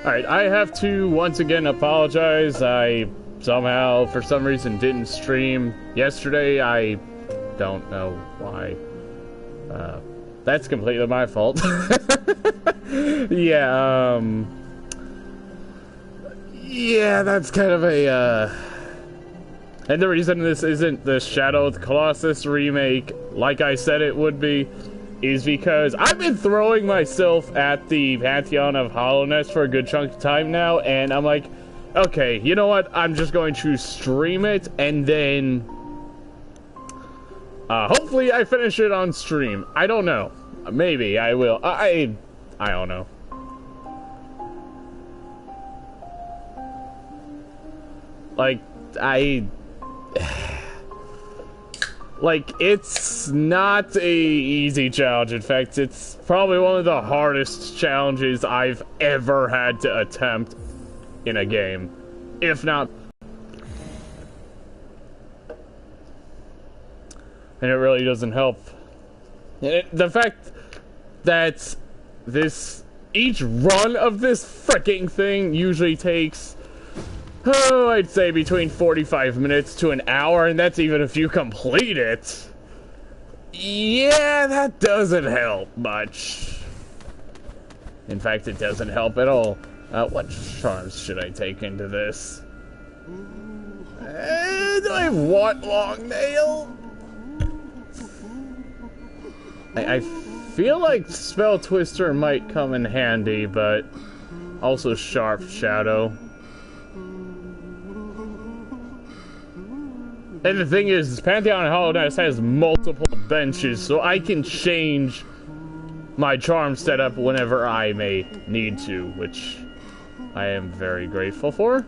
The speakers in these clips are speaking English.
Alright, I have to once again apologize. I somehow, for some reason, didn't stream yesterday. I don't know why. That's completely my fault. Yeah, yeah, that's kind of a, and the reason this isn't the Shadow of the Colossus remake, like I said it would be, is because I've been throwing myself at the Pantheon of Hallownest for a good chunk of time now, and I'm like, okay, you know what, I'm just going to stream it, and then, hopefully I finish it on stream. I don't know. Maybe I will. I don't know. Like, like, it's not a easy challenge. In fact, it's probably one of the hardest challenges I've ever had to attempt in a game. If not... And it really doesn't help. The fact that each run of this freaking thing usually takes, oh, I'd say between 45 minutes to an hour, and that's even if you complete it. Yeah, that doesn't help much. In fact, it doesn't help at all. What charms should I take into this? Do I want long nail? I feel like Spell Twister might come in handy, but also Sharp Shadow. And the thing is, Pantheon Hallownest has multiple benches, so I can change my charm setup whenever I may need to, which I am very grateful for.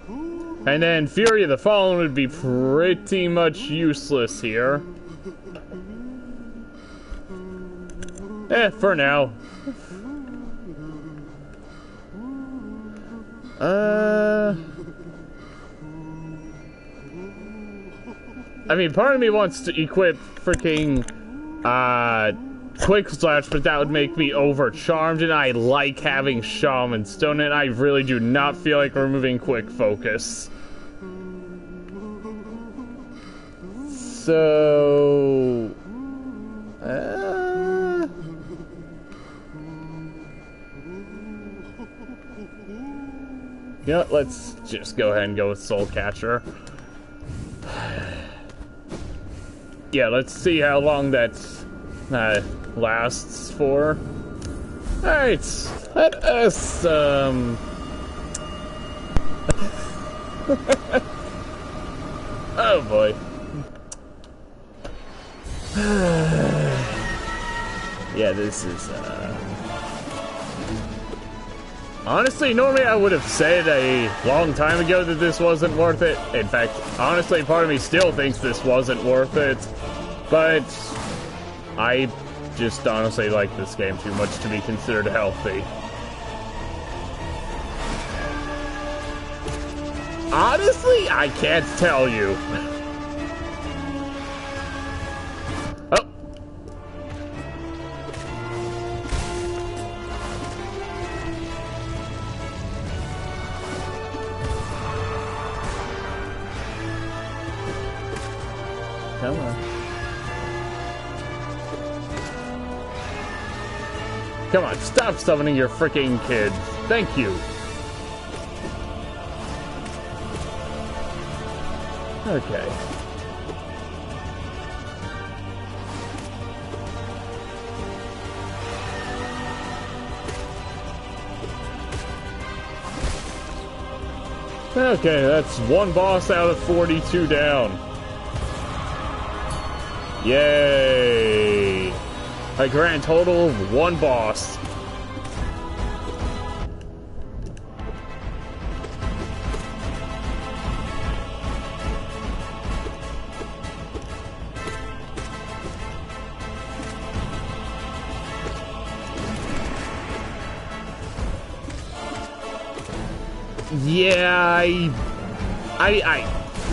And then Fury of the Fallen would be pretty much useless here. For now. I mean, part of me wants to equip freaking, Quick Slash, but that would make me over-charmed, and I like having Shaman Stone, and I really do not feel like removing Quick Focus. So... You know what, let's just go ahead and go with Soul Catcher. Yeah, let's see how long that lasts for. Alright, let us, oh boy. Yeah, this is, honestly, normally I would have said a long time ago that this wasn't worth it. In fact, honestly, part of me still thinks this wasn't worth it. But I just honestly like this game too much to be considered healthy. Honestly, I can't tell you. Oh. Come on. Come on, stop summoning your freaking kids. Thank you. Okay. Okay, that's one boss out of 42 down. Yay! A grand total of one boss. Yeah, I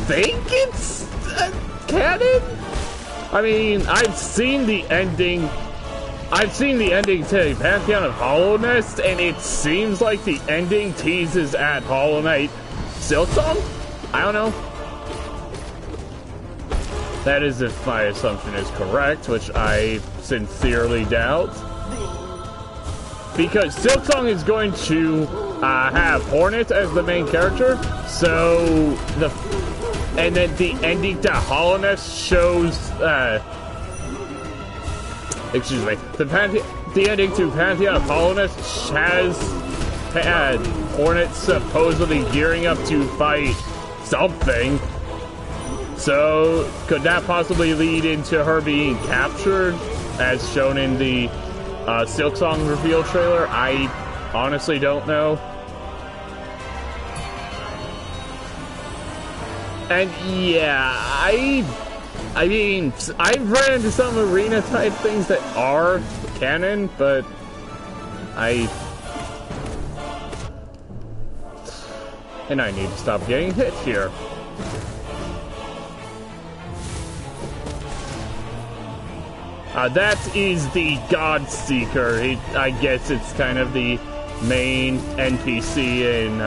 think it's canon? I mean, I've seen the ending I've seen the ending to Pantheon of Hallownest, and it seems like the ending teases at Hollow Knight Silksong? I don't know. That is if my assumption is correct, which I sincerely doubt. Because Silksong is going to have Hornet as the main character, so and then the ending to Hallownest shows, excuse me, the ending to Pantheon of Hallownest has had Hornet supposedly gearing up to fight something. So, could that possibly lead into her being captured, as shown in the Silksong reveal trailer? I honestly don't know. And yeah, I mean, I've ran into some arena type things that are canon, but and I need to stop getting hit here. That is the God Seeker. I guess it's kind of the main NPC in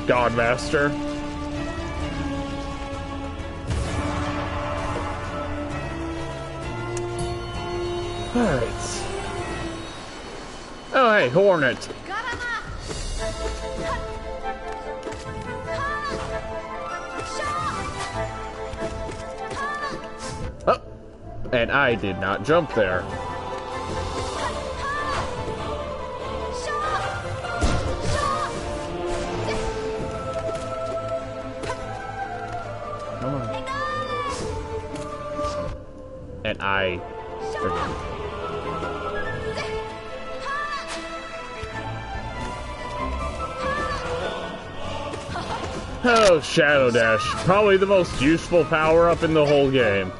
Godmaster. Alright. Oh, hey, Hornet. Oh, and I did not jump there. Come on. And I forget. Oh, Shadow Dash. Probably the most useful power-up in the whole game.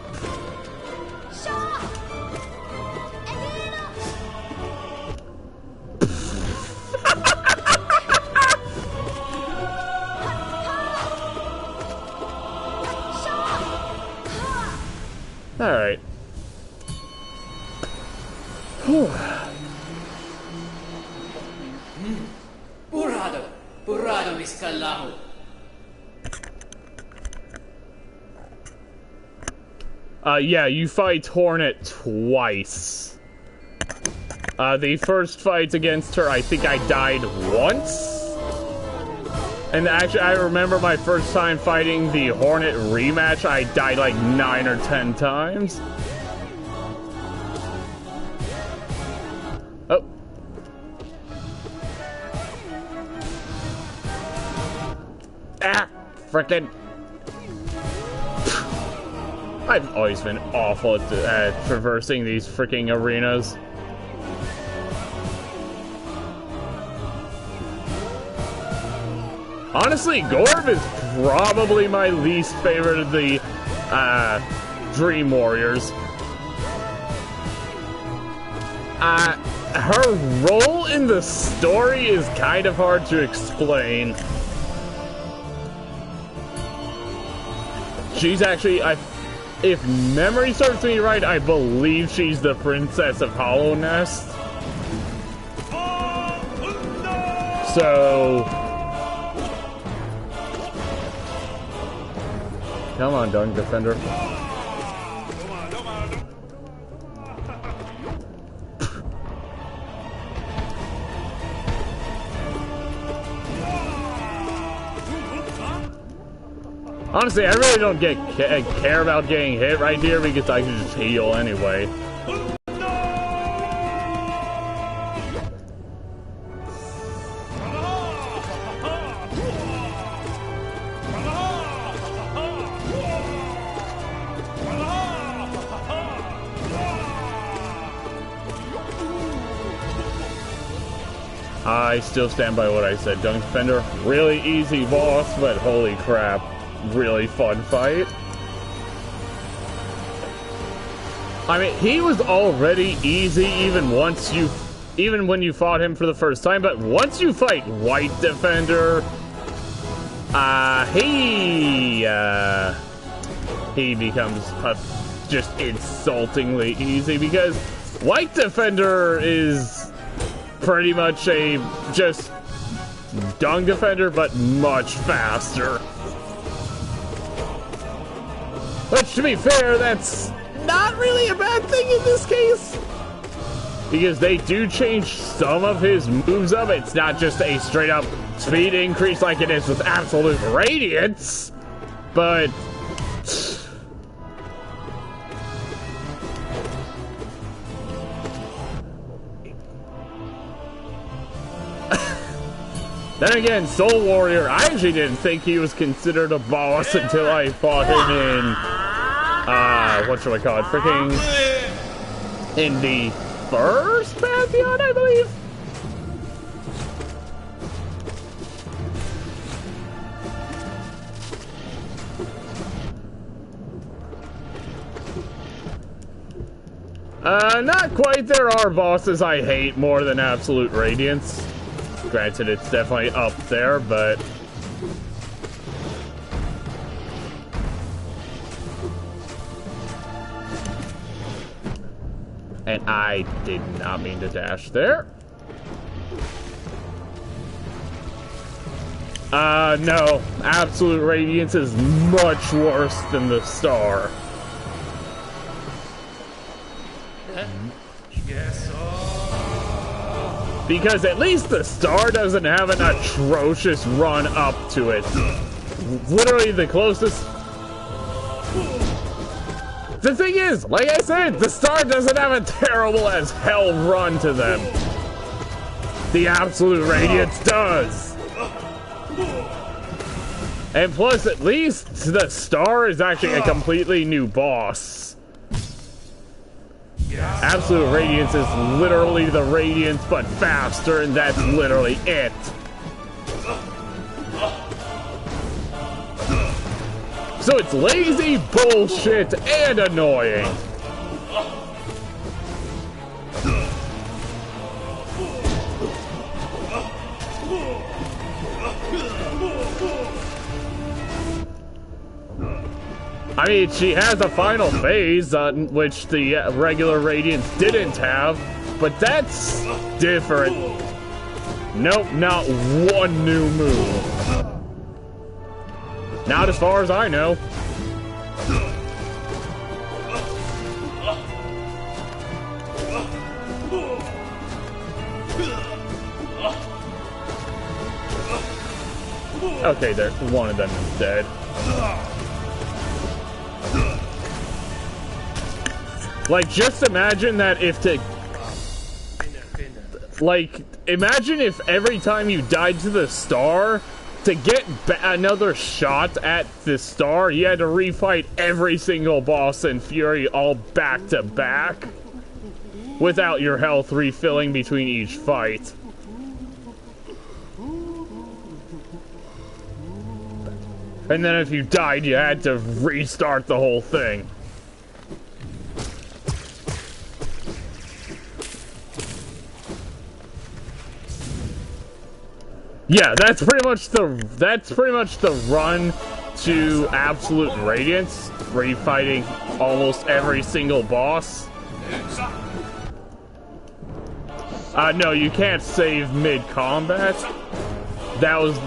Alright. Burrado miscallahu. Yeah, you fight Hornet twice. The first fight against her, I think I died once. And actually, I remember my first time fighting the Hornet rematch, I died like 9 or 10 times. Oh. Ah! Frickin'. I've always been awful at traversing these freaking arenas. Honestly, Gorb is probably my least favorite of the Dream Warriors. Her role in the story is kind of hard to explain. She's actually, if memory serves me right, I believe she's the princess of Hallownest. So, come on, Dung Defender. Honestly, I really don't care about getting hit right here because I can just heal anyway. I still stand by what I said. Dung Defender, really easy boss, but holy crap. Really fun fight. I mean, he was already easy even when you fought him for the first time, but once you fight White Defender, he becomes just insultingly easy because White Defender is pretty much a just Dung Defender, but much faster. Which, to be fair, that's not really a bad thing in this case. Because they do change some of his moves up. It's not just a straight up speed increase like it is with Absolute Radiance. But then again, Soul Warrior, I actually didn't think he was considered a boss until I fought him in, what should I call it? Freaking, in the first Pantheon, I believe? Not quite. There are bosses I hate more than Absolute Radiance. Granted, it's definitely up there, but... And I did not mean to dash there. No. Absolute Radiance is much worse than the Star. Because at least the Star doesn't have an atrocious run up to it. Literally the closest... The thing is, like I said, the Star doesn't have a terrible as hell run to them. The Absolute Radiance does. And plus, at least the Star is actually a completely new boss. Absolute Radiance is literally the Radiance, but faster, and that's literally it. So it's lazy, bullshit, and annoying. I mean, she has a final phase, which the regular Radiance didn't have, but that's different. Nope, not one new move. Not as far as I know. Okay, there, one of them is dead. Like, just imagine that if to... Like, imagine if every time you died to the Star, to get another shot at the Star, you had to refight every single boss in Fury all back to back, without your health refilling between each fight. And then if you died, you had to restart the whole thing. Yeah, that's pretty much the run to Absolute Radiance, where you're fighting almost every single boss. No, you can't save mid-combat. That was...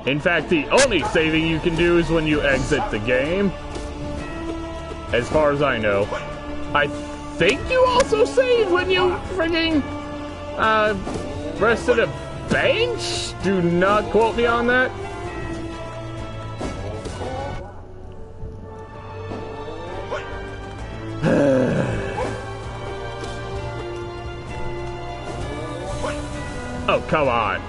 In fact, the only saving you can do is when you exit the game. As far as I know. I think you also save when you frigging rest at a bench? Do not quote me on that. Oh, come on.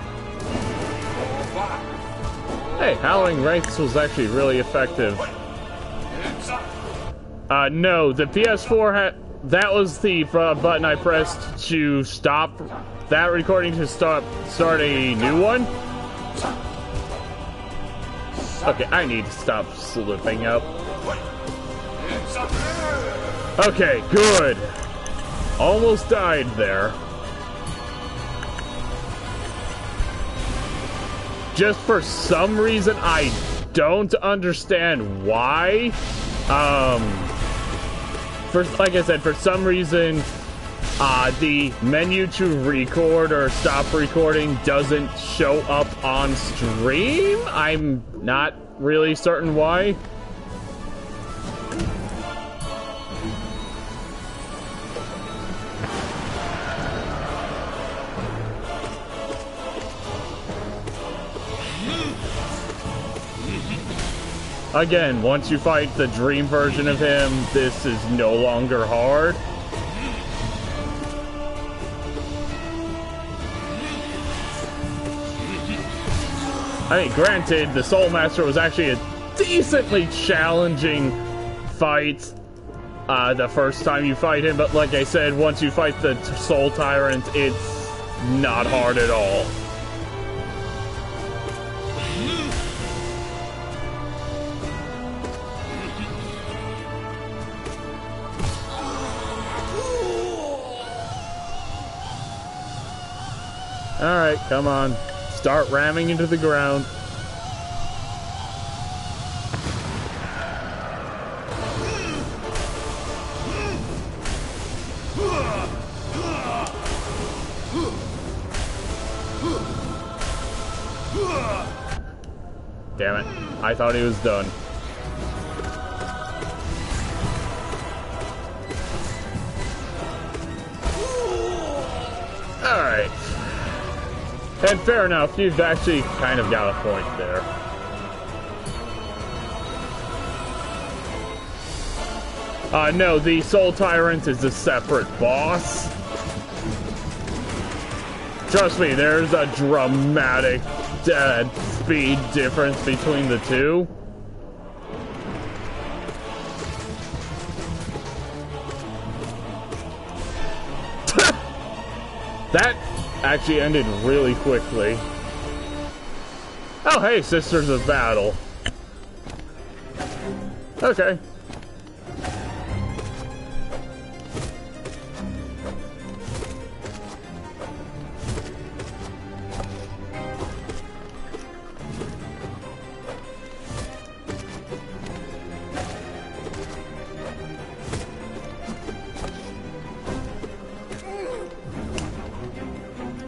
Hey, Howling Ranks was actually really effective. No, the PS4 had... That was the button I pressed to stop that recording to start a new one. Okay, I need to stop slipping up. Okay, good. Almost died there. Just for some reason, I don't understand why. Like I said, for some reason, the menu to record or stop recording doesn't show up on stream. I'm not really certain why. Again, once you fight the dream version of him, this is no longer hard. I mean, granted, the Soul Master was actually a decently challenging fight the first time you fight him, but like I said, once you fight the Soul Tyrant, it's not hard at all. Alright, come on. Start ramming into the ground. Damn it. I thought he was done. Alright. And fair enough, you've actually kind of got a point there. No, the Soul Tyrant is a separate boss. Trust me, there's a dramatic speed difference between the two. That actually ended really quickly. Oh, hey, Sisters of Battle. Okay.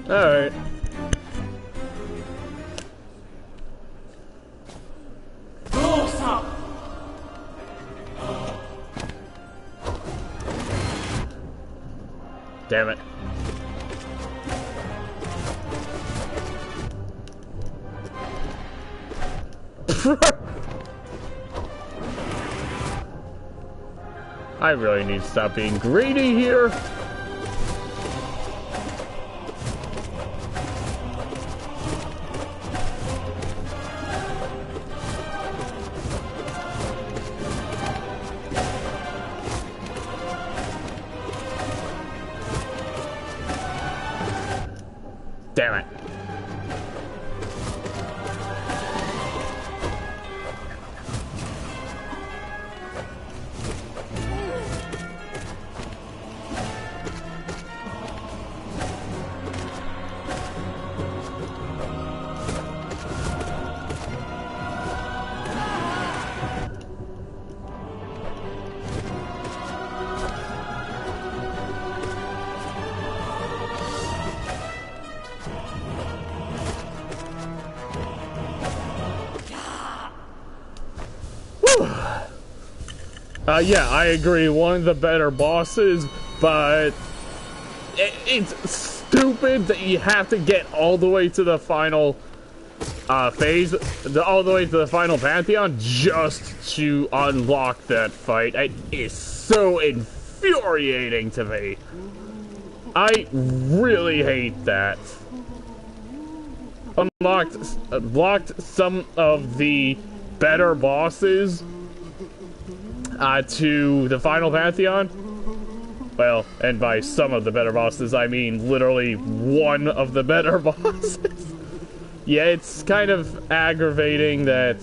Alright. Damn it. I really need to stop being greedy here. Damn it. Yeah, I agree. One of the better bosses, but it's stupid that you have to get all the way to the final phase, all the way to the final Pantheon just to unlock that fight. It is so infuriating to me. I really hate that. Unlocked some of the better bosses to the final Pantheon. Well, and by some of the better bosses, I mean literally one of the better bosses. Yeah, it's kind of aggravating that,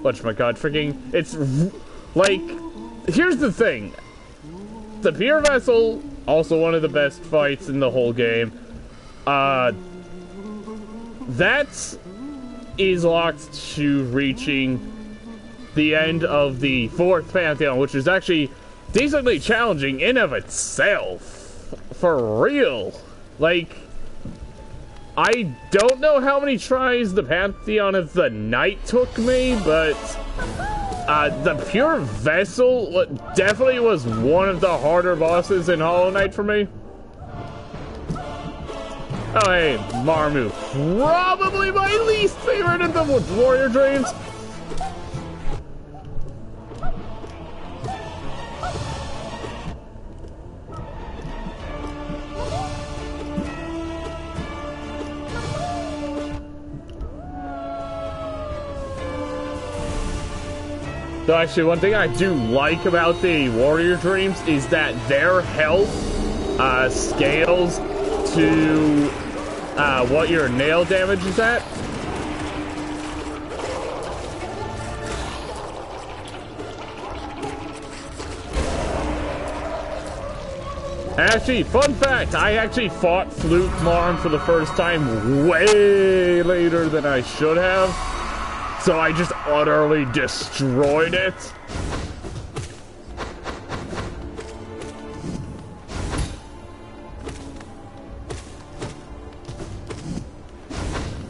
whatchamacallit, freaking, it's, like, here's the thing. The Pure Vessel, also one of the best fights in the whole game. that is locked to reaching the end of the 4th Pantheon, which is actually decently challenging in of itself. For real. Like, I don't know how many tries the Pantheon of the Night took me, but the Pure Vessel definitely was one of the harder bosses in Hollow Knight for me. Oh, hey, Marmu. Probably my least favorite of the Warrior Dreams. Though actually, one thing I do like about the Warrior Dreams is that their health scales to what your nail damage is at. Actually, fun fact, I actually fought Flute Marm for the first time way later than I should have. So I just utterly destroyed it.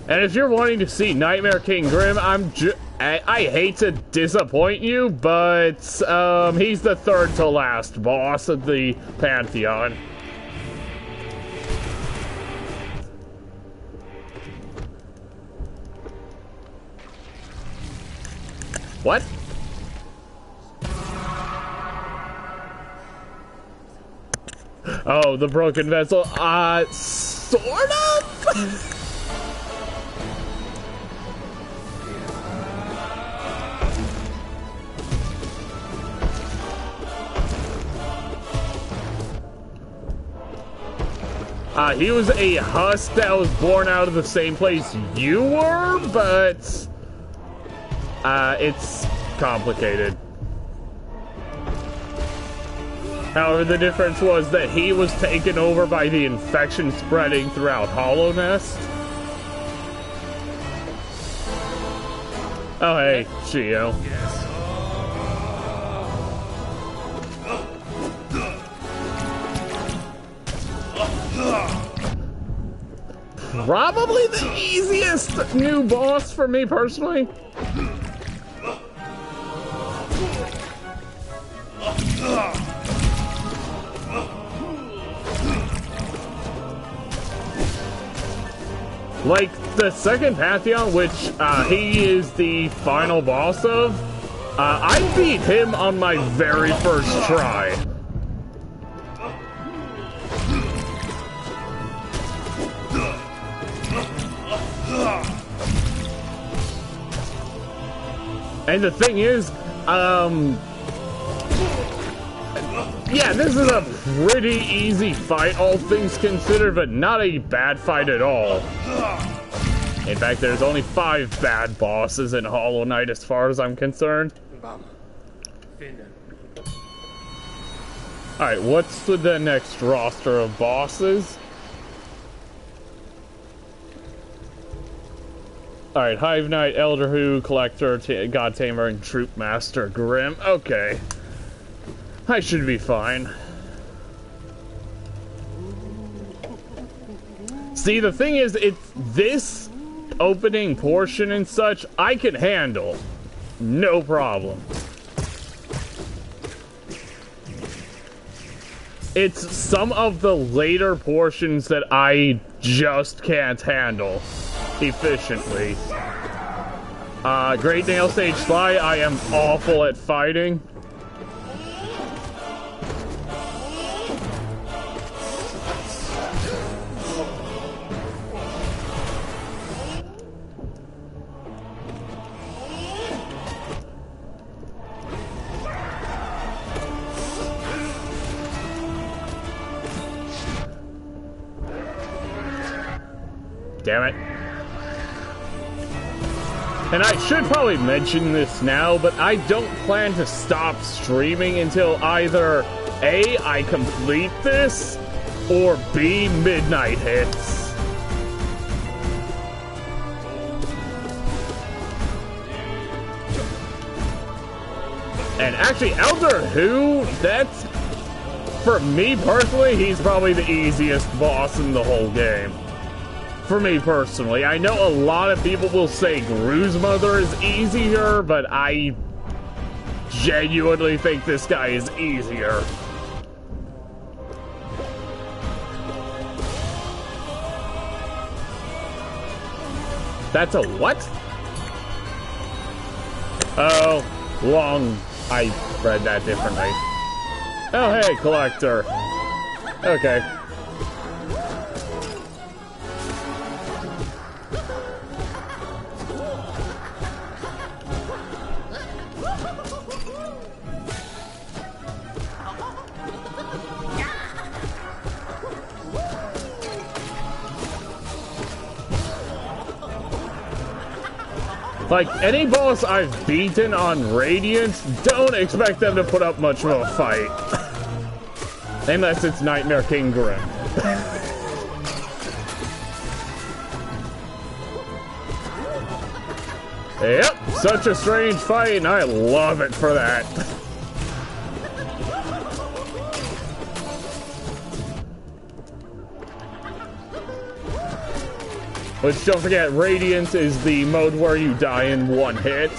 And if you're wanting to see Nightmare King Grim, I hate to disappoint you, but he's the 3rd to last boss of the Pantheon. What? Oh, the broken vessel. Sort of? He was a husk that was born out of the same place you were, but it's complicated. However, the difference was that he was taken over by the infection spreading throughout Hallownest. Oh, hey, Geo. Probably the easiest new boss for me personally. Like the 2nd Pantheon, which he is the final boss of, I beat him on my very first try. And the thing is, yeah, this is a pretty easy fight, all things considered, but not a bad fight at all. In fact, there's only 5 bad bosses in Hollow Knight as far as I'm concerned. Alright, what's the next roster of bosses? Alright, Hive Knight, Elder Who, Collector, God Tamer, and Troop Master Grim. Okay. I should be fine. See, the thing is, it's this opening portion and such, I can handle. No problem. It's some of the later portions that I just can't handle efficiently. Great Nail Stage Sly, I am awful at fighting. Damn it. And I should probably mention this now, but I don't plan to stop streaming until either A, I complete this, or B, midnight hits. And actually, Elder Who, that's, for me personally, he's probably the easiest boss in the whole game. For me personally. I know a lot of people will say Gru's Mother is easier, but I genuinely think this guy is easier. That's a what? Oh, long. I read that differently. Oh, hey, collector. Okay. Like, any boss I've beaten on Radiant, don't expect them to put up much of a fight. Unless it's Nightmare King Grim. Yep, such a strange fight, and I love it for that. Which, don't forget, Radiant is the mode where you die in one hit.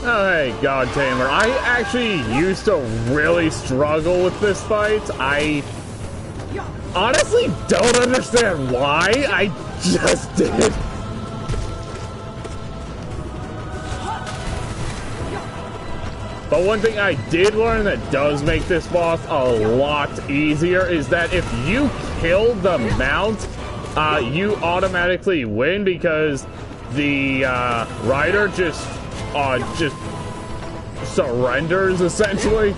Oh, hey, God Tamer. I actually used to really struggle with this fight. I honestly don't understand why. I just did. But one thing I did learn that does make this boss a lot easier is that if you kill the mount, you automatically win because the rider just surrenders, essentially.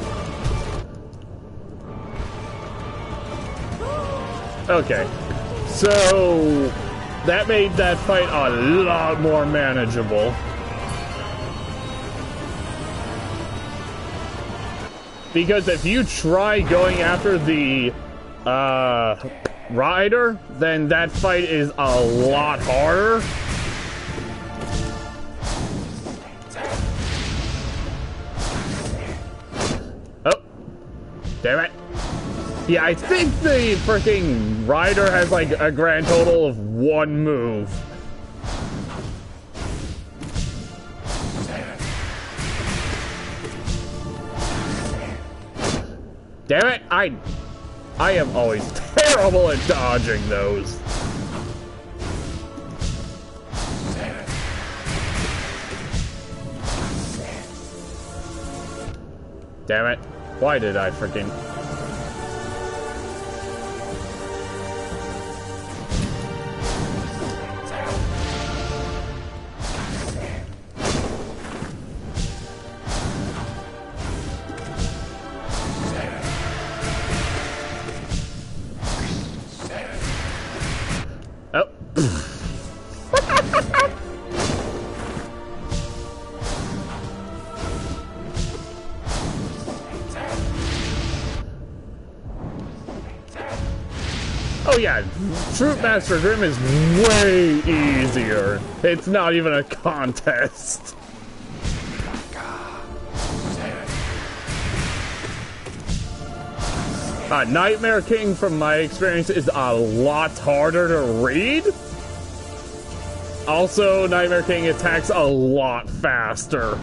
Okay, so that made that fight a lot more manageable. Because if you try going after the rider, then that fight is a lot harder. Oh, damn it. Yeah, I think the freaking rider has like a grand total of one move. Damn it, I am always terrible at dodging those. Damn it, why did I freaking... Oh. Oh yeah, Troop Master Grim is way easier. It's not even a contest. Nightmare King, from my experience, is a lot harder to read. Also, Nightmare King attacks a lot faster.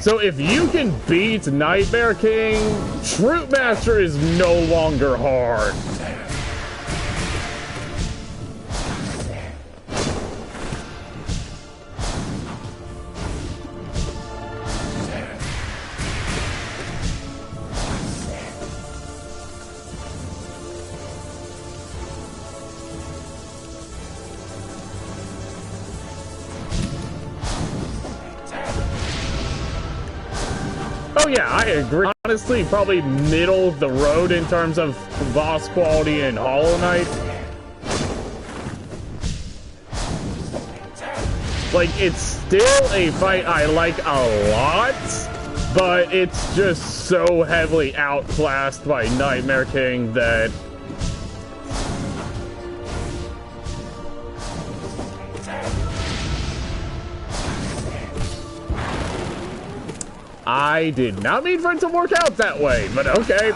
So if you can beat Nightmare King, Troop Master is no longer hard. Oh yeah, I agree. Honestly, probably middle of the road in terms of boss quality in Hollow Knight. Like, it's still a fight I like a lot, but it's just so heavily outclassed by Nightmare King that... I did not mean for it to work out that way, but okay.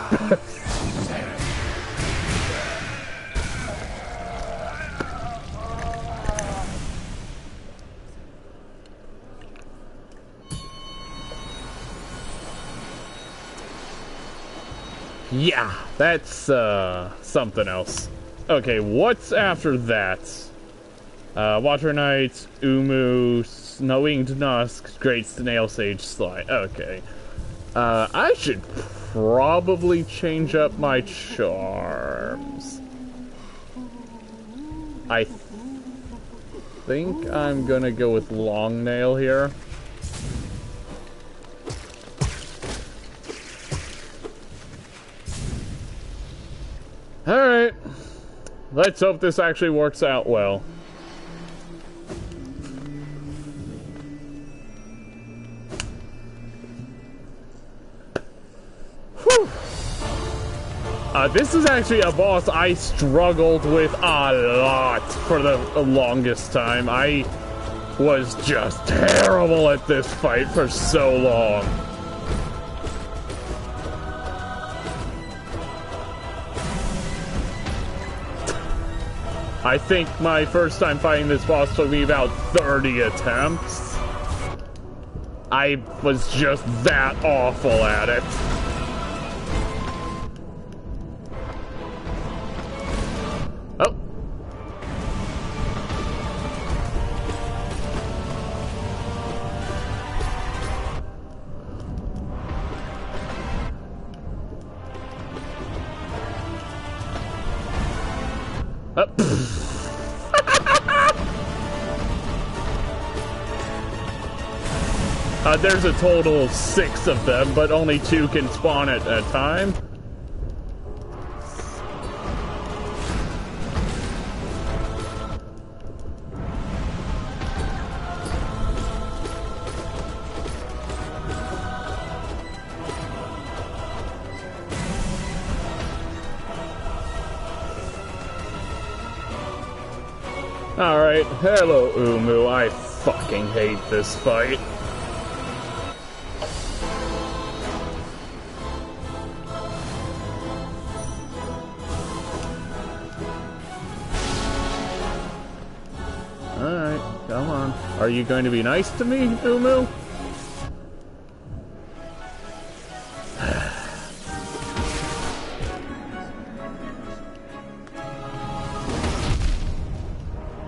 Yeah, that's something else. Okay, what's after that? Water Knights, Umu, Snowwinged Nusk, Great Snail Sage Slide. Okay. I should probably change up my charms. I think I'm gonna go with Long Nail here. Alright. Let's hope this actually works out well. Whew. This is actually a boss I struggled with a lot for the longest time. I was just terrible at this fight for so long. I think my first time fighting this boss took me about 30 attempts. I was just that awful at it. Oh. There's a total of 6 of them, but only 2 can spawn at a time. Alright, hello Umu, I fucking hate this fight. Alright, come on. Are you going to be nice to me, Umu?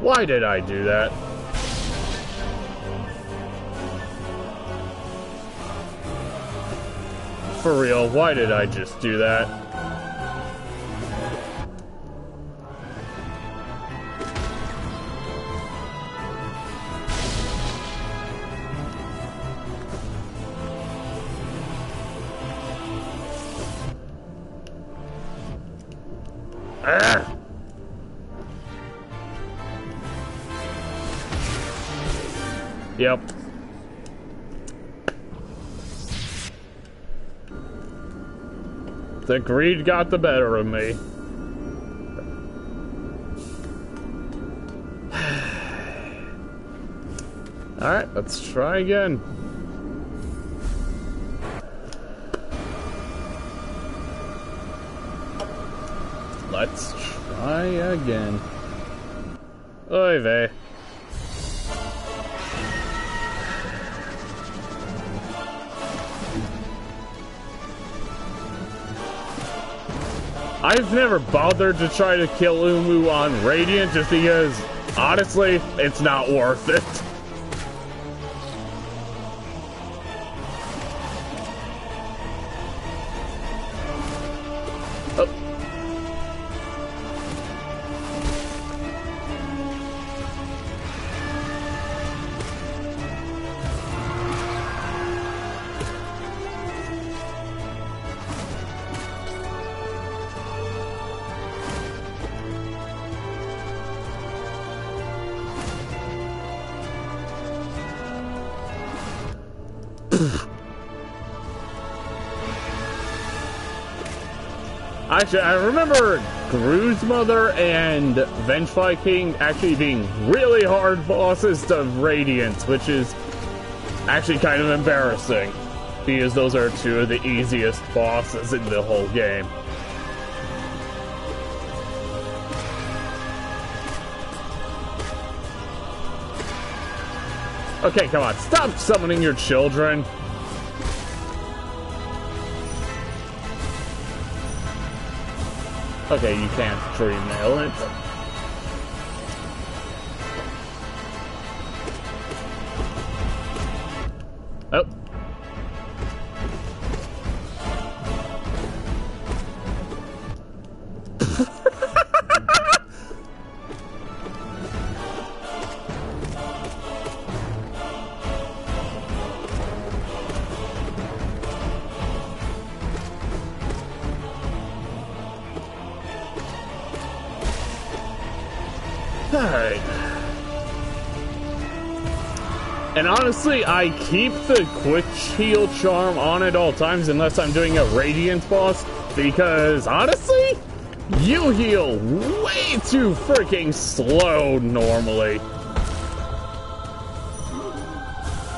Why did I do that? For real, why did I just do that? Ah! Yep. The greed got the better of me. Alright, let's try again. Let's try again. Oy vey. I've never bothered to try to kill Umu on Radiant just because, honestly, it's not worth it. Actually, I remember Gru's mother and Venge Viking actually being really hard bosses to Radiant, which is actually kind of embarrassing, because those are two of the easiest bosses in the whole game. Okay, come on, stop summoning your children. Okay, you can't dream nail it. Oh. Alright. And honestly, I keep the quick heal charm on at all times unless I'm doing a Radiant boss, because honestly, you heal way too freaking slow normally.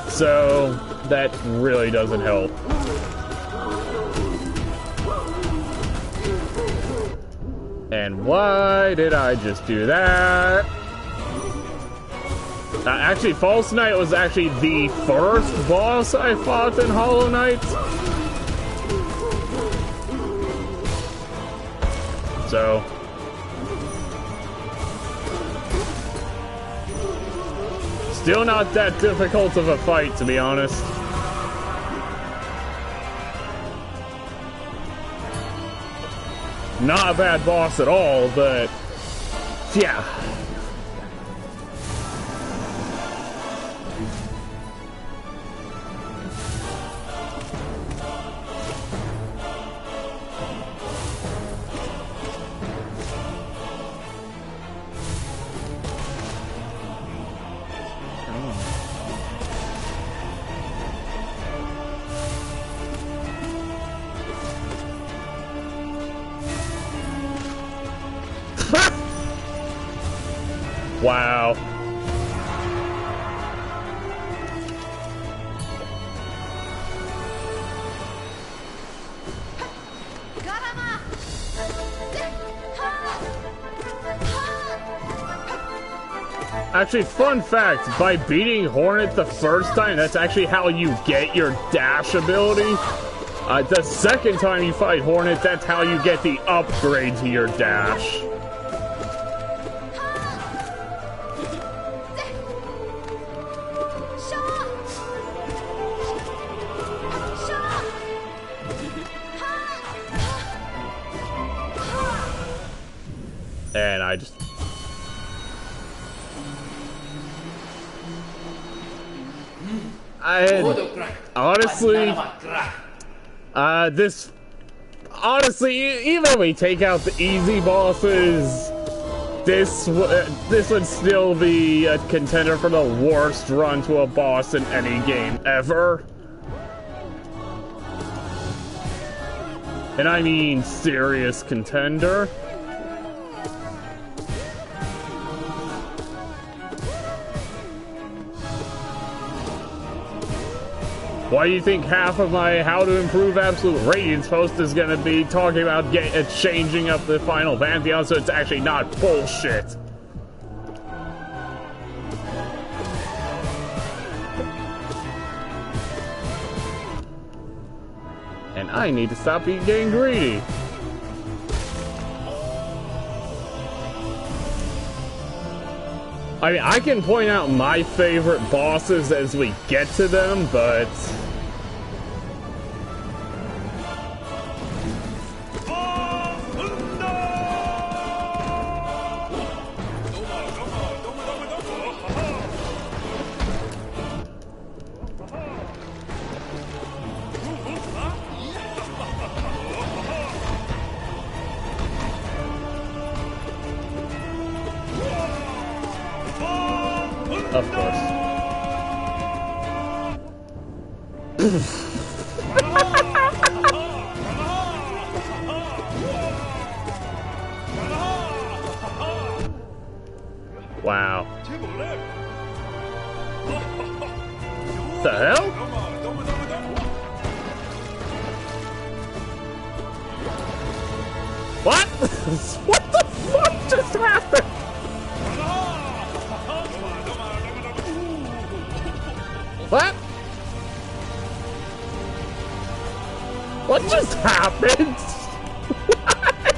So, that really doesn't help. And why did I just do that? Actually, False Knight was actually the first boss I fought in Hollow Knight. So... still not that difficult of a fight, to be honest. Not a bad boss at all, but... yeah. Wow. Actually, fun fact, by beating Hornet the first time, that's actually how you get your dash ability. The second time you fight Hornet, that's how you get the upgrade to your dash. And I just... honestly, this... honestly, even if we take out the easy bosses, this would still be a contender for the worst run to a boss in any game ever. And I mean serious contender. Why do you think half of my How to Improve Absolute Radiance post is gonna be talking about changing up the final Pantheon so it's actually not bullshit? And I need to stop getting greedy. I mean, I can point out my favorite bosses as we get to them, but... Of course. Wow. The hell? What? What the fuck just happened? What? What just happened? What?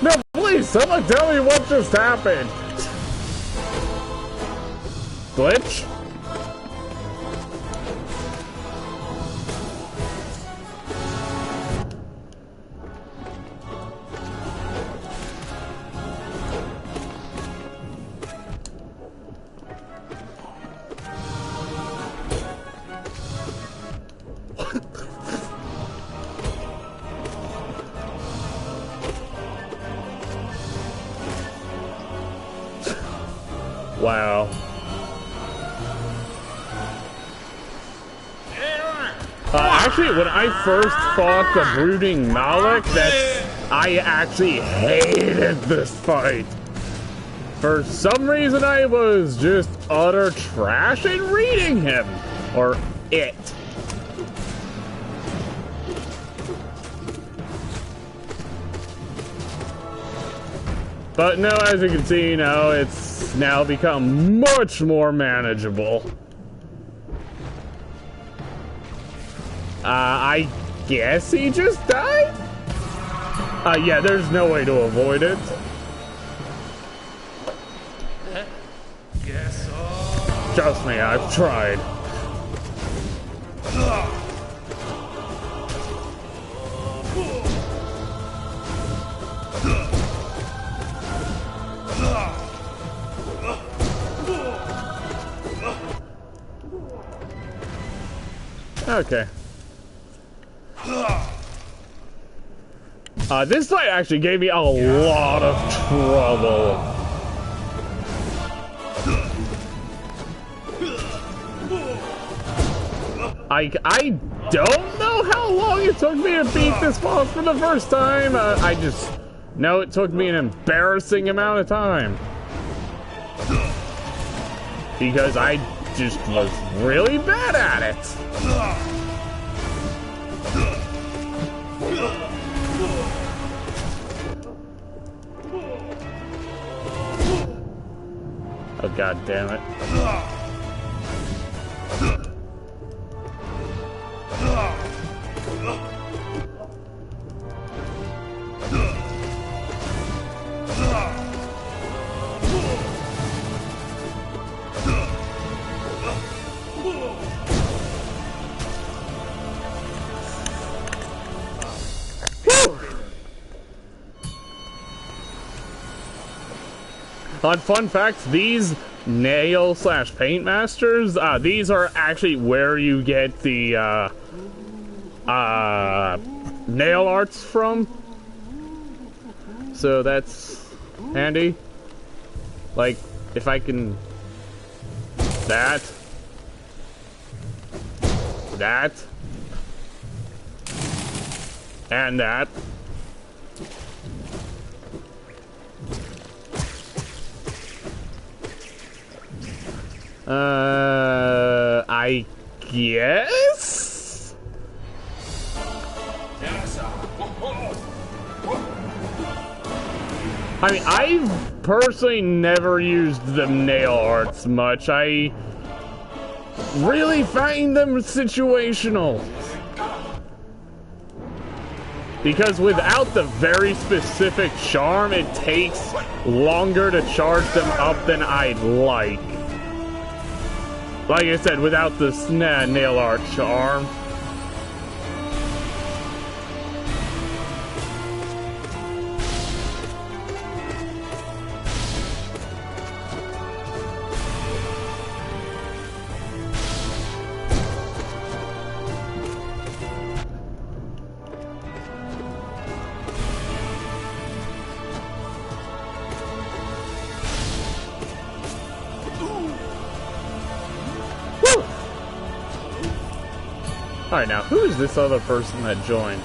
No, please, someone tell me what just happened. Glitch? Wow. Actually, when I first fought the Brooding Malik, I actually hated this fight. For some reason, I was just utter trash in reading him. Or it. But no, as you can see, now it's now become much more manageable. I guess he just died? Yeah, there's no way to avoid it. Trust me, I've tried. Okay. This fight actually gave me a lot of trouble. I don't know how long it took me to beat this boss for the first time. I just know it took me an embarrassing amount of time. Because I just was really bad at it. Oh, god damn it. Fun facts, these nail/paint masters, these are actually where you get the nail arts from. So that's handy. Like, if I can... That. And that. I guess? I mean, I've personally never used the nail arts much. I really find them situational. Because without the very specific charm, it takes longer to charge them up than I'd like. Like I said, without the nail art charm. Alright, now, who is this other person that joined?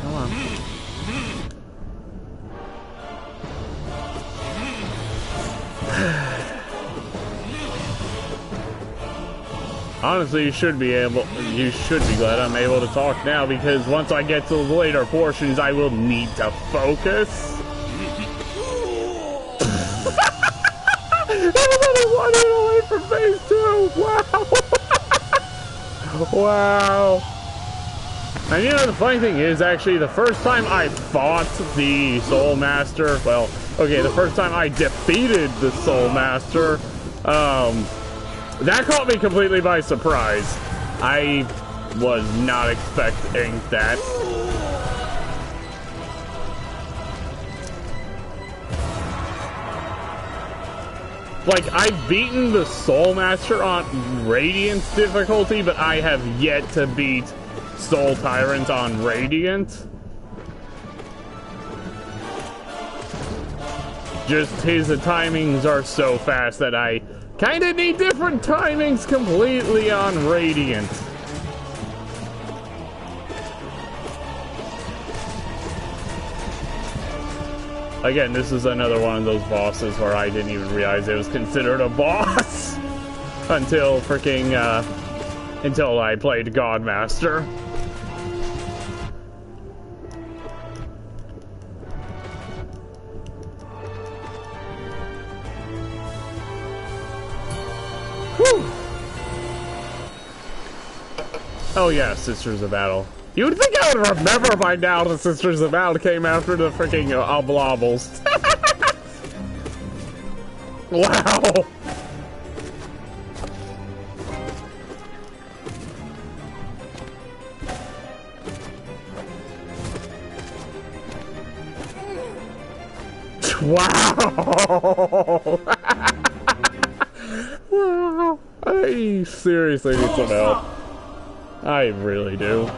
Come on. Honestly, you should be glad I'm able to talk now, because once I get to the later portions, I will need to focus. I was only 1 hit away from phase 2! Wow! Wow! And you know, the funny thing is, actually, the first time I fought the Soul Master, well, okay, the first time I defeated the Soul Master, that caught me completely by surprise. I was not expecting that. Like, I've beaten the Soul Master on Radiant's difficulty, but I have yet to beat Soul Tyrant on Radiant. Just his timings are so fast that I kinda need different timings completely on Radiant. Again, this is another one of those bosses where I didn't even realize it was considered a boss until freaking, until I played Godmaster. Whew. Oh yeah, Sisters of Battle. You would think I would remember by now the Sisters of Battle came after the freaking Oblobbles. Wow! Wow! Wow! I seriously need some help. I really do.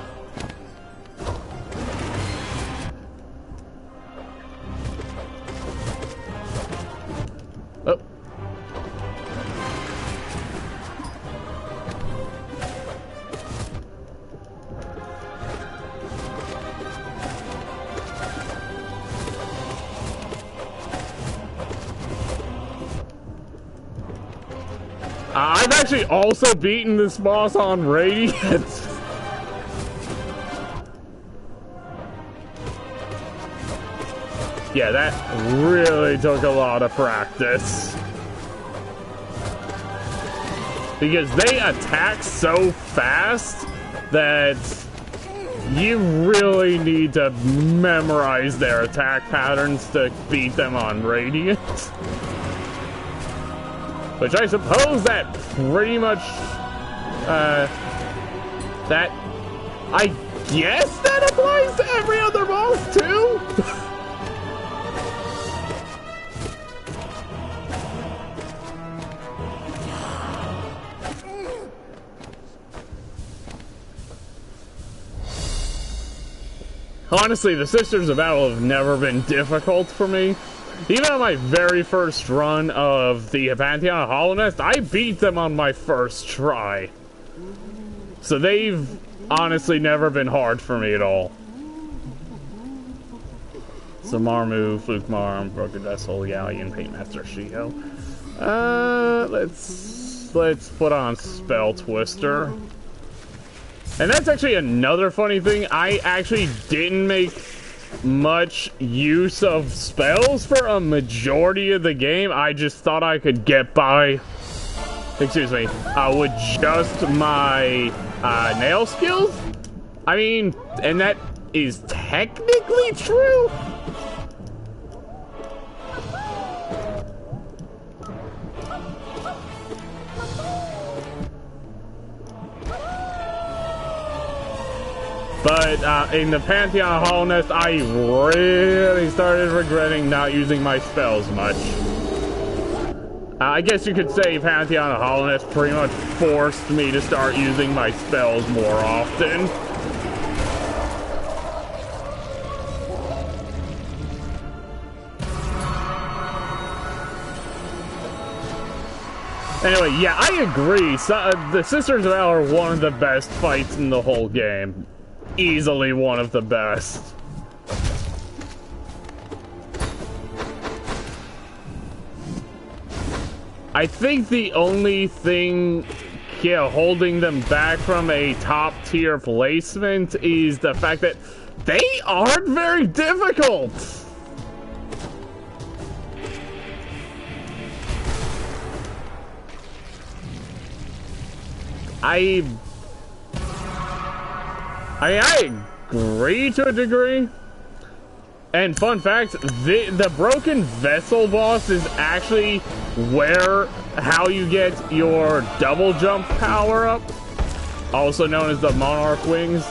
Oh. I've actually also beaten this boss on Radiant. Yeah, that really took a lot of practice. Because they attack so fast that you really need to memorize their attack patterns to beat them on Radiant. Which I suppose that pretty much, that, I guess that applies to every other boss too? Honestly, the Sisters of Battle have never been difficult for me. Even on my very first run of the Pantheon Hallownest, I beat them on my first try. So they've honestly never been hard for me at all. So Marmu, Fluke Marm, Broken Vessel, Galleon, Paintmaster, Shio. Let's put on Spell Twister. And that's actually another funny thing. I actually didn't make much use of spells for a majority of the game. I just thought I could get by, excuse me, with just my nail skills. I mean, and that is technically true, But in the Pantheon of Hallownest, I really started regretting not using my spells much. I guess you could say Pantheon of Hallownest pretty much forced me to start using my spells more often. Anyway, yeah, I agree. The Sisters of Valor are one of the best fights in the whole game. Easily one of the best. I think the only thing holding them back from a top tier placement is the fact that they aren't very difficult. I agree to a degree. And fun fact, the Broken Vessel boss is actually how you get your double jump power up, also known as the Monarch Wings.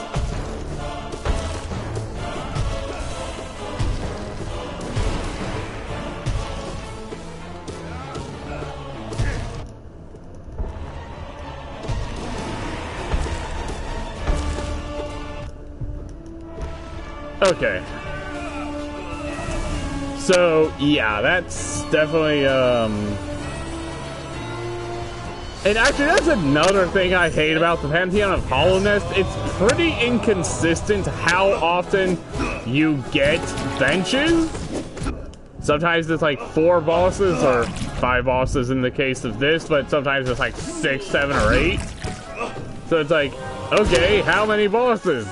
Okay. So, yeah, that's definitely, and actually, that's another thing I hate about the Pantheon of Hallownest. It's pretty inconsistent how often you get benches. Sometimes it's like 4 bosses, or 5 bosses in the case of this, but sometimes it's like 6, 7, or 8. So it's like, okay, how many bosses?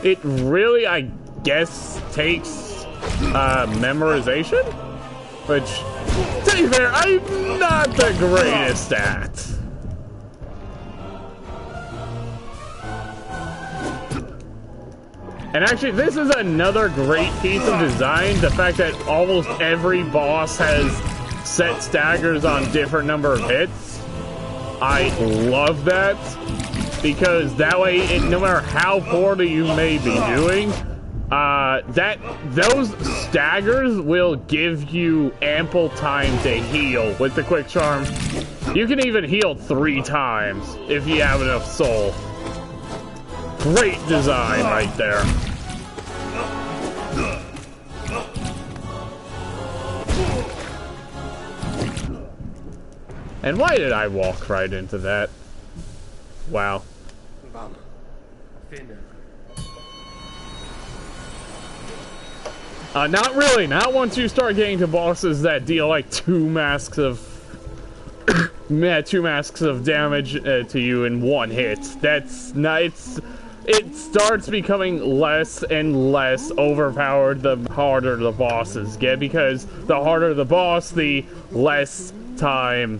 It really, I guess, takes memorization, which, to be fair, I'm not the greatest at. And actually, this is another great piece of design, the fact that almost every boss has set staggers on different number of hits. I love that, because that way, no matter how poorly you may be doing, those staggers will give you ample time to heal with the quick charm. You can even heal 3 times if you have enough soul. Great design right there. And why did I walk right into that? Wow. Not really. Not once you start getting to bosses that deal like 2 masks of 2 masks of damage to you in 1 hit. That's not. It starts becoming less and less overpowered the harder the bosses get, because the harder the boss, the less time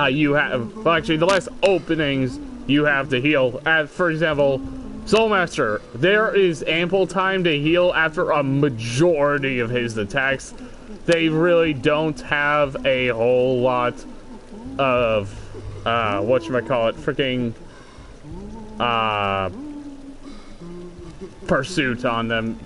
you have. Well, actually, the less openings you have to heal. For example, Soulmaster, there is ample time to heal after a majority of his attacks. They really don't have a whole lot of, whatchamacallit, freaking, pursuit on them.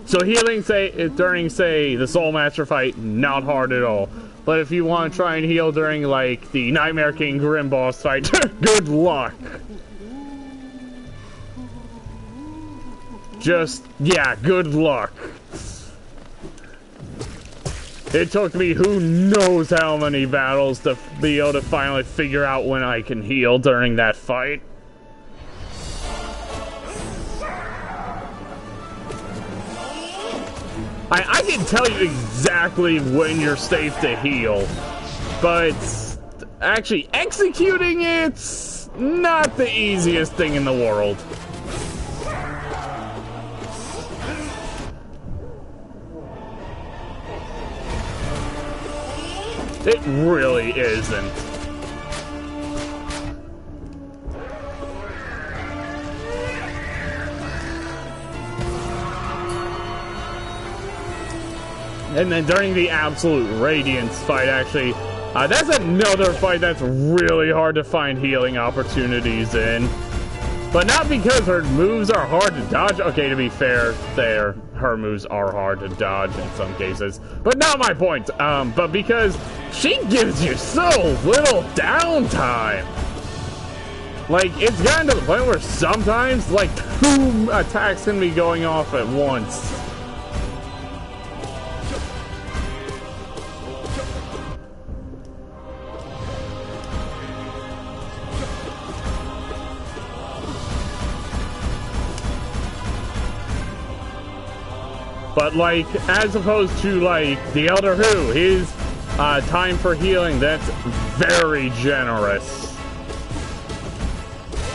So healing, during, say, the Soulmaster fight, not hard at all. But if you want to try and heal during, like, the Nightmare King Grim boss fight, good luck. Just, yeah, good luck. It took me who knows how many battles to be able to finally figure out when I can heal during that fight. I can tell you exactly when you're safe to heal, but actually executing it's not the easiest thing in the world. It really isn't. And then during the Absolute Radiance fight, actually, that's another fight that's really hard to find healing opportunities in. But not because her moves are hard to dodge. Okay, to be fair, her moves are hard to dodge in some cases. But not my point. But because she gives you so little downtime. Like, it's gotten to the point where sometimes, like, 2 attacks can be going off at once. But, like, as opposed to, like, the Elder Who, his time for healing, that's very generous.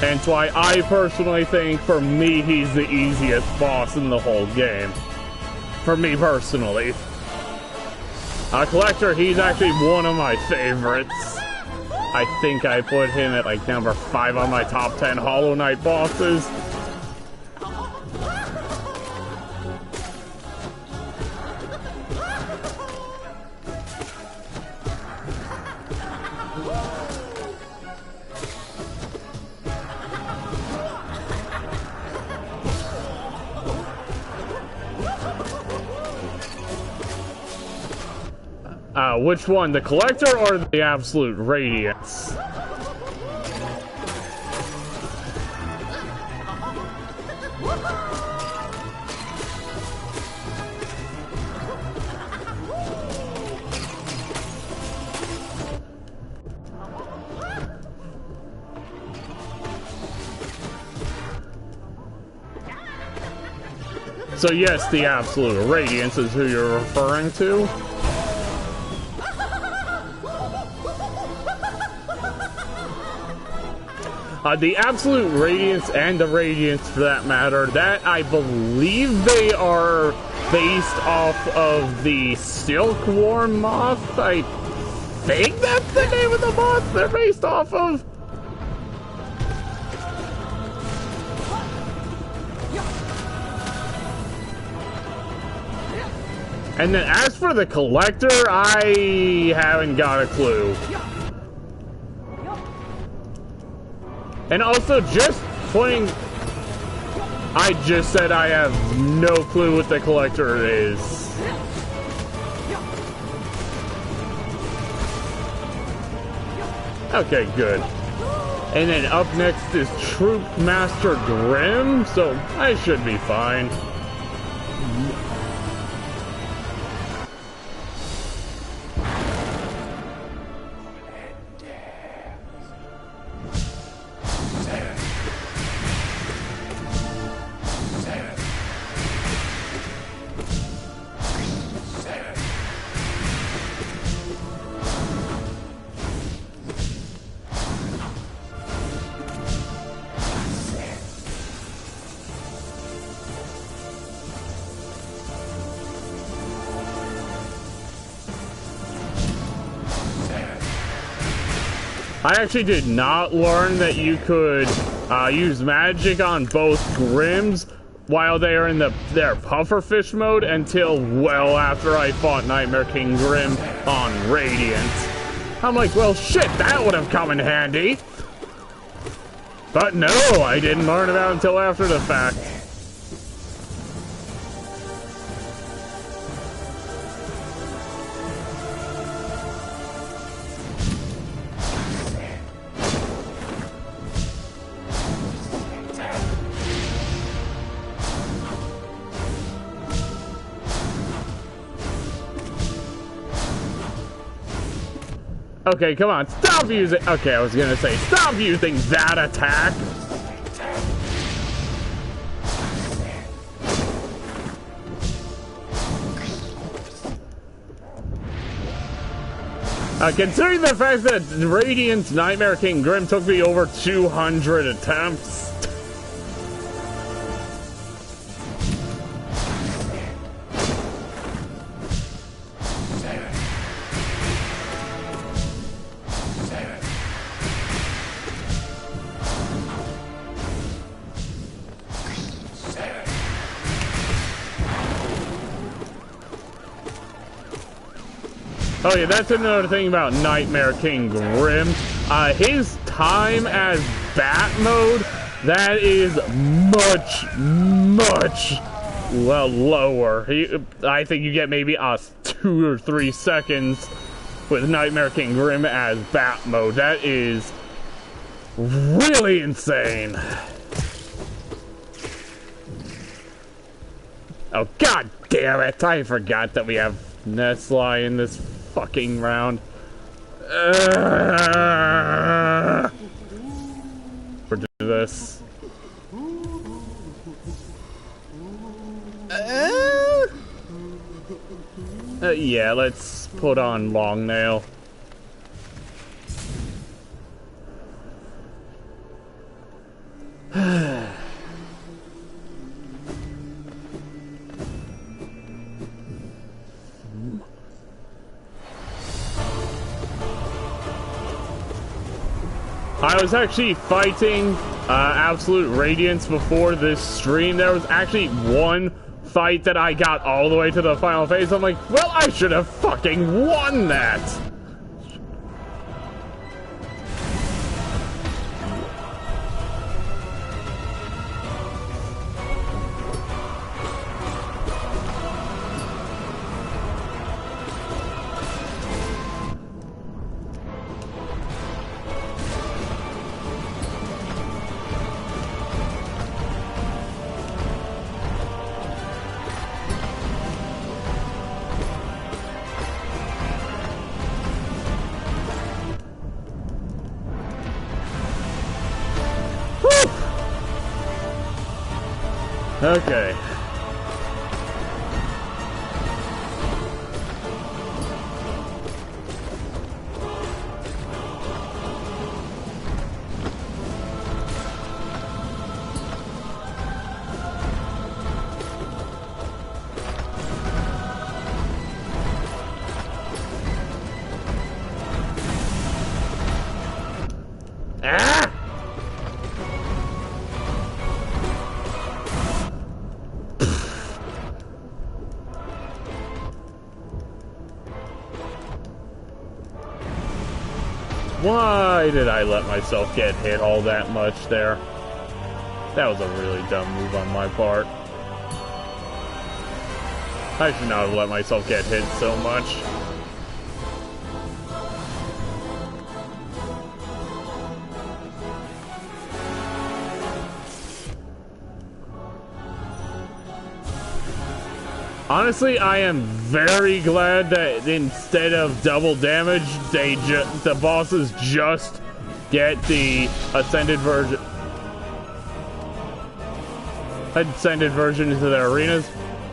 Hence why I personally think, for me, he's the easiest boss in the whole game. For me personally. Collector, he's actually one of my favorites. I think I put him at, like, number 5 on my top 10 Hollow Knight bosses. Which one, the Collector or the Absolute Radiance? So yes, the Absolute Radiance is who you're referring to. The Absolute Radiance and the Radiance, for that matter, that I believe they are based off of the Silkworm moth. I think that's the name of the moth they're based off of. And then as for the Collector, I haven't got a clue. And also, just playing... I just said I have no clue what the Collector is. Okay, good. And then up next is Troop Master Grimm, so I should be fine. I actually did not learn that you could use magic on both Grimms while they are in their pufferfish mode until well after I fought Nightmare King Grimm on Radiant. I'm like, well shit, that would have come in handy. But no, I didn't learn about it until after the fact. Okay, come on, stop using... Okay, I was gonna say, stop using that attack! Considering the fact that Radiant's Nightmare King Grimm took me over 200 attempts... Oh yeah, that's another thing about Nightmare King Grim. His time as Bat mode, that is much, well, lower. I think you get maybe 2 or 3 seconds with Nightmare King Grim as Bat mode. That is really insane. Oh, god damn it! I forgot that we have Nestle in this fucking round. For this. Yeah, let's put on Long Nail. I was actually fighting Absolute Radiance before this stream. There was actually one fight that I got all the way to the final phase. I'm like, well, I should have fucking won that! Okay. Why did I let myself get hit all that much there? That was a really dumb move on my part. I should not have let myself get hit so much. Honestly, I am very glad that instead of double damage, the bosses just get the ascended version into their arenas.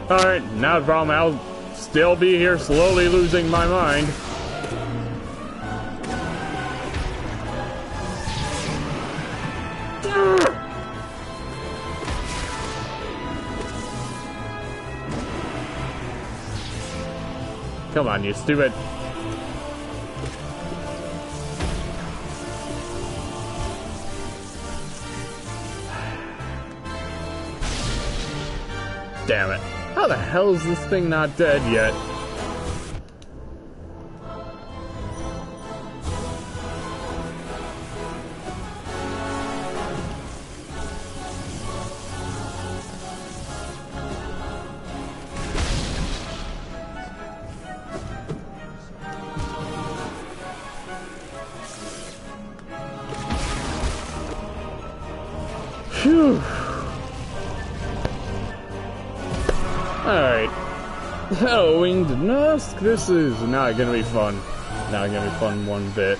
Alright, now the problem, I'll still be here slowly losing my mind. Come on, you stupid. Damn it. How the hell is this thing not dead yet? Phew. Alright. Hallownest, this is not gonna be fun. Not gonna be fun one bit.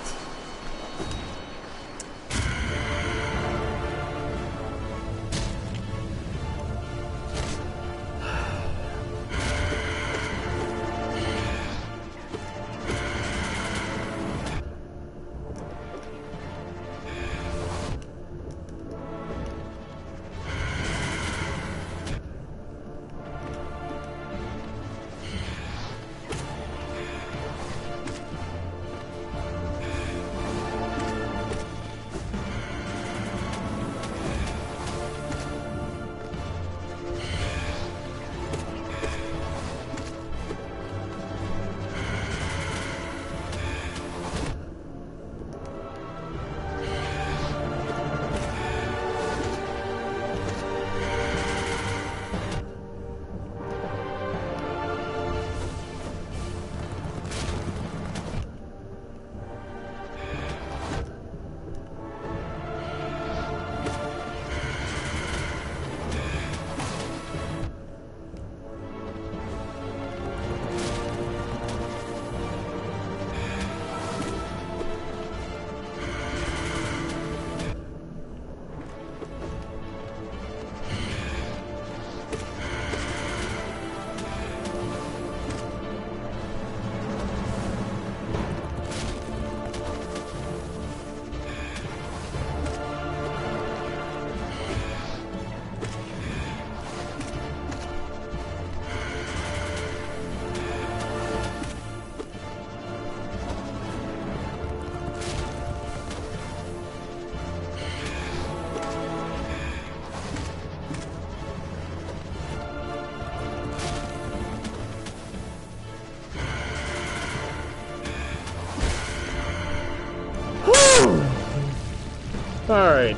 Alright.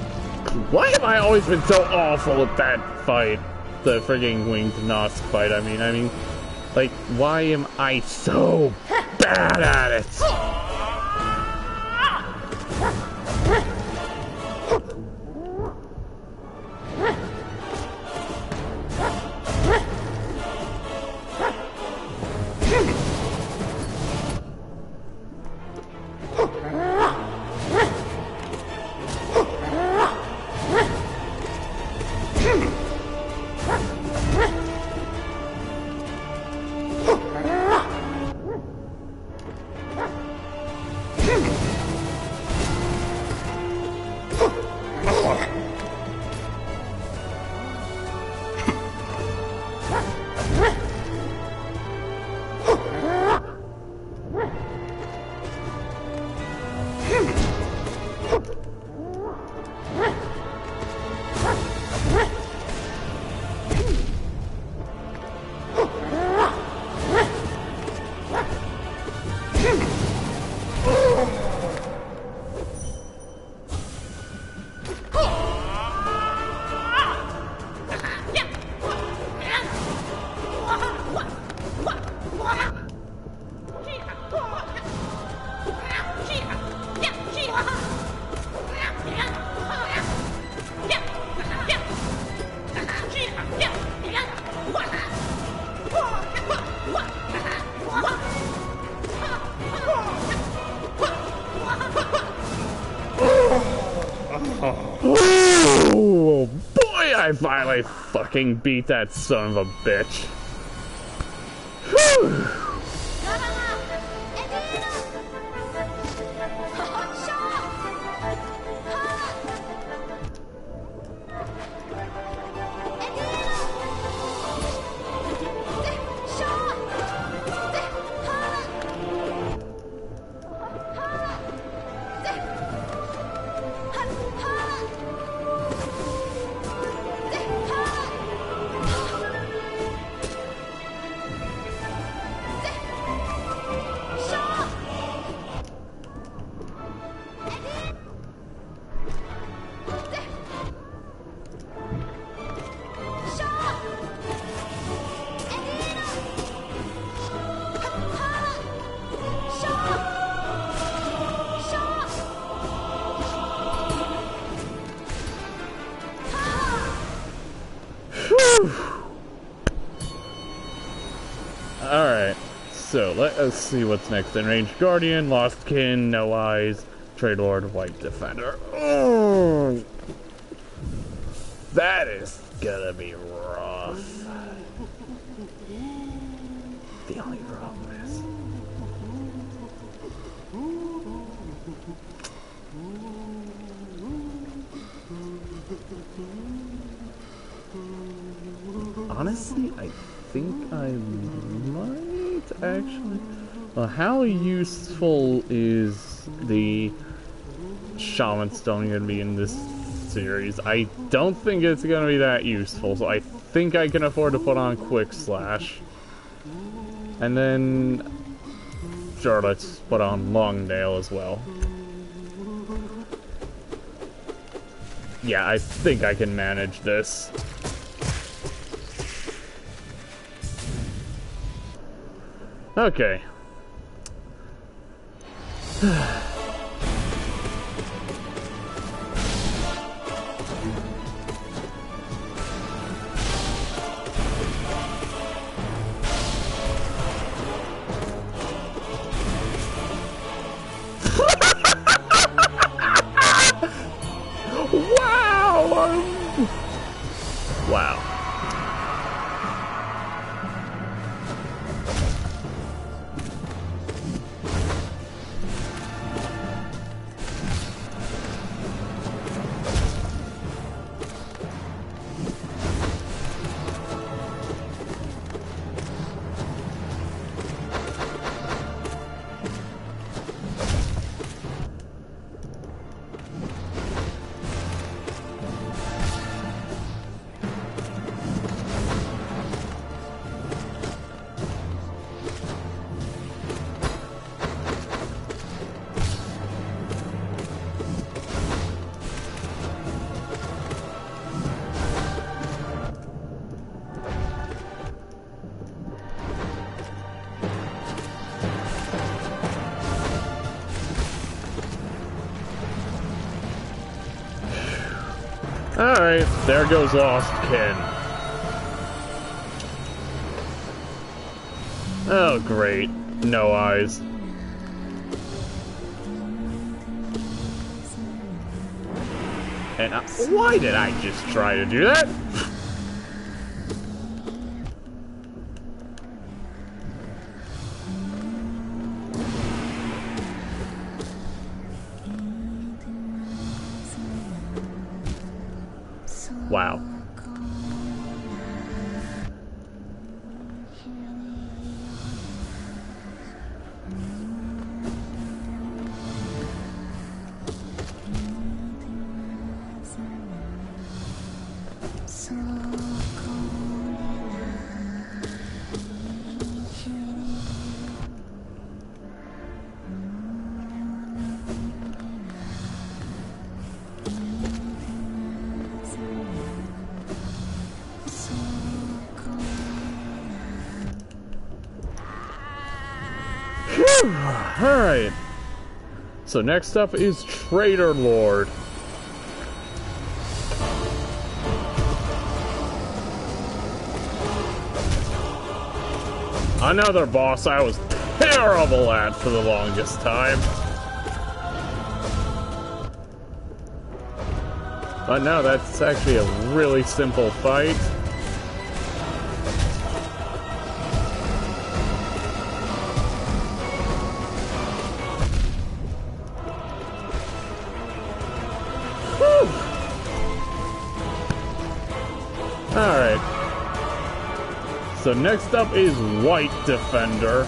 Why have I always been so awful at that fight? The frigging winged Nosk fight, I mean, like, why am I so bad at it? Oh boy, I finally fucking beat that son of a bitch. Whew. Alright, so let us see what's next. Enraged Guardian, Lost Kin, No Eyes, Trade Lord, White Defender. Oh, that is gonna be rough. The only problem is... honestly, I think I might actually... Well, how useful is the Shaman Stone going to be in this series? I don't think it's going to be that useful, so I think I can afford to put on Quick Slash. And then... sure, let's put on Long Nail as well. Yeah, I think I can manage this. Okay. Wow! Wow. Alright, there goes Lost Kin. Oh, great. No eyes. And why did I just try to do that? Wow. Alright. So next up is Trader Lord. Another boss I was terrible at for the longest time. But no, that's actually a really simple fight. Alright. So next up is White Defender.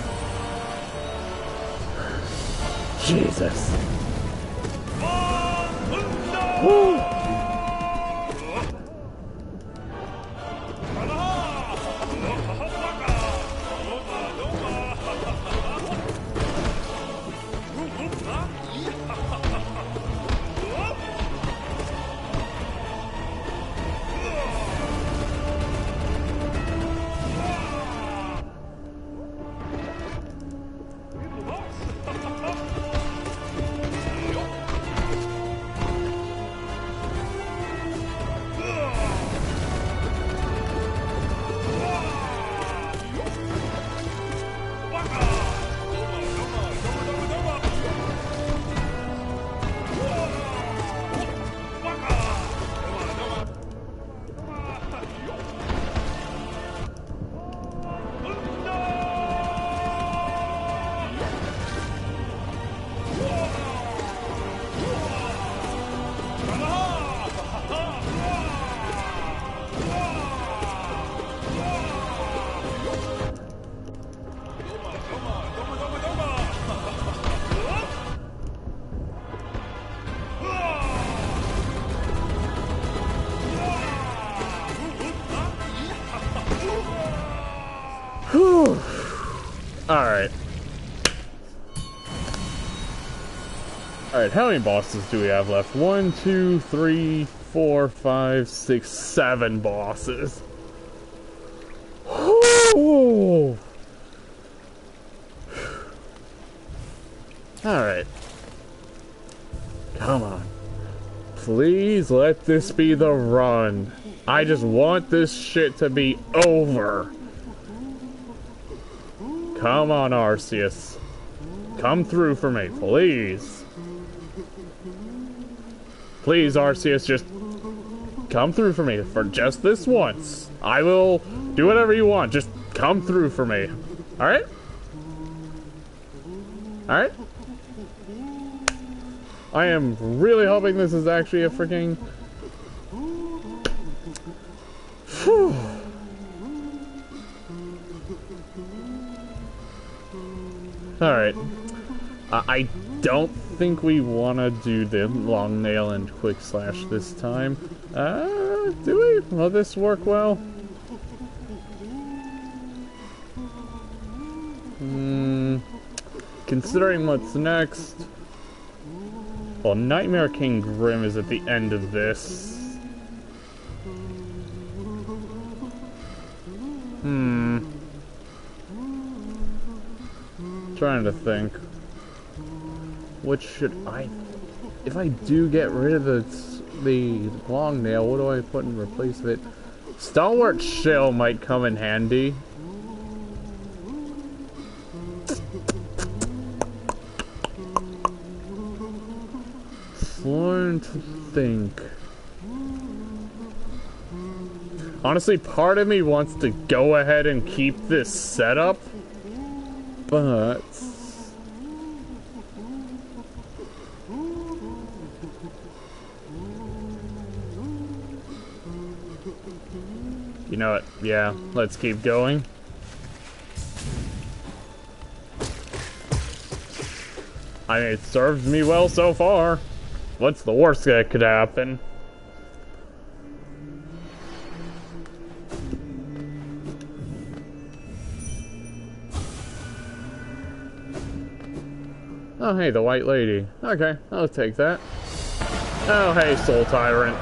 Jesus. Woo. Alright. Alright, how many bosses do we have left? 1, 2, 3, 4, 5, 6, 7 bosses. Whew. Alright. Come on. Please let this be the run. I just want this shit to be over. Come on, Arceus. Come through for me, please. Please, Arceus, just come through for me for just this once. I will do whatever you want. Just come through for me. Alright? Alright? I am really hoping this is actually a freaking... Whew. Alright. I don't think we want to do the long nail and quick slash this time. Do we? Will this work well? Considering what's next... Well, Nightmare King Grim is at the end of this. Trying to think. What should I... If I do get rid of the the long nail. What do I put in replace of it? Stalwart shell might come in handy. Trying to think. Honestly, part of me wants to go ahead and keep this setup, but you know what? Yeah, let's keep going. I mean, it served me well so far. What's the worst that could happen? Oh, hey, the white lady. Okay, I'll take that. Oh, hey, Soul Tyrant.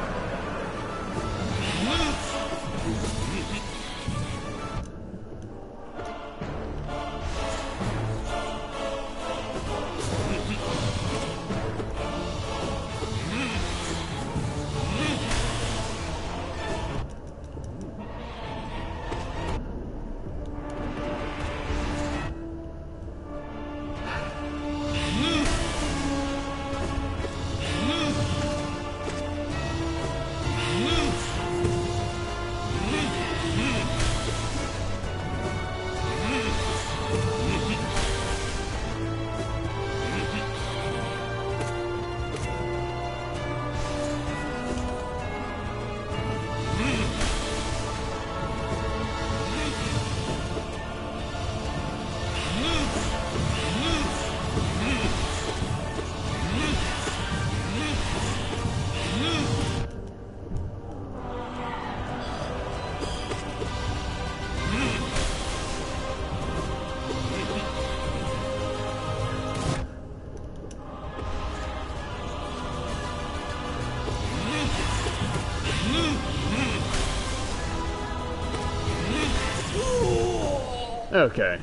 Okay.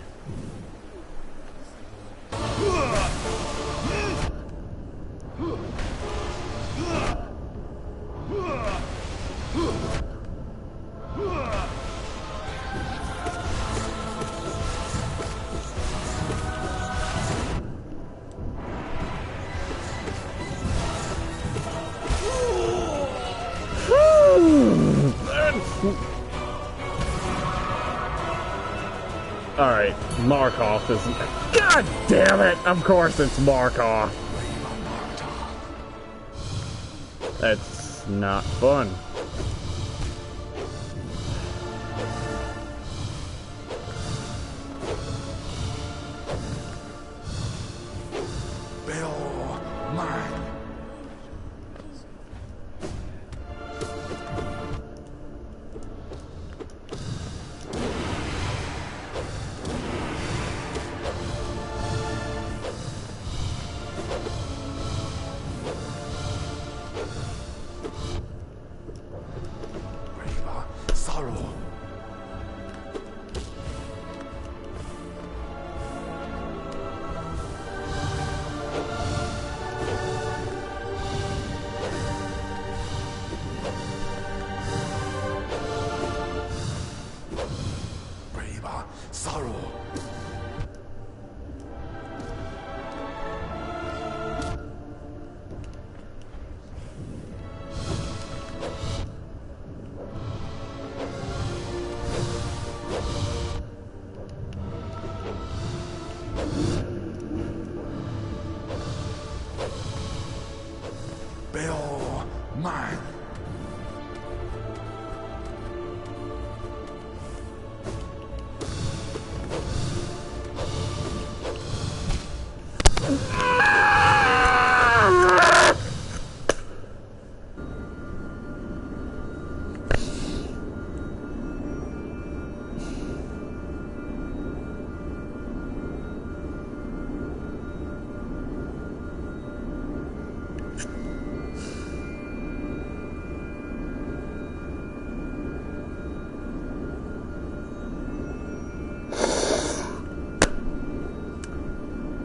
Alright, Markov is... God damn it! Of course it's Markov! That's not fun.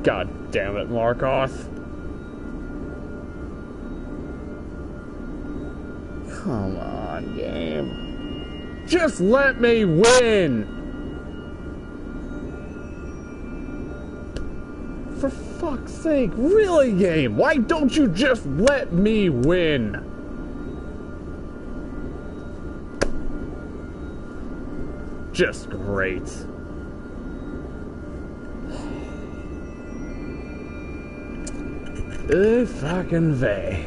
God damn it, Markov. Come on, game. Just let me win! For fuck's sake, really, game? Why don't you just let me win? Just great. Fucking vey.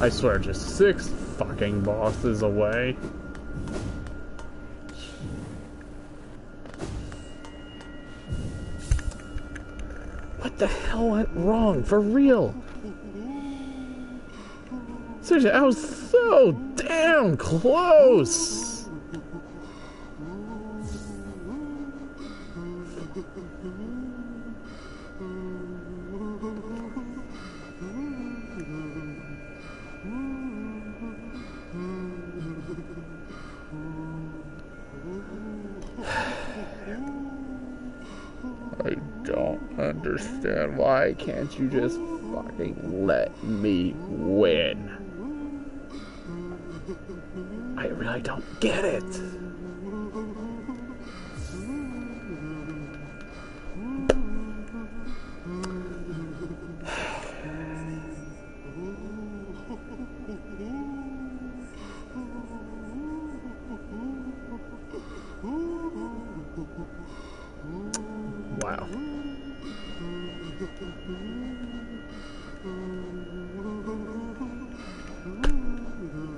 I swear, just 6 fucking bosses away. What the hell went wrong? For real? Seriously, I was so damn close! I don't understand. Why can't you just fucking let me win? I really don't get it. Wow.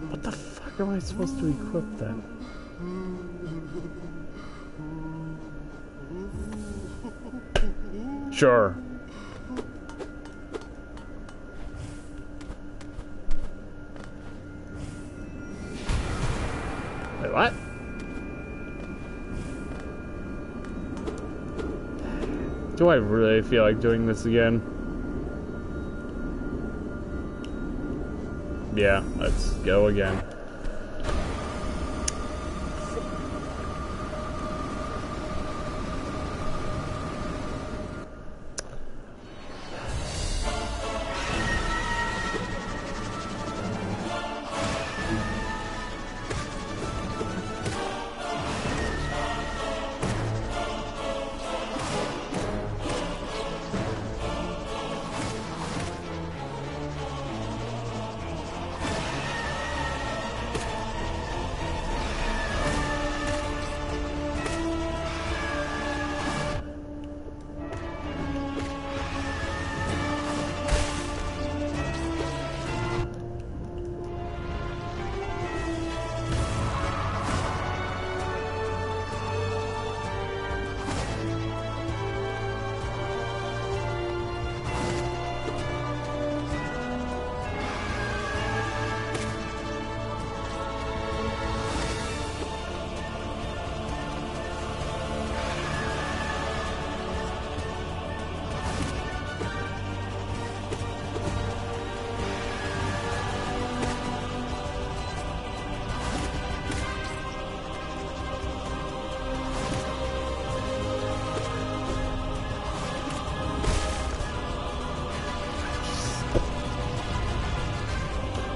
What the fuck am I supposed to equip then? Sure. Wait, what? Do I really feel like doing this again? Yeah, let's go again.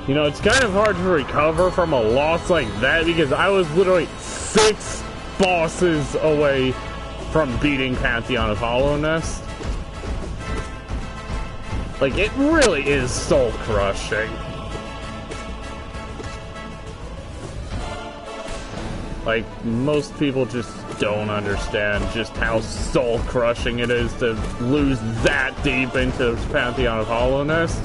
You know, it's kind of hard to recover from a loss like that because I was literally 6 bosses away from beating Pantheon of Hallownest. Like, it really is soul-crushing. Like, most people just don't understand just how soul-crushing it is to lose that deep into Pantheon of Hallownest.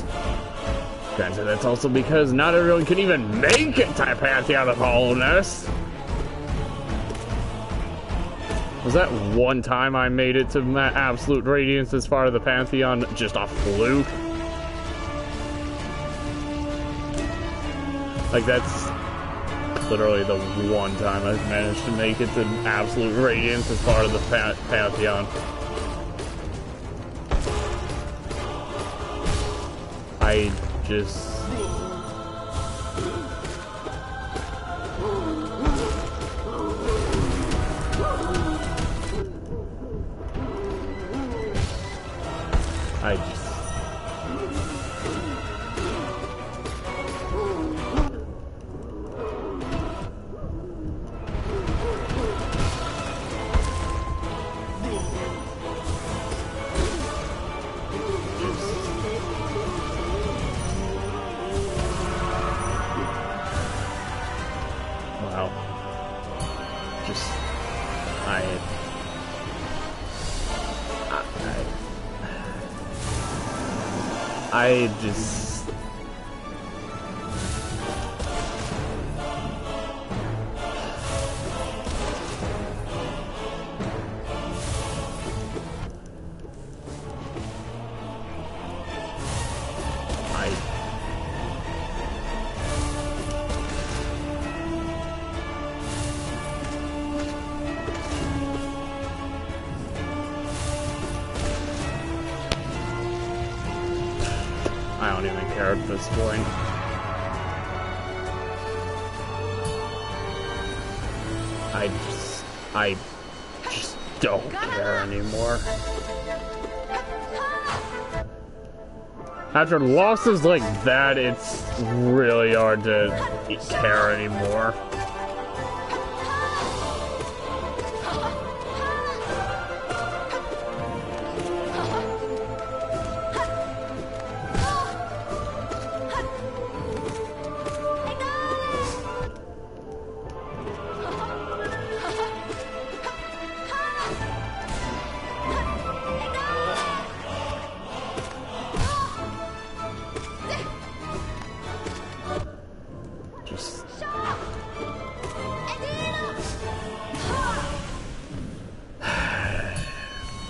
Granted, that's also because not everyone can even make it to Pantheon of Hallownest. Was that one time I made it to Absolute Radiance as far as the Pantheon just a fluke? Like, that's literally the one time I've managed to make it to absolute radiance as part of the Pantheon. I just... Wow. Just... I just... I don't even care at this point. I just don't care anymore. After losses like that, it's really hard to care anymore.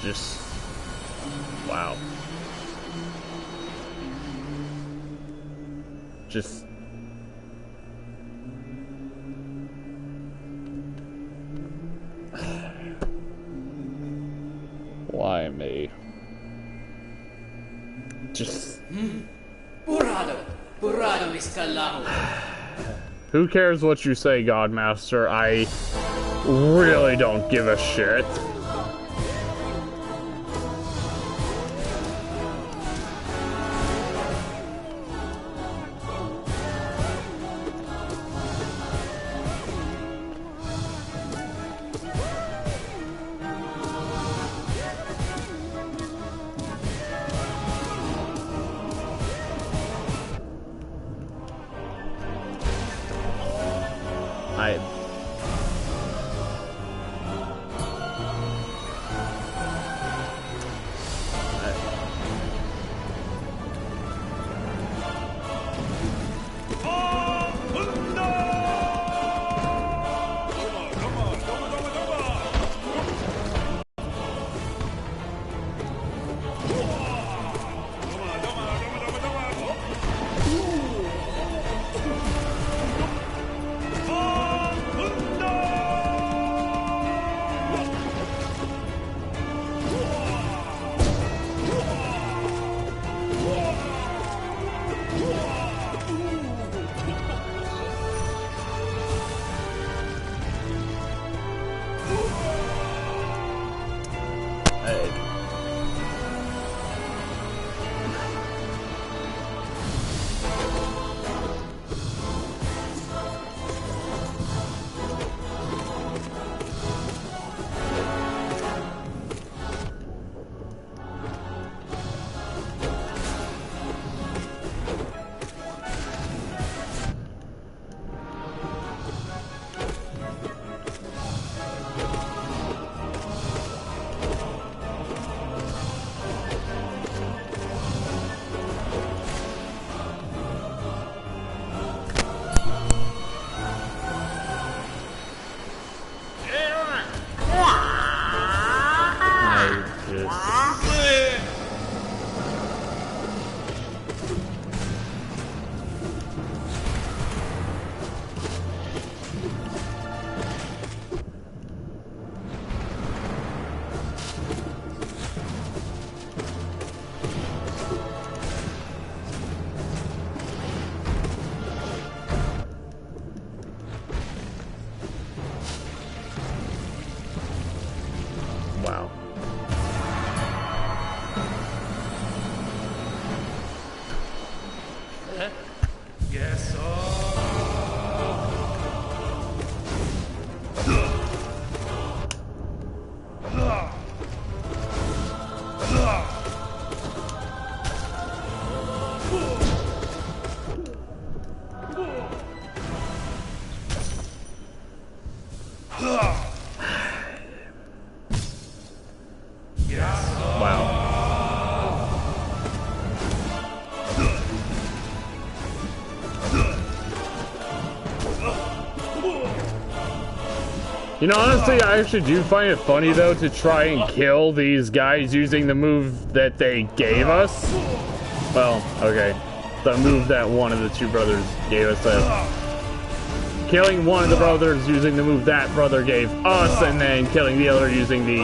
Just wow. Just why me? Just who cares what you say, Godmaster? I really don't give a shit. You know, honestly, I actually do find it funny, though, to try and kill these guys using the move that they gave us. Well, okay. The move that one of the two brothers gave us. Killing one of the brothers using the move that brother gave us, and then killing the other using the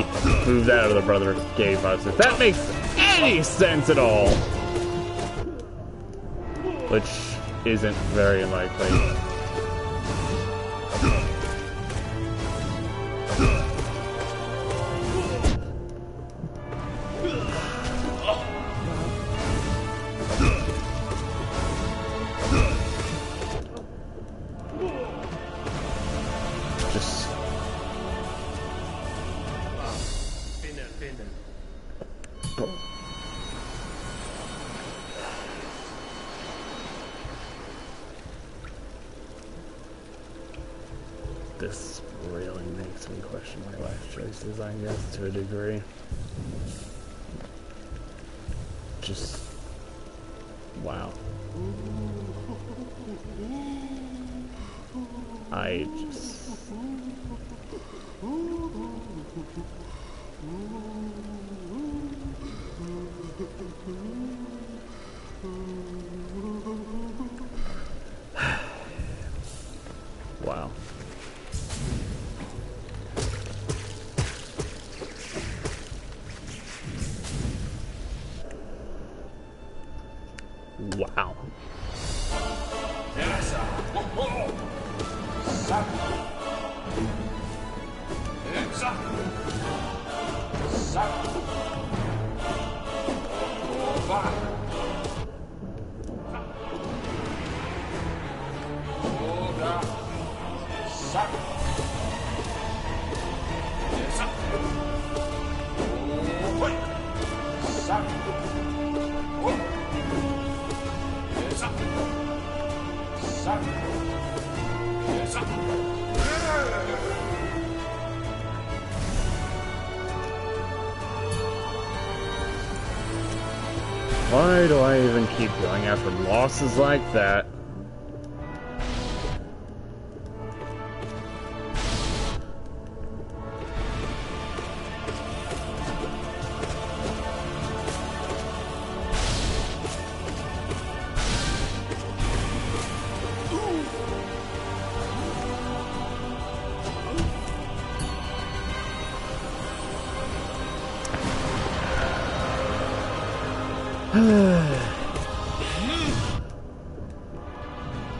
move that other brother gave us. If that makes any sense at all. Which isn't very likely. This really makes me question my life choices, I guess, to a degree. Just... wow. I just... wow. Wow. Why do I even keep going after losses like that?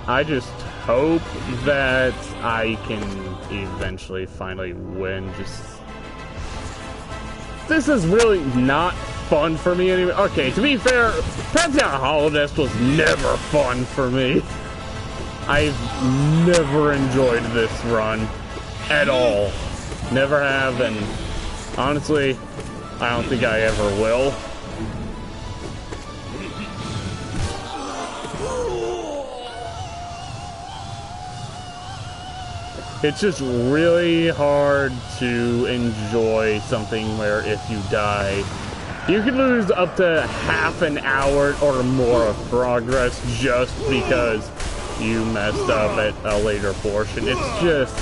I just hope that I can eventually finally win. This is really not fun for me anymore. Okay, to be fair, Pantheon Hallownest was never fun for me. I've never enjoyed this run at all. Never have, and honestly, I don't think I ever will. It's just really hard to enjoy something where if you die, you can lose up to half an hour or more of progress just because you messed up at a later portion. It's just...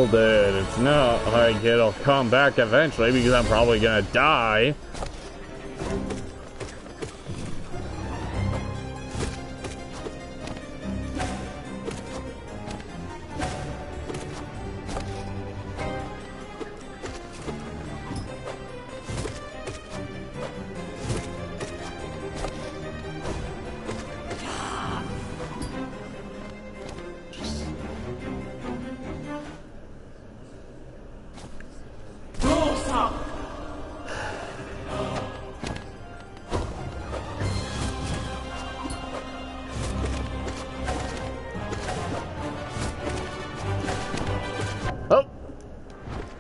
killed it. It's not like it'll come back eventually because I'm probably gonna die.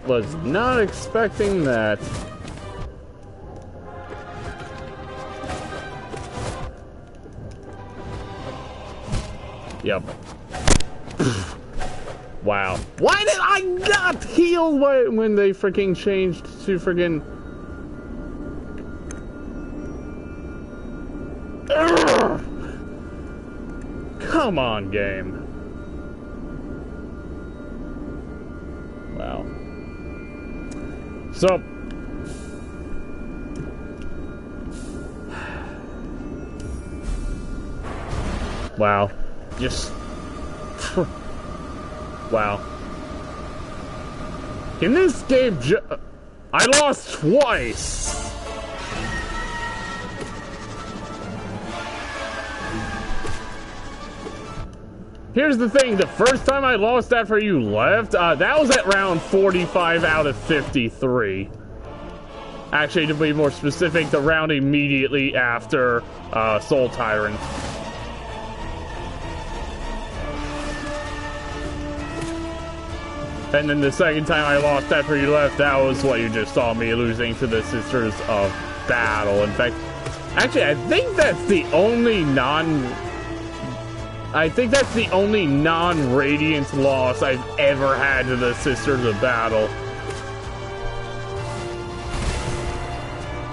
Was not expecting that. Yep. Wow. Why did I not heal when they freaking changed to freaking... Come on, game. Wow. So, wow, just, wow. In this game, I lost twice. Here's the thing, the first time I lost after you left, that was at round 45 out of 53. Actually, to be more specific, the round immediately after Soul Tyrant. And then the second time I lost after you left, that was what you just saw me losing to the Sisters of Battle. In fact, actually, I think that's the only non-Radiant loss I've ever had to the Sisters of Battle.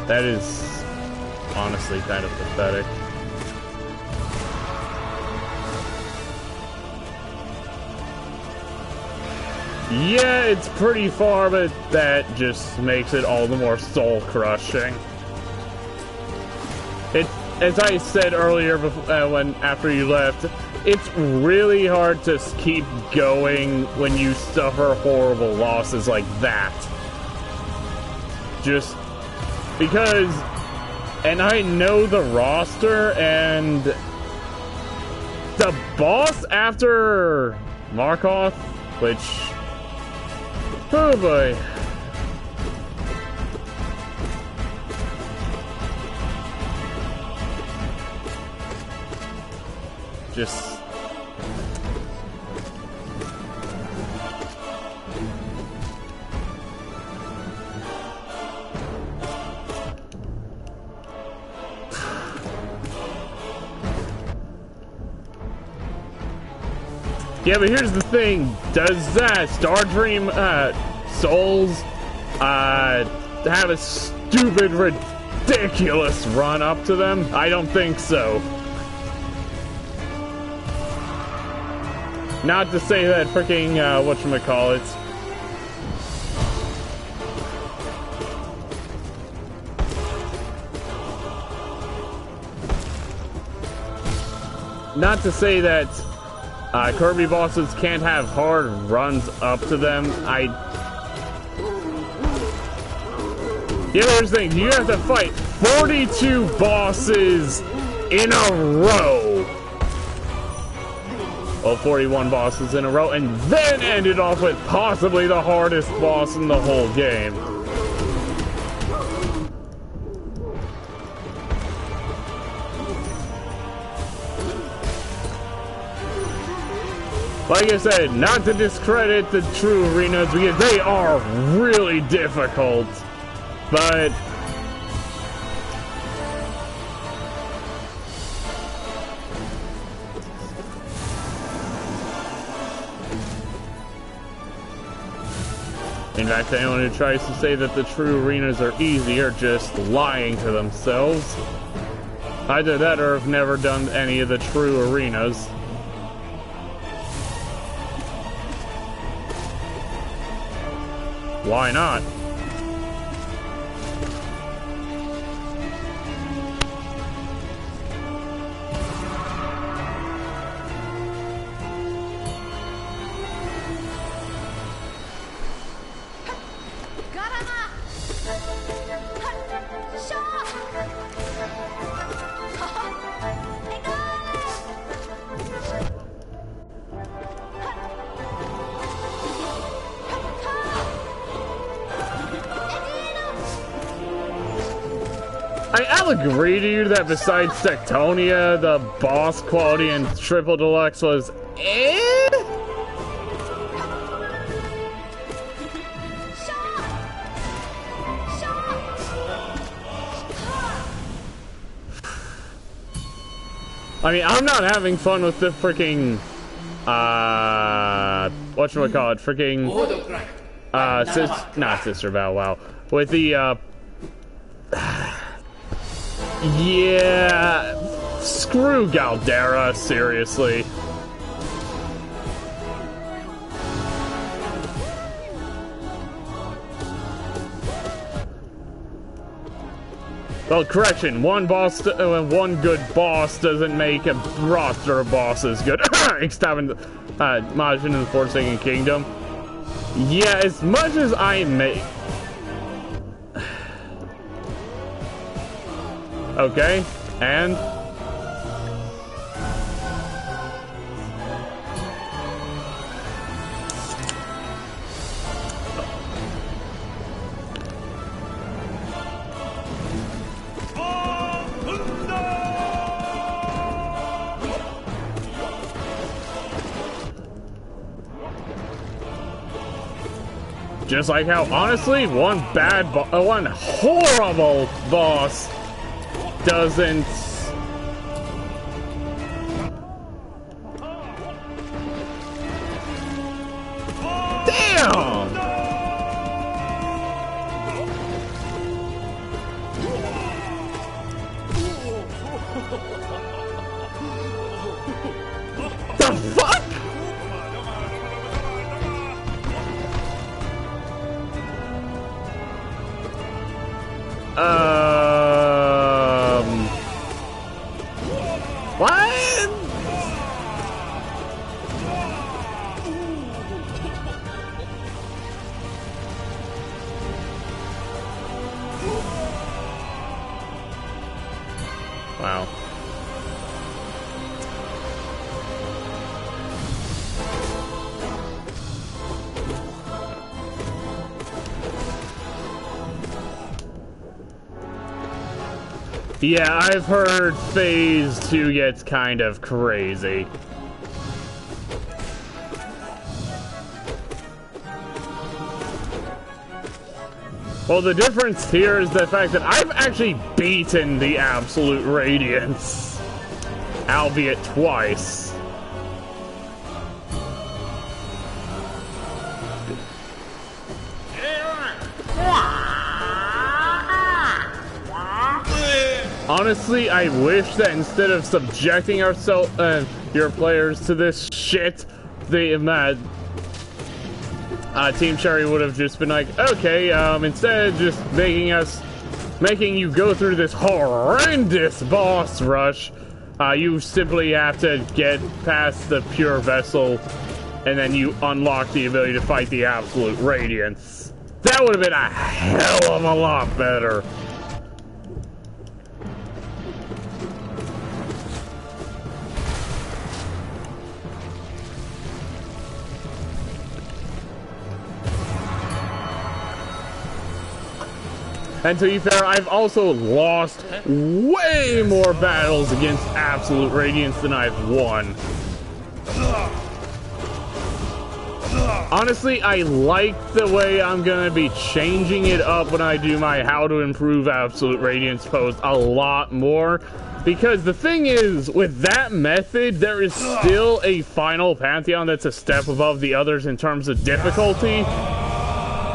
That is honestly kind of pathetic. Yeah, it's pretty far, but that just makes it all the more soul-crushing. As I said earlier, after you left, it's really hard to keep going when you suffer horrible losses like that. Just because, and I know the roster, and the boss after Markoth, which, oh boy. Just... Yeah, but here's the thing. Does that Star Dream Souls have a stupid, ridiculous run up to them? I don't think so. Not to say that freaking, whatchamacallit. Not to say that Kirby bosses can't have hard runs up to them. Yeah, here's the thing. You have to fight 42 bosses in a row. Well, 41 bosses in a row, and then end it off with possibly the hardest boss in the whole game. Like I said, not to discredit the true arenas, because they are really difficult, but... In fact, anyone who tries to say that the true arenas are easy are just lying to themselves. Either that or have never done any of the true arenas. Why not? I'll agree to you that besides Sectonia, the boss quality in Triple Deluxe was I mean, I'm not having fun with the freaking, whatchamacallit, freaking, not Sister Bow Wow, with the, yeah, screw Galdera, seriously. Well, correction, one good boss doesn't make a roster of bosses good. Except in Majin in the Forsaken Kingdom. Yeah, as much as I make... Okay, and... Just like how, honestly, one horrible boss doesn't... Damn! The fuck? What? Wow. Yeah, I've heard Phase 2 gets kind of crazy. Well, the difference here is the fact that I've actually beaten the Absolute Radiance, albeit twice. Honestly, I wish that instead of subjecting your players to this shit, the Team Cherry would have just been like, okay, instead of just making you go through this horrendous boss rush, you simply have to get past the Pure Vessel, and then you unlock the ability to fight the Absolute Radiance. That would have been a hell of a lot better. And to be fair, I've also lost way more battles against Absolute Radiance than I've won. Honestly, I like the way I'm gonna be changing it up when I do my How to Improve Absolute Radiance post a lot more. Because the thing is, with that method, there is still a final Pantheon that's a step above the others in terms of difficulty.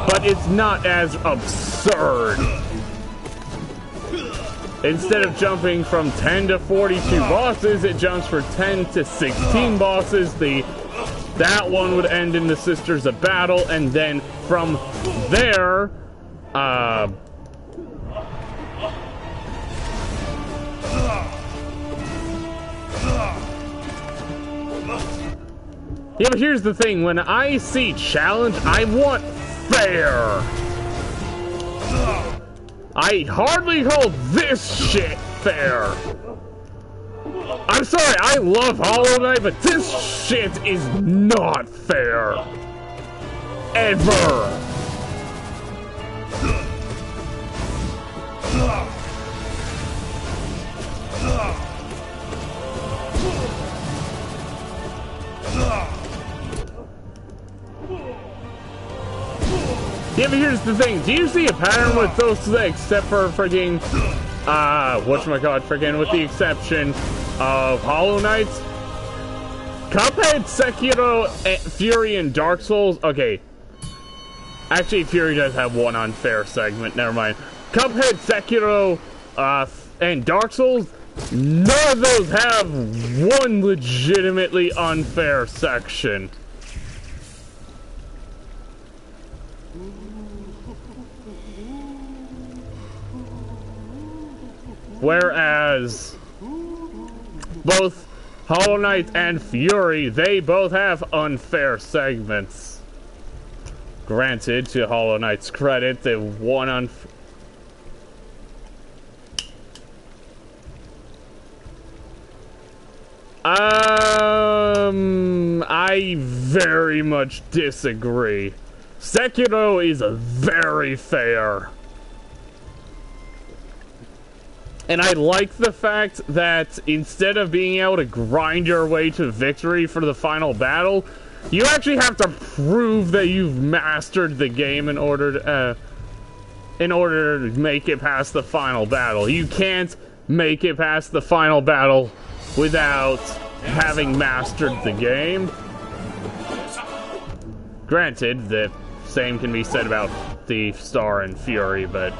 But it's not as absurd. Instead of jumping from 10 to 42 bosses, it jumps from 10 to 16 bosses. The That one would end in the Sisters of Battle, and then from there, yeah, but here's the thing. When I see challenge, I want fair. I hardly call this shit fair. I'm sorry, I love Hollow Knight, but this shit is not fair. Ever. Yeah, but here's the thing. Do you see a pattern with those two, except for friggin', whatchamacallit, friggin', with the exception of Hollow Knight? Cuphead, Sekiro, Fury, and Dark Souls. Okay. Actually, Fury does have one unfair segment. Never mind. Cuphead, Sekiro, and Dark Souls, none of those have one legitimately unfair section. Whereas both Hollow Knight and Fury, they both have unfair segments. Granted, to Hollow Knight's credit, they won unfair. I very much disagree. Sekiro is very fair. And I like the fact that instead of being able to grind your way to victory for the final battle, you actually have to prove that you've mastered the game in order to make it past the final battle. You can't make it past the final battle without having mastered the game. Granted, the same can be said about Thief, Star, and Fury, but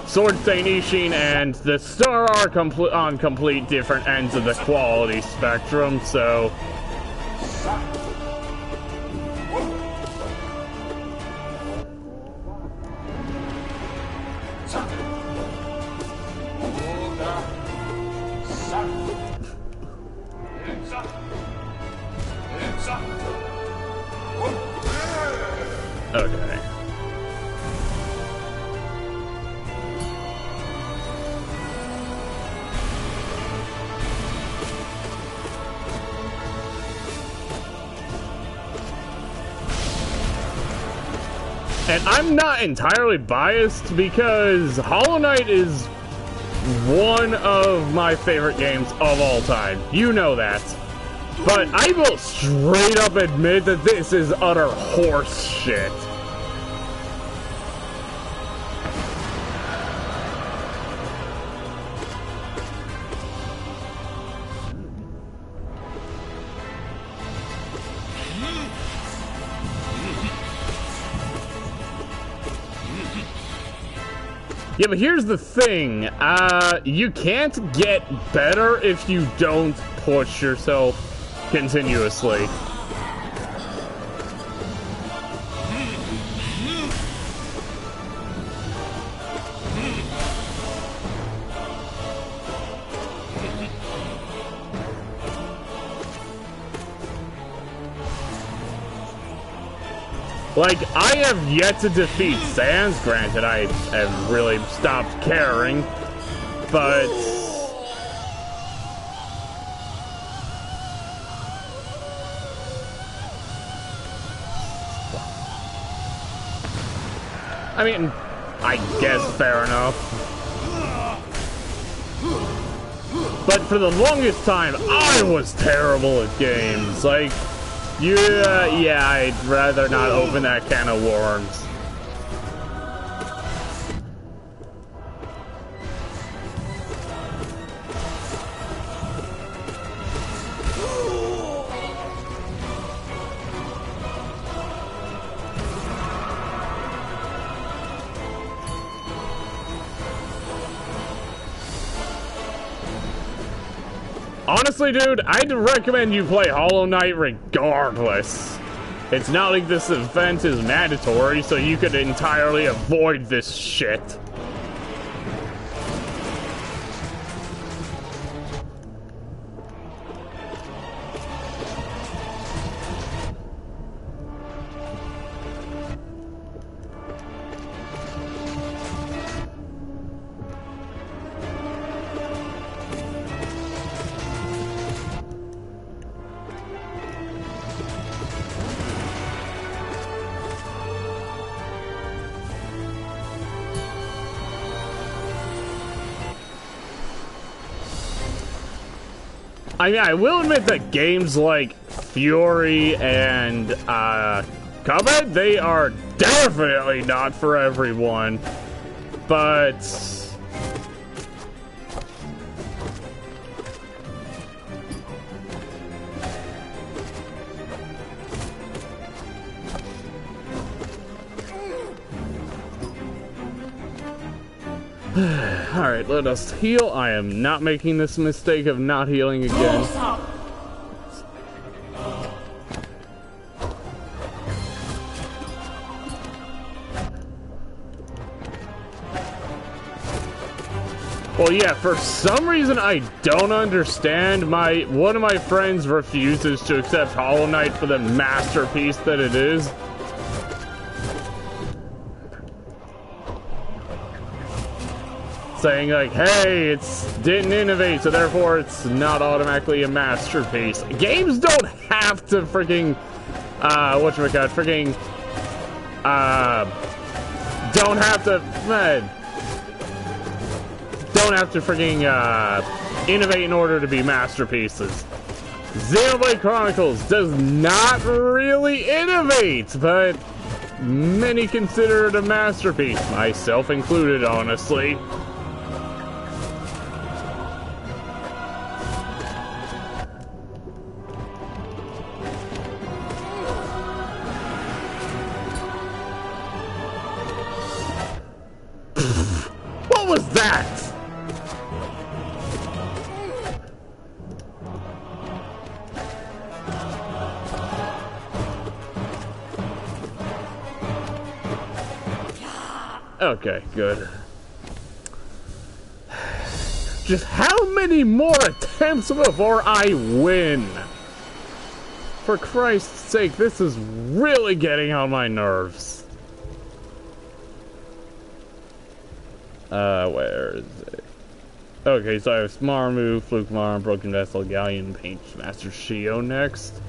Sword Stain Ishin and the Star are on complete different ends of the quality spectrum, so okay. And I'm not entirely biased because Hollow Knight is one of my favorite games of all time. You know that. But I will straight up admit that this is utter horse shit. Yeah, but here's the thing, you can't get better if you don't push yourself continuously. Like, I have yet to defeat Sans. Granted, I have really stopped caring, but I mean, I guess fair enough. But for the longest time, I was terrible at games. Like, yeah, I'd rather not open that can of worms. Honestly, dude, I'd recommend you play Hollow Knight regardless. It's not like this event is mandatory, so you could entirely avoid this shit. I mean, I will admit that games like Fury and Cuphead, they are definitely not for everyone, but alright, let us heal. I am not making this mistake of not healing again. Well, yeah, for some reason I don't understand. One of my friends refuses to accept Hollow Knight for the masterpiece that it is. Saying like, hey, it didn't innovate, so therefore it's not automatically a masterpiece. Games don't have to freaking, don't have to freaking, innovate in order to be masterpieces. Xenoblade Chronicles does not really innovate, but many consider it a masterpiece, myself included, honestly. What was that? Okay, good. Just how many more attempts before I win? For Christ's sake, this is really getting on my nerves. Where is it? Okay, so I have Smarmu, Flukemar, Broken Vessel, Galleon, Paint Master Shio next.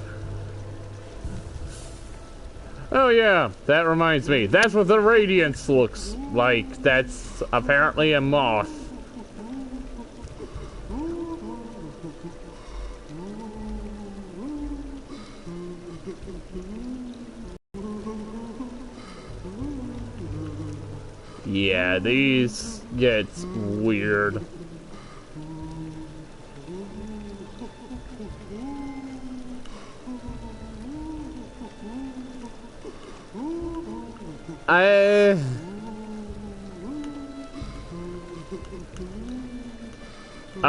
Oh yeah, that reminds me. That's what the Radiance looks like. That's apparently a moth. Yeah, these get weird.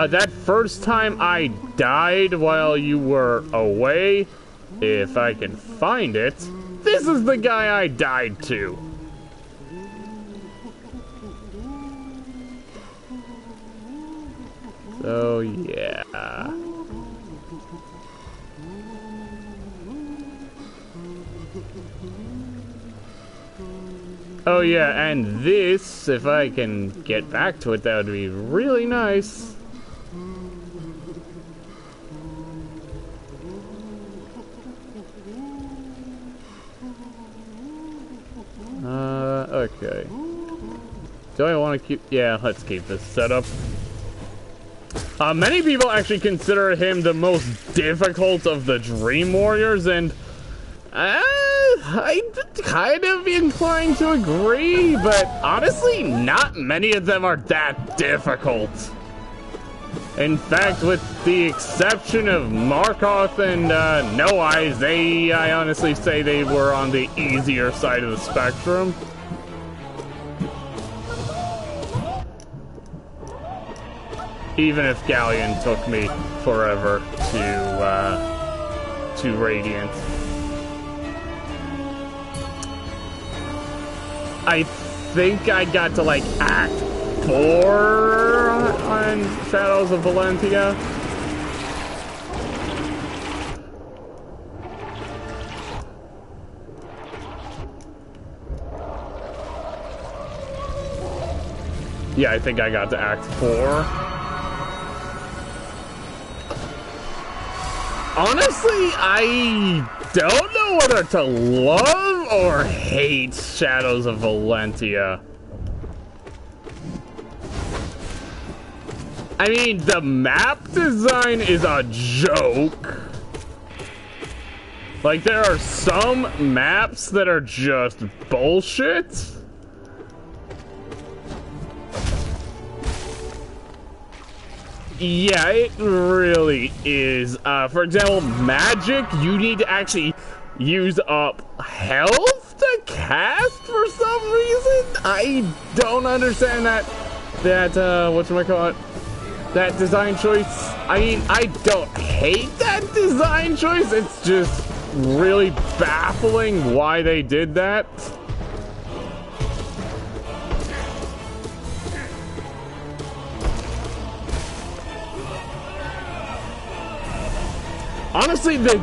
That first time I died while you were away, if I can find it, this is the guy I died to. So, yeah. Oh, yeah, and this, if I can get back to it, that would be really nice. Okay. Do I want to keep... Yeah, let's keep this setup. Many people actually consider him the most difficult of the Dream Warriors, and I'm kind of inclined to agree, but honestly, not many of them are that difficult. In fact, with the exception of Markoth and No Eyes, I honestly say they were on the easier side of the spectrum. Even if Galleon took me forever to Radiant. I think I got to like Act 4 on Shadows of Valentia. Yeah, I think I got to Act 4. Honestly, I don't know whether to love or hate Shadows of Valentia. I mean, the map design is a joke. Like, there are some maps that are just bullshit. Yeah, it really is. For example, magic, you need to actually use up health to cast for some reason. I don't understand that whatchamacallit, that design choice. I mean, I don't hate that design choice. It's just really baffling why they did that. Honestly, the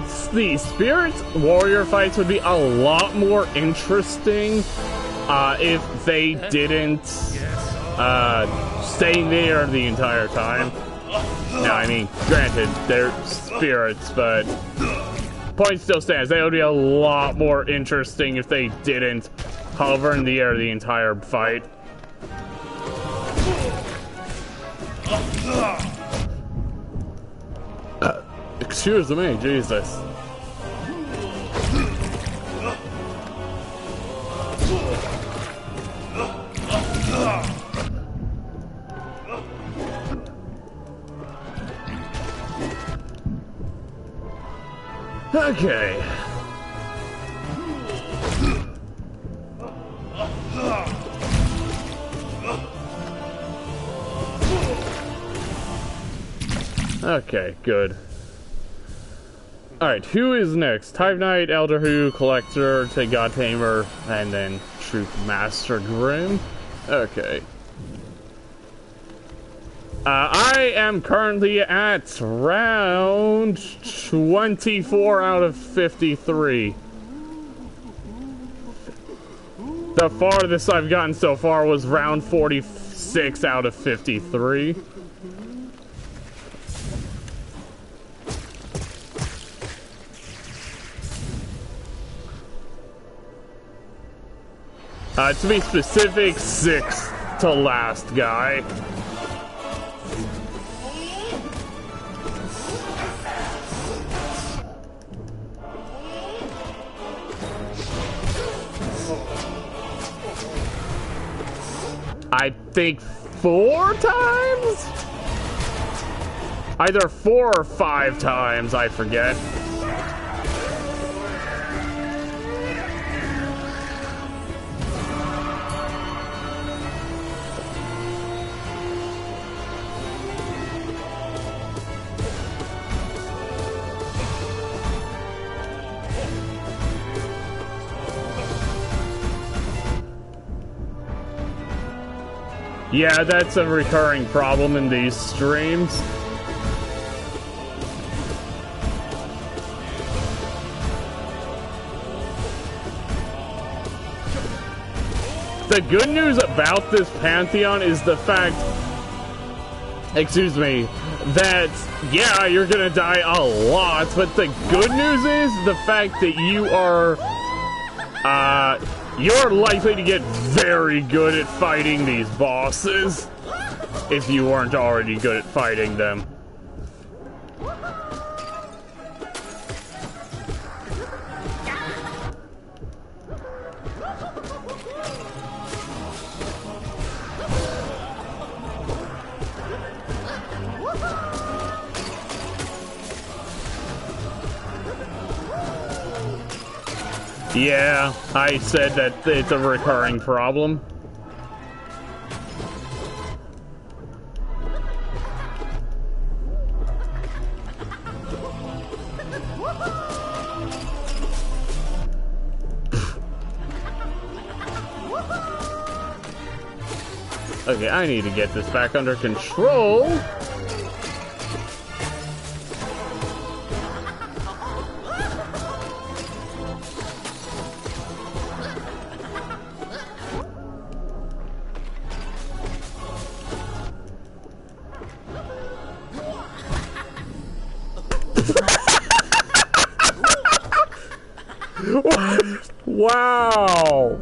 Spirit Warrior fights would be a lot more interesting if they didn't stay there the entire time. Now, I mean, granted, they're spirits, but point still stands. They would be a lot more interesting if they didn't hover in the air the entire fight. Excuse me, Jesus. Okay. Okay, good. Alright, who is next? Hive Knight, Elder Who, Collector, Take God Tamer, and then Troop Master Grim. Okay. I am currently at round 24 out of 53. The farthest I've gotten so far was round 46 out of 53. To be specific, 6th to last guy. I think 4 times? Either 4 or 5 times, I forget. Yeah, that's a recurring problem in these streams. The good news about this Pantheon is the fact, excuse me, that, yeah, you're gonna die a lot, but the good news is the fact that you're likely to get very good at fighting these bosses, if you weren't already good at fighting them. Yeah, I said that it's a recurring problem. Okay, I need to get this back under control. Wow.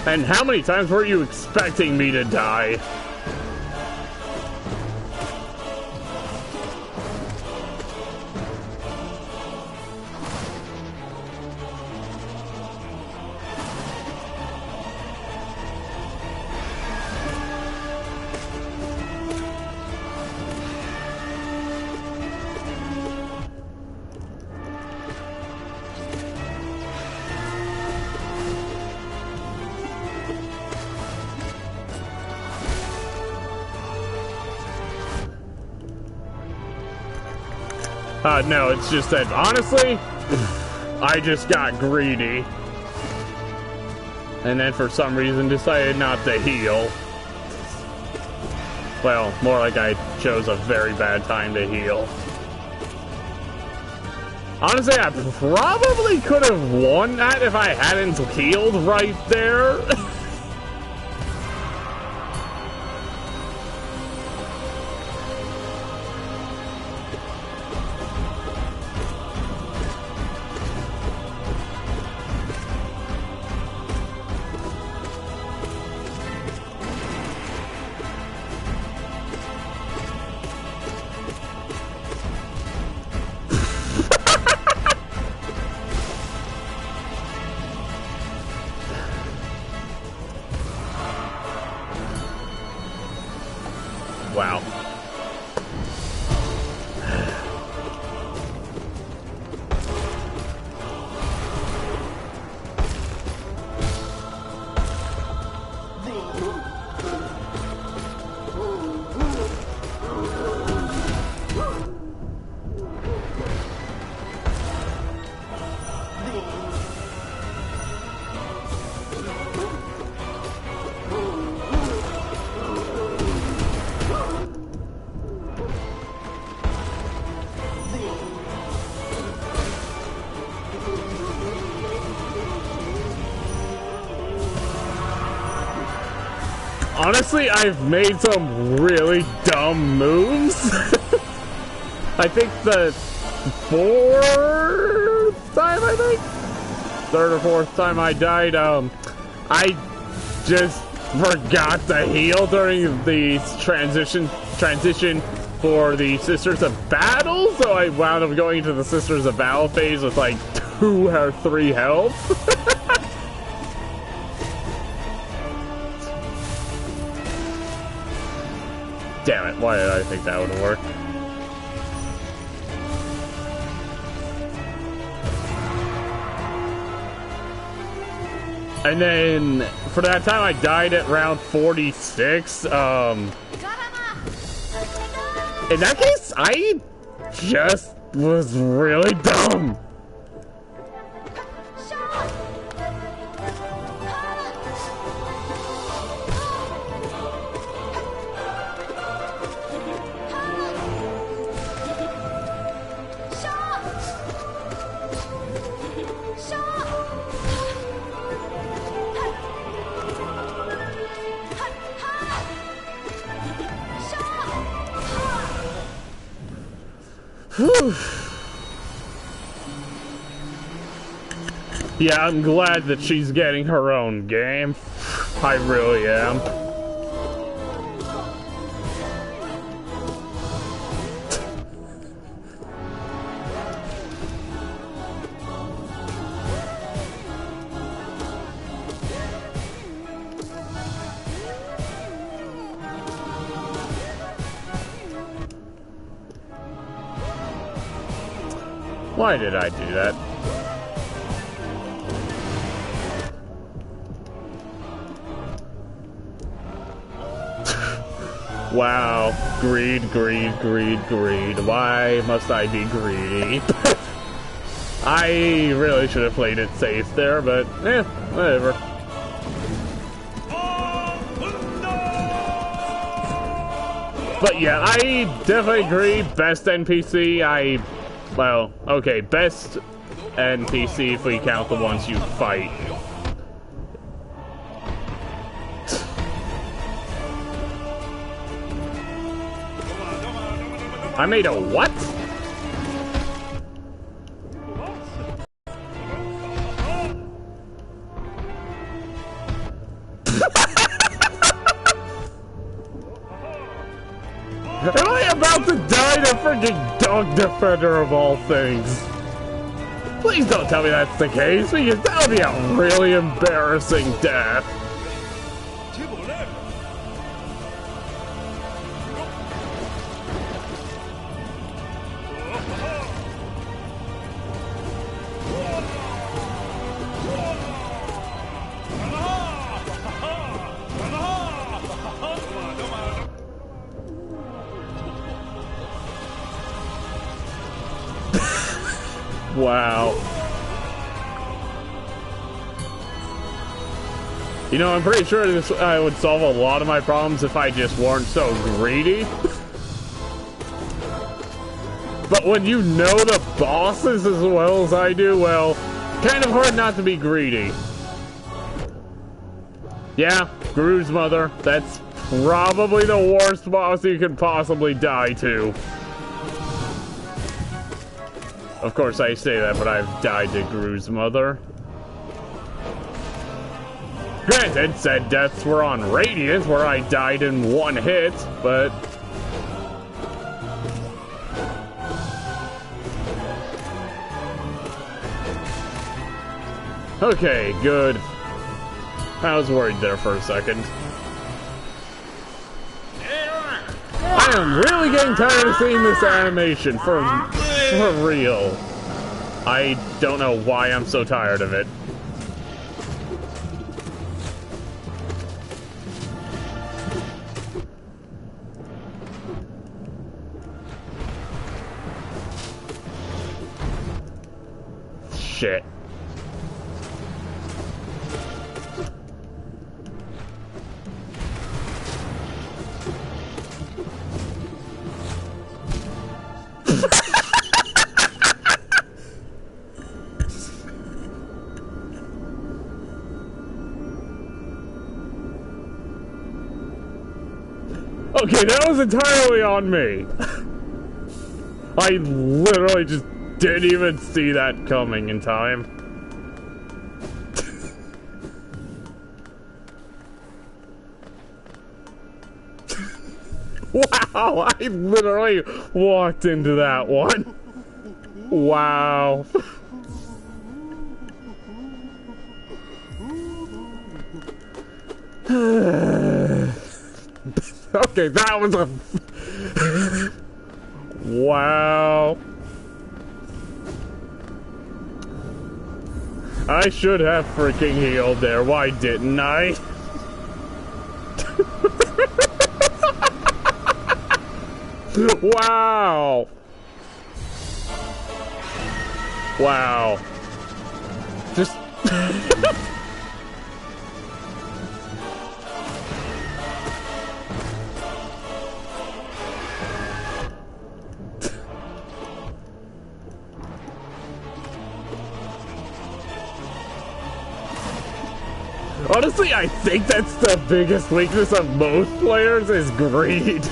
And how many times were you expecting me to die? No, it's just that, honestly, I just got greedy. And then for some reason decided not to heal. Well, more like I chose a very bad time to heal. Honestly, I probably could have won that if I hadn't healed right there. Wow. Honestly, I've made some really dumb moves. I think the fourth time, third or fourth time I died, I just forgot to heal during the transition for the Sisters of Battle, so I wound up going into the Sisters of Battle phase with like 2 or 3 health. Damn it, why did I think that would work? And then, for that time I died at round 46, in that case, I just was really dumb. Whew. Yeah, I'm glad that she's getting her own game. I really am. Why did I do that? Wow. Greed, greed, greed, greed. Why must I be greedy? I really should have played it safe there, but whatever. But yeah, I definitely agree. Best NPC, well, okay, best NPC if we count the ones you fight. I made a what? Am I about to die to freaking Dog Defender of all things? Please don't tell me that's the case, because that would be a really embarrassing death. Wow. You know, I'm pretty sure this would solve a lot of my problems if I just weren't so greedy. But when you know the bosses as well as I do, well, kind of hard not to be greedy. Yeah, Gru's mother. That's probably the worst boss you could possibly die to. Of course I say that, but I've died to Gru's mother. Granted, said deaths were on Radiant, where I died in one hit, but... Okay, good. I was worried there for a second. I am really getting tired of seeing this animation, for real. I don't know why I'm so tired of it. Shit. Okay, that was entirely on me. I literally just didn't even see that coming in time. Wow, I literally walked into that one. Wow. Okay, that was a... Wow. I should have freaking healed there. Why didn't I? Wow. Wow. Just... Honestly, I think that's the biggest weakness of most players is greed.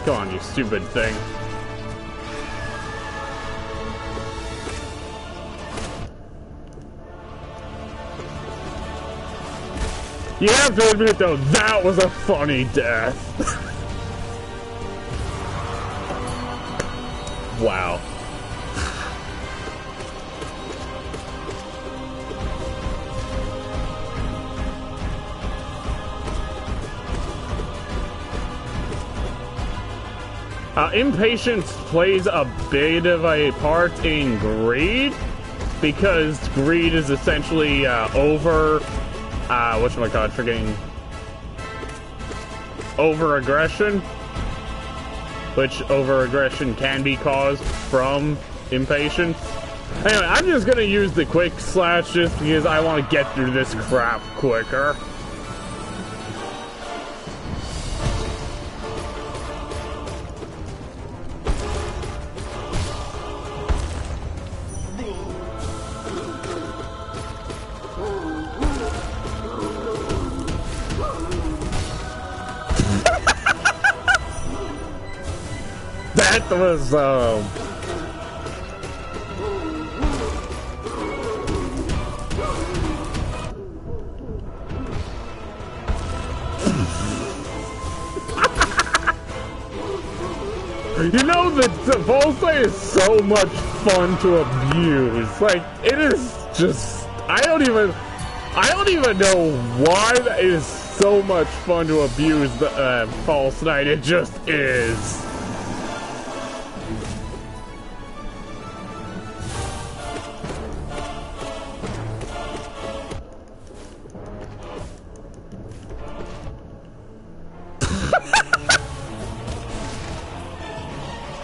Come on, you stupid thing. You have to admit, though, that was a funny death. Wow. Impatience plays a bit of a part in greed, because greed is essentially whatchamacallit, forgetting over-aggression, which over-aggression can be caused from impatience. Anyway, I'm just gonna use the quick slash just because I want to get through this crap quicker. That was, You know, the Volta is so much fun to abuse. Like, it is just, I don't even know why that is so much fun to abuse the False Knight. It just is.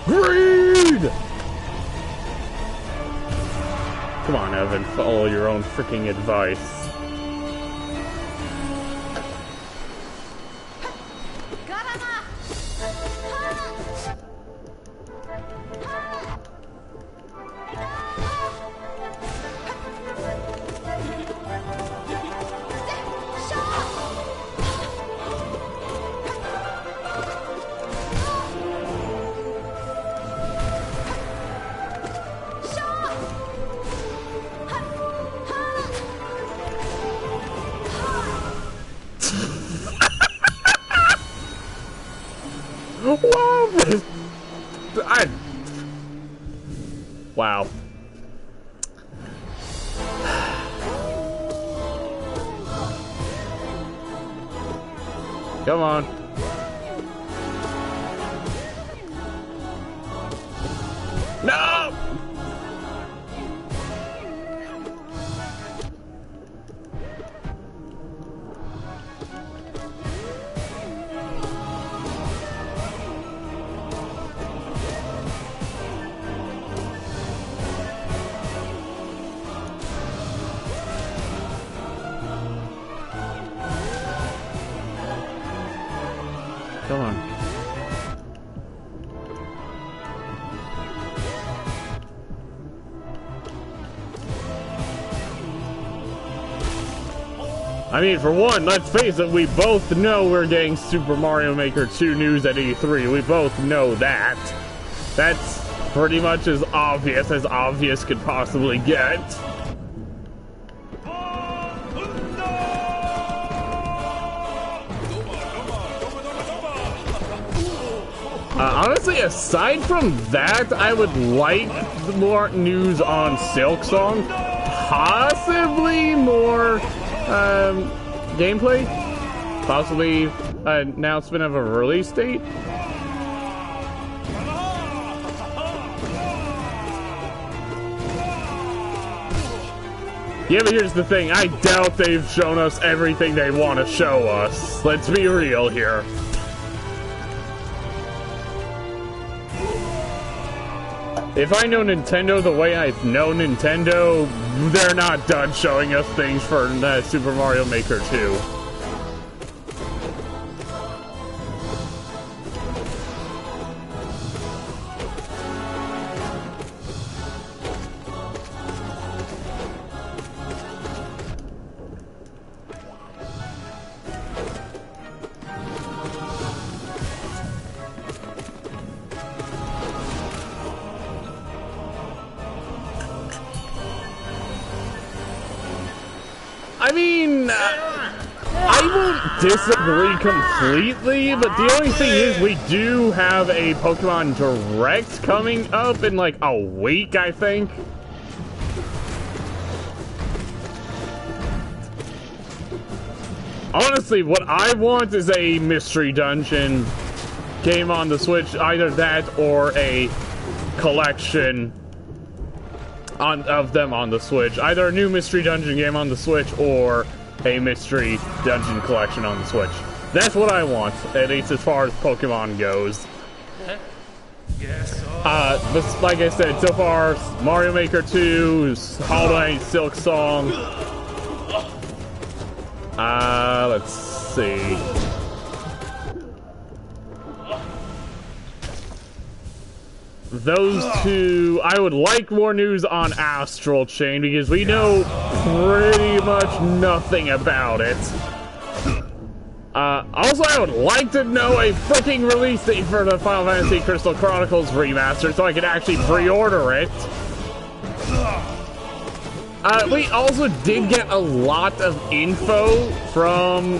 Greed! Come on, Evan, follow your own freaking advice. Wow. Come on. No! Come on. I mean, for one, let's face it, we both know we're getting Super Mario Maker 2 news at E3. We both know that. That's pretty much as obvious could possibly get. Honestly, aside from that, I would like more news on Silksong. Possibly more gameplay. Possibly an announcement of a release date. Yeah, but here's the thing. I doubt they've shown us everything they want to show us. Let's be real here. If I know Nintendo the way I know Nintendo, they're not done showing us things for Super Mario Maker 2. I mean, I won't disagree completely, but the only thing is we do have a Pokemon Direct coming up in like a week, I think. Honestly, what I want is a mystery dungeon game on the Switch, either that or a collection of them on the Switch. Either a new mystery dungeon game on the Switch or a mystery dungeon collection on the Switch. That's what I want, at least as far as Pokemon goes. But like I said, so far, Mario Maker 2, Hallownest, Silk Song. Let's see. Those two, I would like more news on Astral Chain because we know pretty much nothing about it. Also, I would like to know a freaking release date for the Final Fantasy Crystal Chronicles remaster so I can actually pre-order it. We also did get a lot of info from,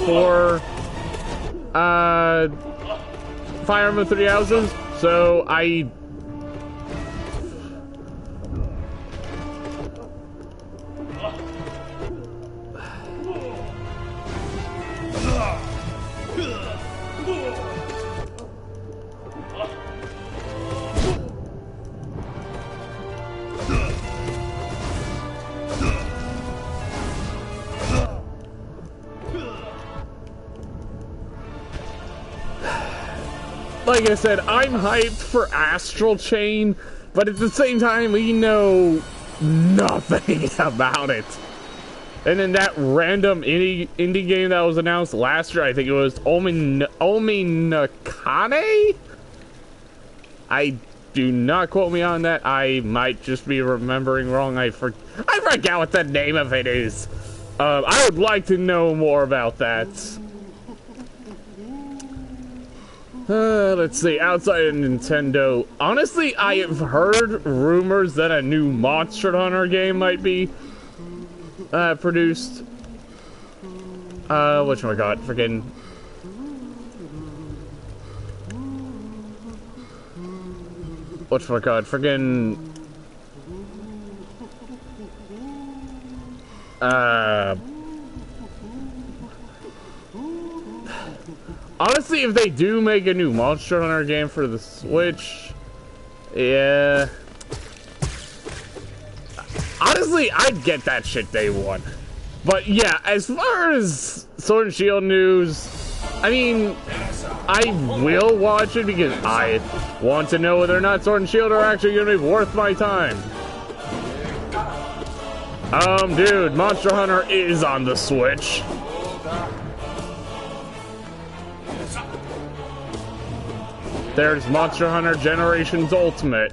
for Fire Emblem Three Houses, so I... Like I said, I'm hyped for Astral Chain, but at the same time, we know nothing about it. And then that random indie game that was announced last year, I think it was Ominakane? I do not quote me on that. I might just be remembering wrong. I forgot what the name of it is. I would like to know more about that. Let's see, outside of Nintendo, honestly, I have heard rumors that a new Monster Hunter game might be produced. Whatchamacallit, freaking... Whatchamacallit, freaking... Honestly, if they do make a new Monster Hunter game for the Switch, yeah. Honestly, I'd get that shit day one. But yeah, as far as Sword and Shield news, I mean, I will watch it because I want to know whether or not Sword and Shield are actually going to be worth my time. Dude, Monster Hunter is on the Switch. There's Monster Hunter Generations Ultimate.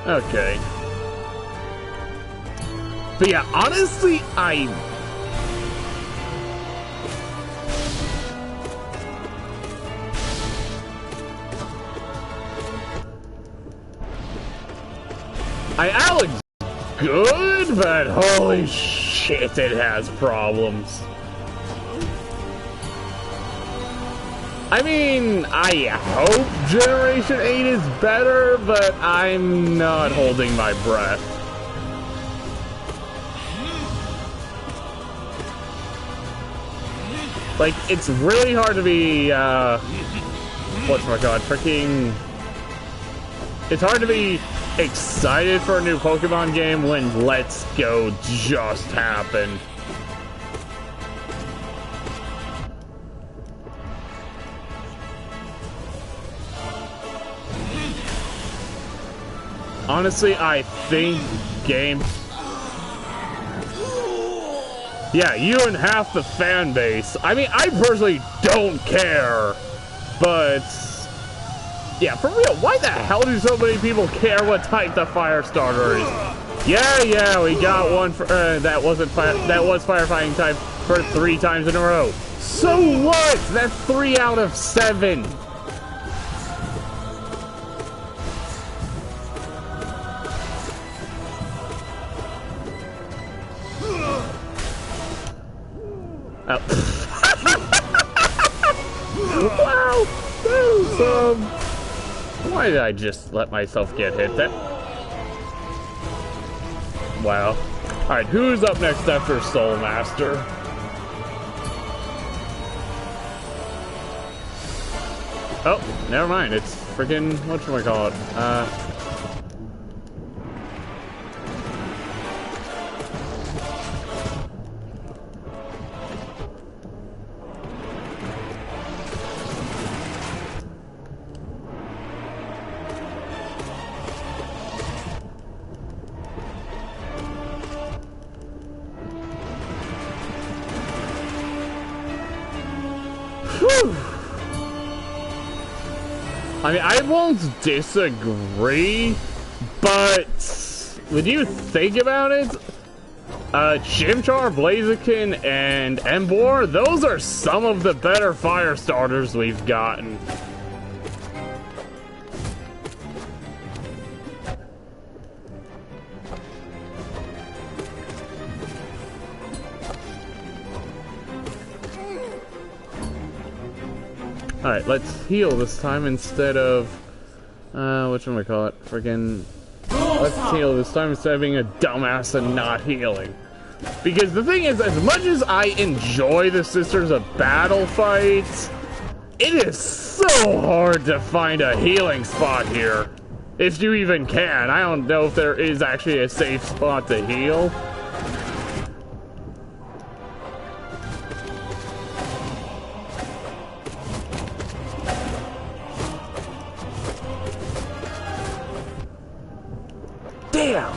Okay. But yeah, honestly, I looks good, but holy shit, it has problems. I mean, I hope Generation 8 is better, but I'm not holding my breath. Like, it's really hard to be, whatchamacallit, freaking... It's hard to be excited for a new Pokemon game when Let's Go just happened. Honestly, I think game... Yeah, you and half the fan base. I mean, I personally don't care, but... Yeah, for real, why the hell do so many people care what type the fire starter is? Yeah, we got one for, that was firefighting type for 3 times in a row. So what? That's 3 out of 7. Oh. Wow, that was, why did I just let myself get hit? That. Wow. Alright, who's up next after Soul Master? Oh, never mind. It's freaking, whatchamacallit? I mean, I won't disagree, but when you think about it, Chimchar, Blaziken, and Embor, those are some of the better fire starters we've gotten. Alright, let's heal this time instead of, whatchamacallit, friggin', let's heal this time instead of being a dumbass and not healing. Because the thing is, as much as I enjoy the Sisters of Battle fights, it is so hard to find a healing spot here. If you even can. I don't know if there is actually a safe spot to heal. Damn!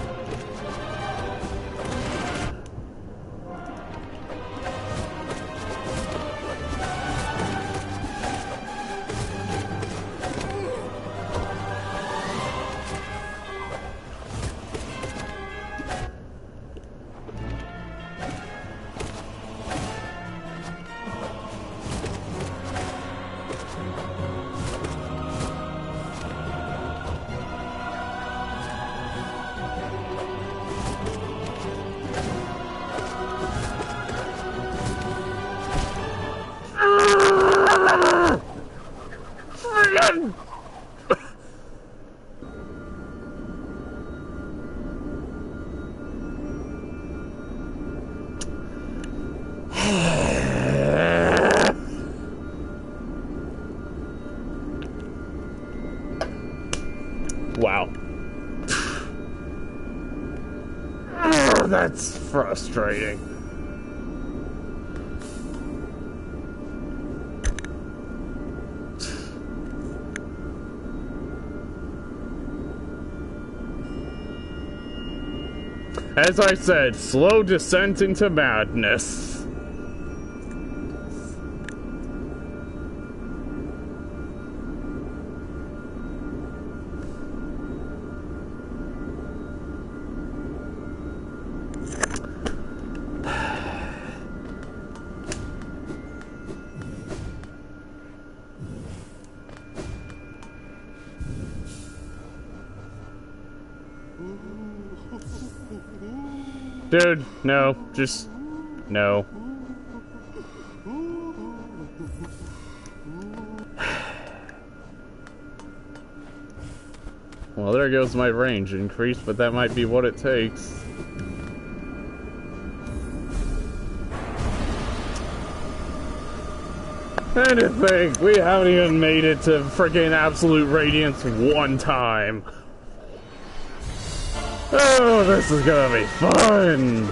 Wow. That's frustrating. As I said, slow descent into madness. Dude, no, just no. Well, there goes my range increase, but that might be what it takes. And to think, we haven't even made it to freaking Absolute Radiance one time. Oh, this is gonna be fun!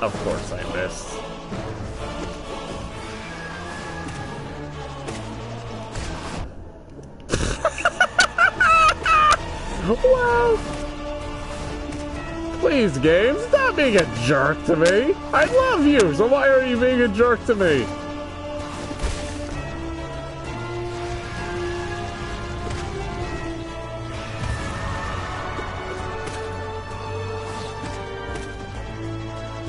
Of course I missed. Wow! Please, game, stop being a jerk to me! I love you, so why are you being a jerk to me?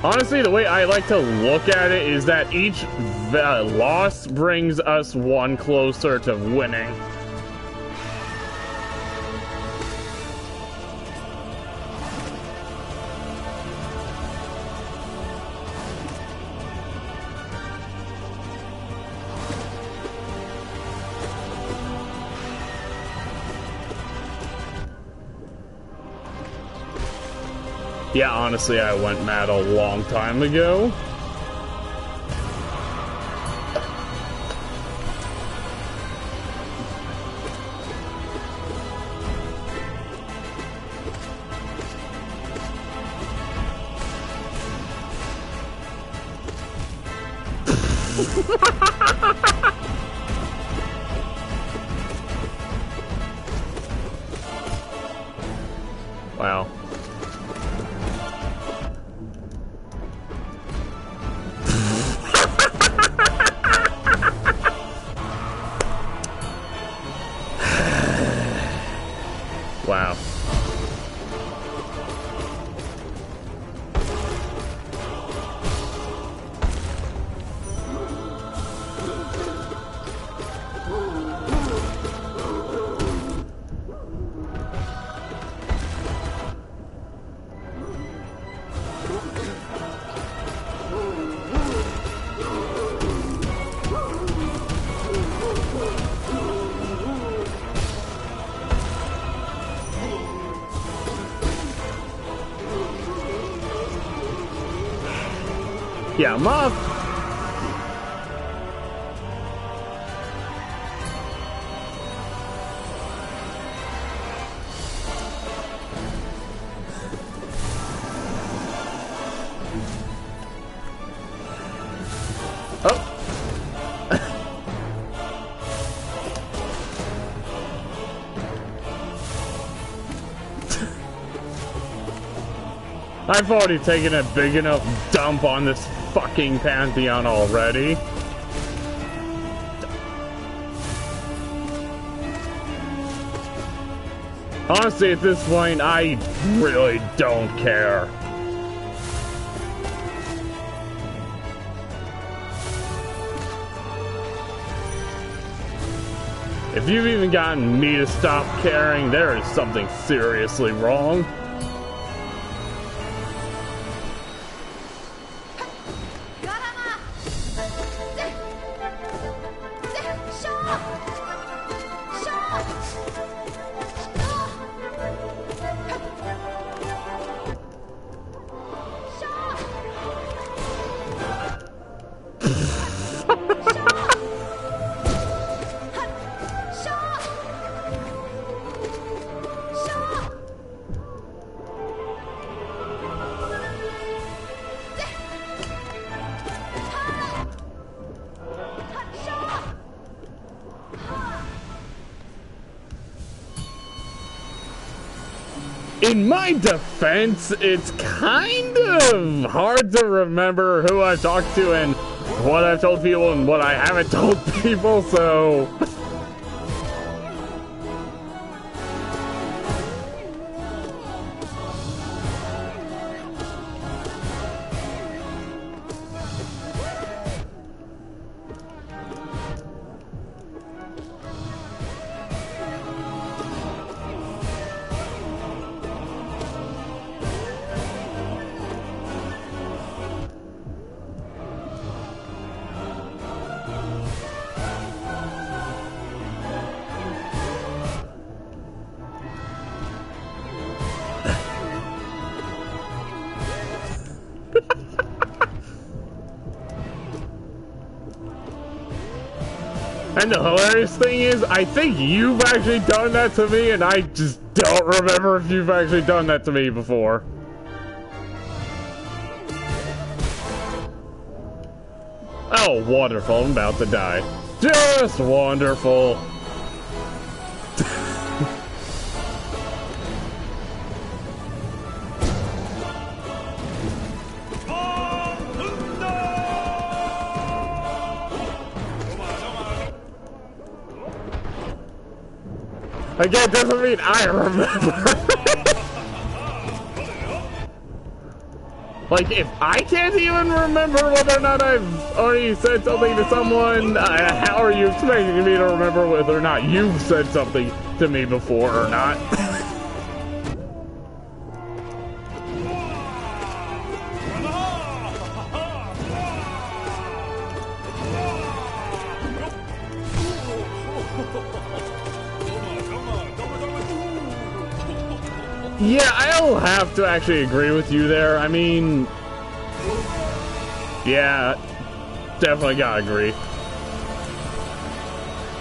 Honestly, the way I like to look at it is that each loss brings us one closer to winning. Yeah, honestly, I went mad a long time ago. Wow. Wow. Yeah, I'm up. Oh. I've already taken a big enough dump on this fucking Pantheon already. Honestly, at this point, I really don't care. If you've even gotten me to stop caring, there is something seriously wrong. In my defense, it's kind of hard to remember who I've talked to and what I've told people and what I haven't told people, so... And the hilarious thing is, I think you've actually done that to me, and I just don't remember if you've actually done that to me before. Oh, wonderful. I'm about to die. Just wonderful. Again, doesn't mean I remember. Like, if I can't even remember whether or not I've already said something to someone, how are you expecting me to remember whether or not you've said something to me before or not? Yeah, I'll have to actually agree with you there. I mean, yeah, definitely gotta agree.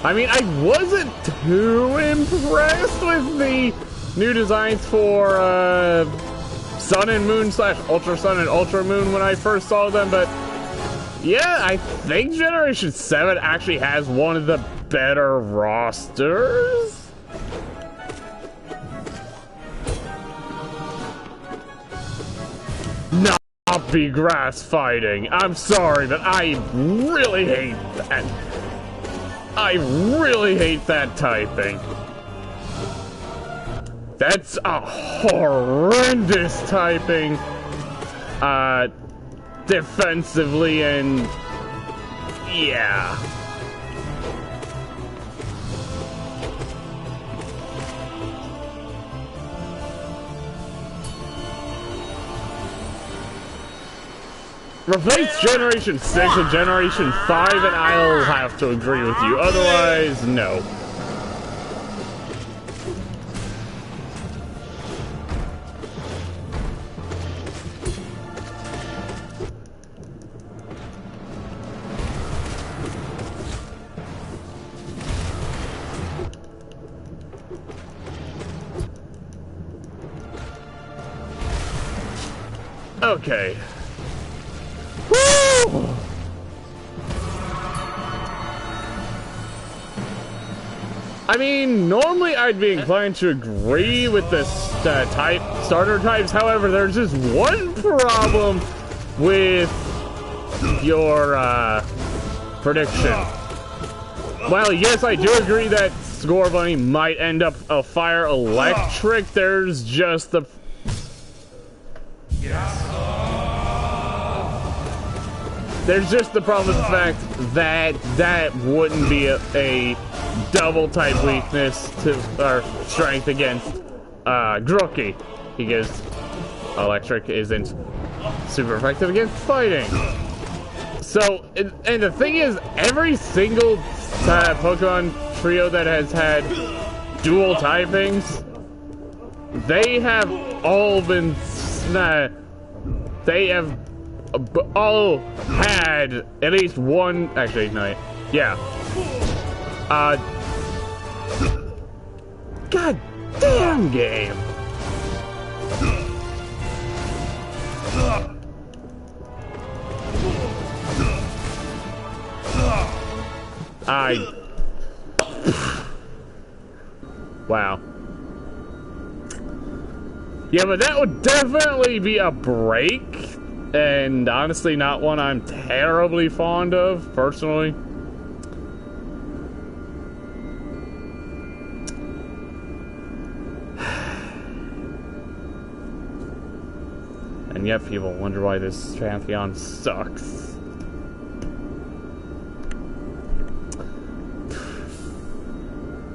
I mean, I wasn't too impressed with the new designs for Sun and Moon / Ultra Sun and Ultra Moon when I first saw them, but yeah, I think Generation 7 actually has one of the better rosters. Not be grass fighting. I'm sorry, but I really hate that. I really hate that typing. That's a horrendous typing. Defensively and yeah. Replace Generation 6 with Generation 5 and I'll have to agree with you. Otherwise, no. Okay. Woo! I mean, normally I'd be inclined to agree with the starter types. However, there's just one problem with your prediction. While yes, I do agree that Scorbunny might end up a fire electric, there's just the problem with the fact that that wouldn't be a double type weakness to our strength against Grookey, because electric isn't super effective against fighting. So, and the thing is, every single Pokemon trio that has had dual typings, they have all been they have all had at least one. Actually, no, yeah. God damn game. Wow. Yeah, but that would definitely be a break, and honestly not one I'm terribly fond of, personally. And yet people wonder why this Pantheon sucks.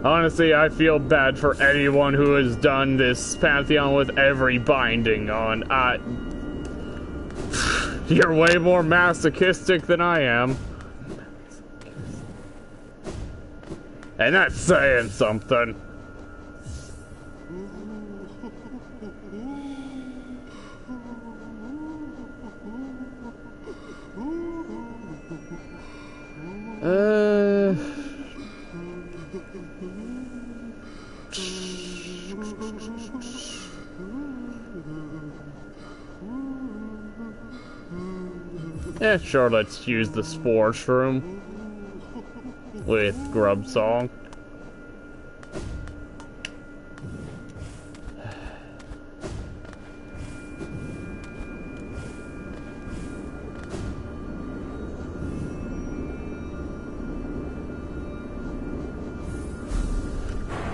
Honestly, I feel bad for anyone who has done this Pantheon with every binding on. You're way more masochistic than I am. And that's saying something. Yeah, sure, let's use the Spore Shroom with Grub Song.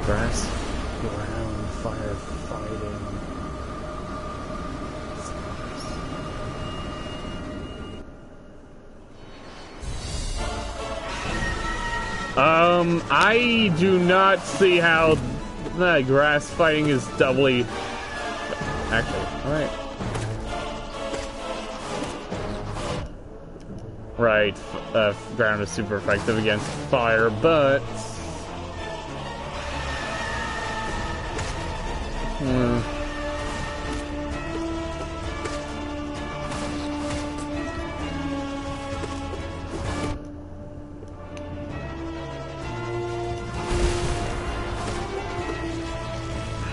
Grass, ground, fire, fighting. I do not see how the grass fighting is doubly... Actually, alright. Right, ground is super effective against fire, but...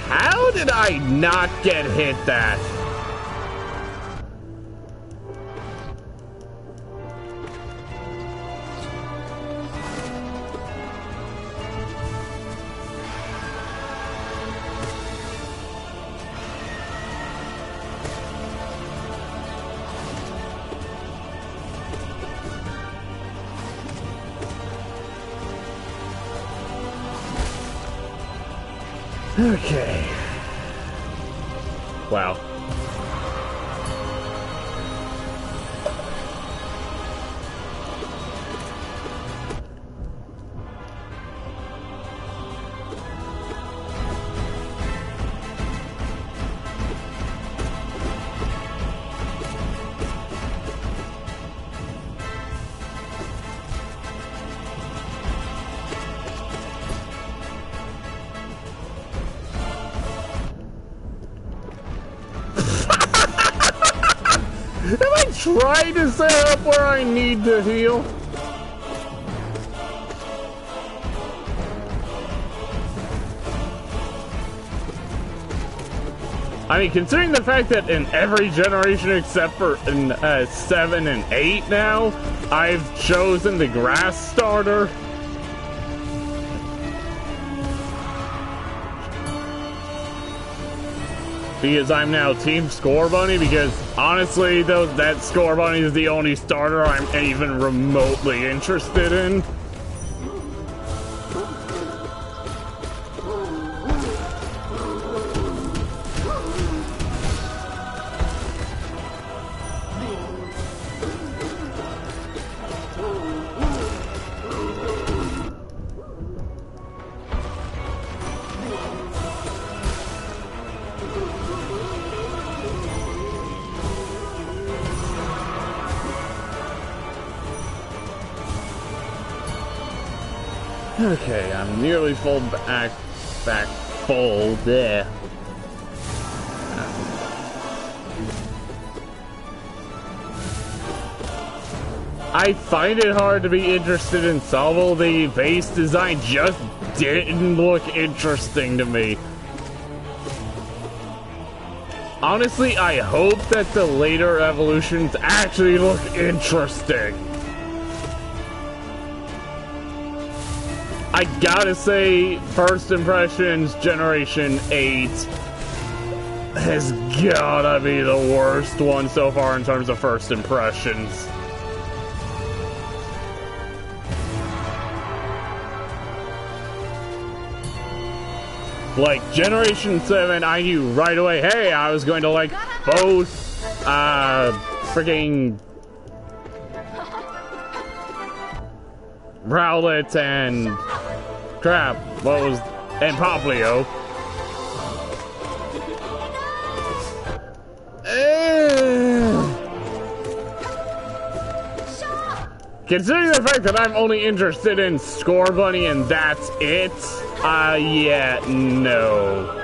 How did I not get hit that? Okay. Wow. Try to set up where I need to heal. I mean, considering the fact that in every generation except for in 7 and 8 now, I've chosen the grass starter. Because I'm now Team Score Bunny, because honestly, that Score Bunny is the only starter I'm even remotely interested in. Okay, I'm nearly back full there. I find it hard to be interested in Sobble. The base design just didn't look interesting to me. Honestly, I hope that the later evolutions actually look interesting. I gotta say, first impressions, Generation 8 has gotta be the worst one so far in terms of first impressions. Like, Generation 7, I knew right away, hey, I was going to like both, freaking Rowlet and crap, and Poplio. Considering the fact that I'm only interested in Score Bunny and that's it, yeah, no.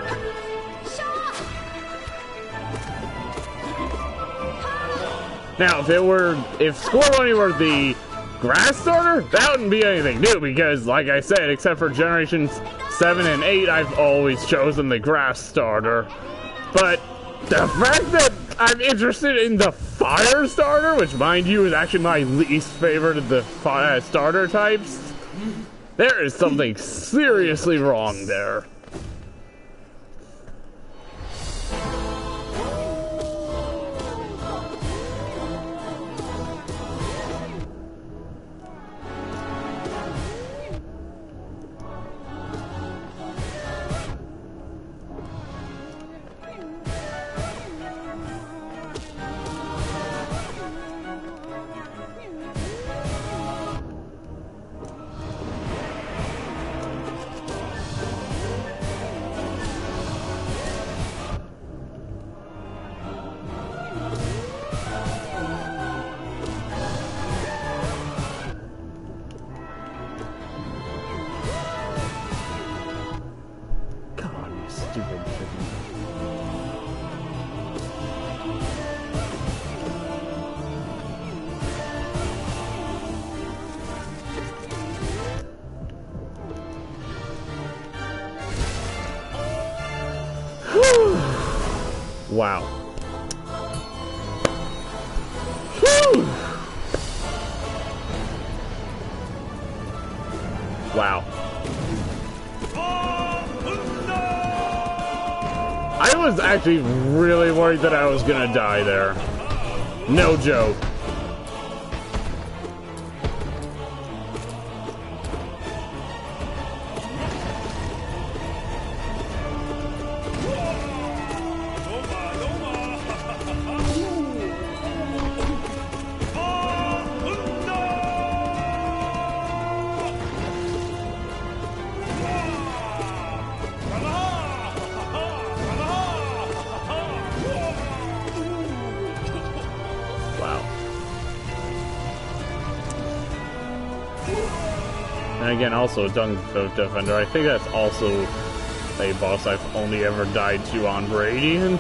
Now, if Score Bunny were the grass starter, that wouldn't be anything new because, like I said, except for Generations 7 and 8, I've always chosen the grass starter. But the fact that I'm interested in the fire starter, which, mind you, is actually my least favorite of the starter types, there is something seriously wrong there. Wow. Whew. Wow. I was actually really worried that I was gonna die there. No joke. And again, also Dung Defender. I think that's also a boss I've only ever died to on Radiant.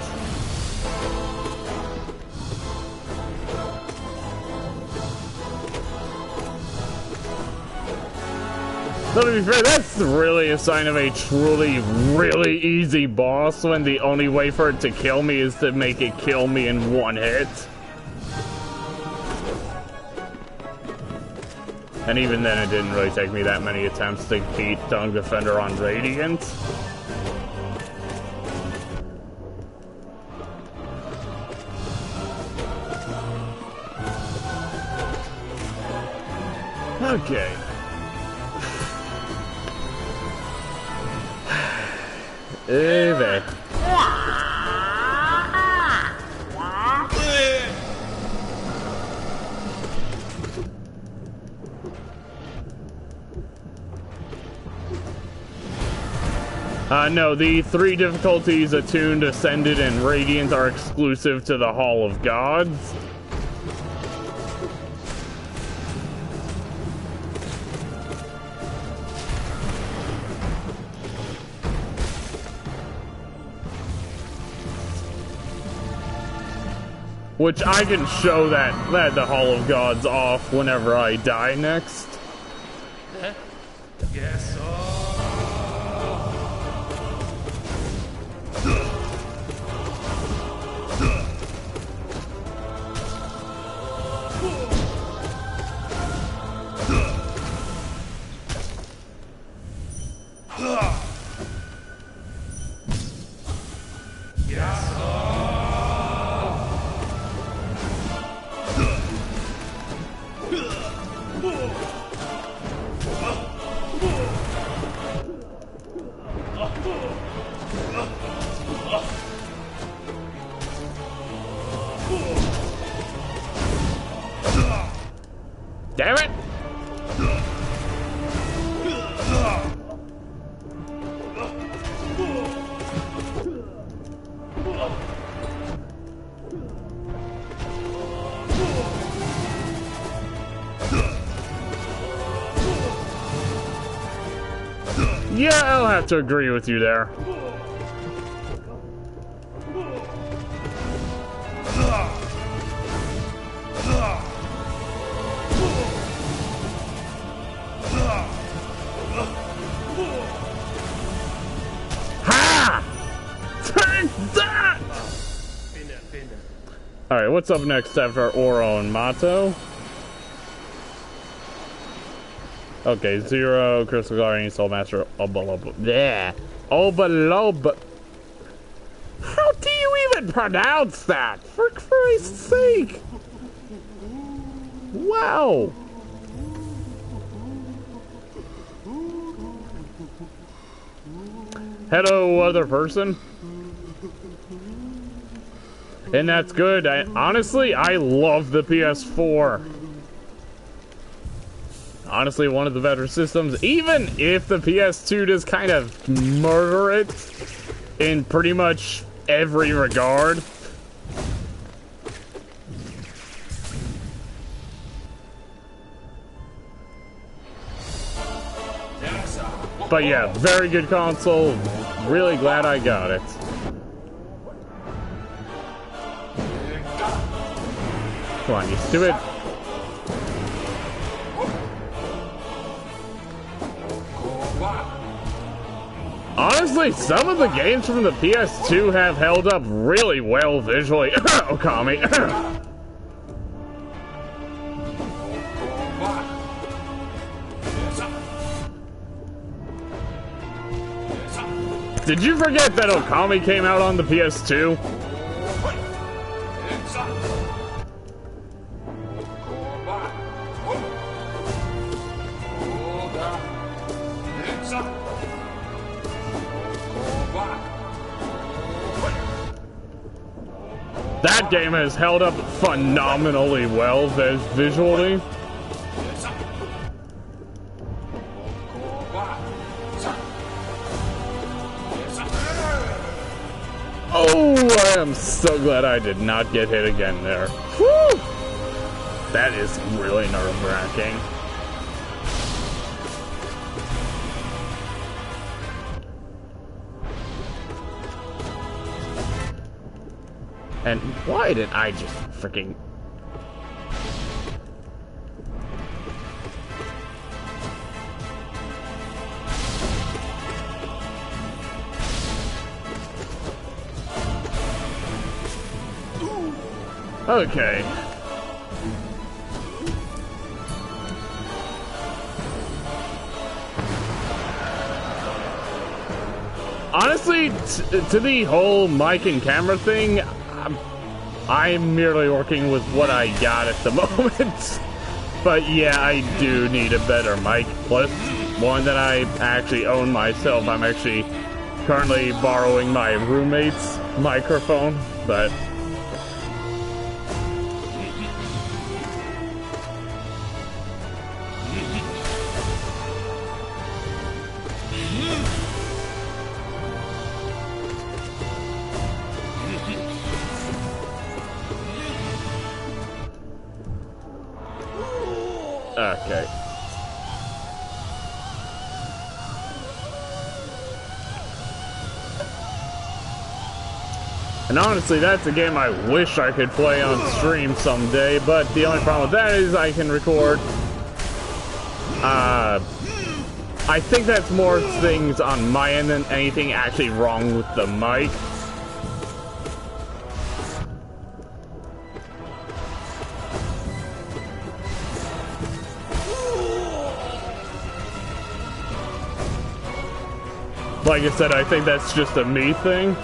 So to be fair, that's really a sign of a truly, really easy boss when the only way for it to kill me is to make it kill me in one hit. And even then, it didn't really take me that many attempts to beat Dung Defender on Radiant. Okay. Eve. No, the 3 difficulties, Attuned, Ascended, and Radiant are exclusive to the Hall of Gods. Which I can show that the Hall of Gods off whenever I die next. Yes. Damn it! Yeah, I'll have to agree with you there. Alright, what's up next after Oro and Mato? Okay, 0, Crystal Guardian, Soul Master, Obalob. Yeah. Obalob. How do you even pronounce that? For Christ's sake! Wow! Hello, other person. And that's good. Honestly, I love the PS4. Honestly, one of the better systems, even if the PS2 does kind of murder it in pretty much every regard. But yeah, very good console. Really glad I got it. Come on, you stupid. Honestly, some of the games from the PS2 have held up really well visually. Okami. Did you forget that Okami came out on the PS2? That game has held up phenomenally well visually. Oh, I am so glad I did not get hit again there. Whew! That is really nerve-wracking. And why did I just freaking... Okay. Honestly, to the whole mic and camera thing, I'm merely working with what I got at the moment. But yeah, I do need a better mic. Plus, one that I actually own myself. I'm actually currently borrowing my roommate's microphone, but... Okay. And honestly, that's a game I wish I could play on stream someday, but the only problem with that is I can record. I think that's more things on my end than anything actually wrong with the mic. Like I said, I think that's just a me thing.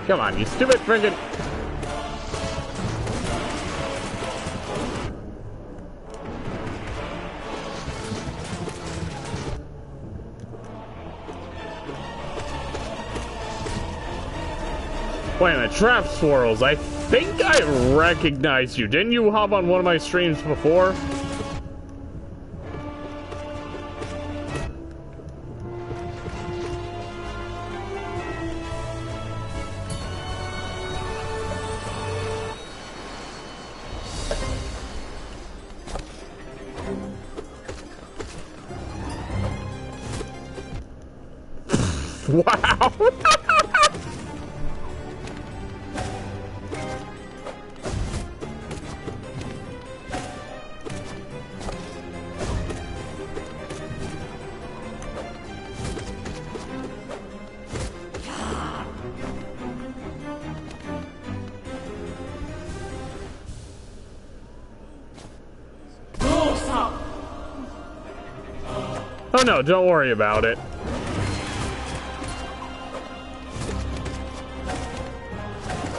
Come on, you stupid friggin'... Wait a minute, Trap Swirls, I think I recognize you. Didn't you hop on one of my streams before? Wow! Oh no, don't worry about it.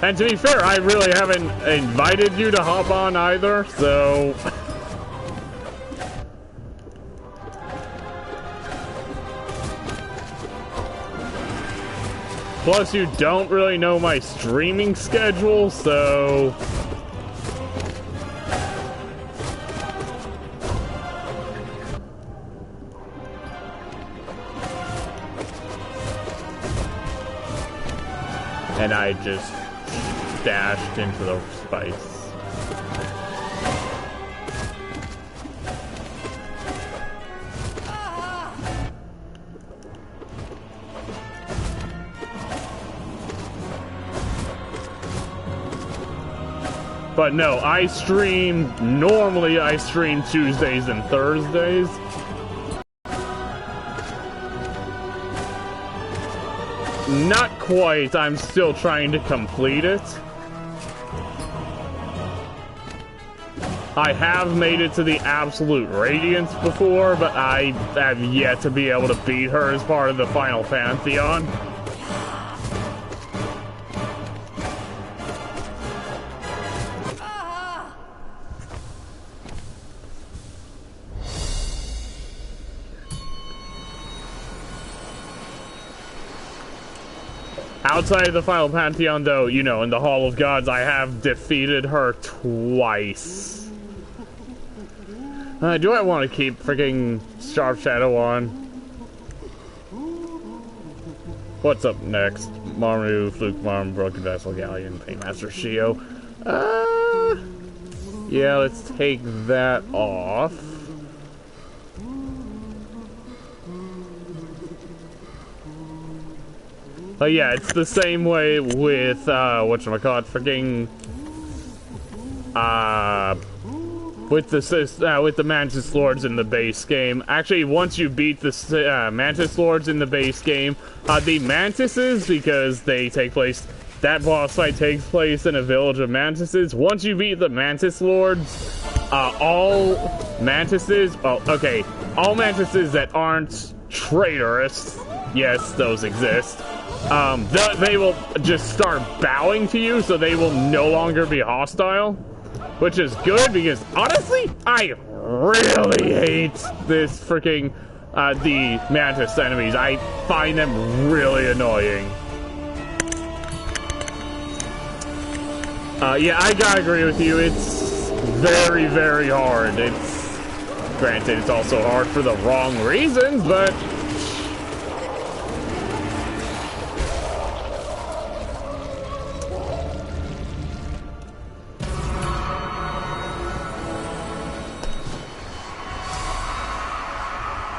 And to be fair, I really haven't invited you to hop on either, so... Plus, you don't really know my streaming schedule, so... And I just dashed into the spice. But no, normally I stream Tuesdays and Thursdays. Not quite, I'm still trying to complete it. I have made it to the Absolute Radiance before, but I have yet to be able to beat her as part of the final Pantheon. Outside of the final Pantheon, though, you know, in the Hall of Gods, I have defeated her twice. Do I want to keep freaking Sharp Shadow on? What's up next? Maru, Fluke Marm, Broken Vessel, Galleon, Paintmaster Shio. Yeah, let's take that off. But yeah, it's the same way with, whatchamacallit, freaking, with the Mantis Lords in the base game. Actually, once you beat the Mantis Lords in the base game, the Mantises, because they take place, that boss fight takes place in a village of Mantises. Once you beat the Mantis Lords, all Mantises that aren't traitorous, yes, those exist, they will just start bowing to you, so they will no longer be hostile. Which is good, because honestly, I really hate this freaking, the Mantis enemies. I find them really annoying. Yeah, I gotta agree with you, it's very, very hard. Granted, it's also hard for the wrong reasons, but...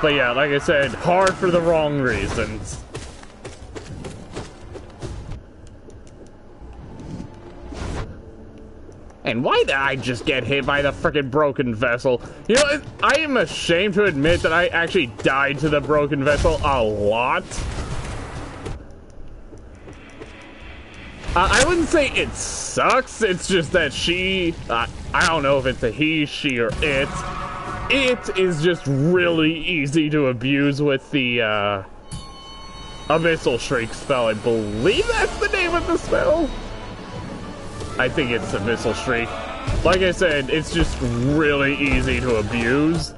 But yeah, like I said, hard for the wrong reasons. And why did I just get hit by the frickin' broken vessel? You know, I am ashamed to admit that I actually died to the broken vessel a lot. I wouldn't say it sucks, it's just that she, I don't know if it's a he, she, or it. It is just really easy to abuse with the, Abyssal Shriek spell. I believe that's the name of the spell? I think it's Abyssal Shriek. Like I said, it's just really easy to abuse.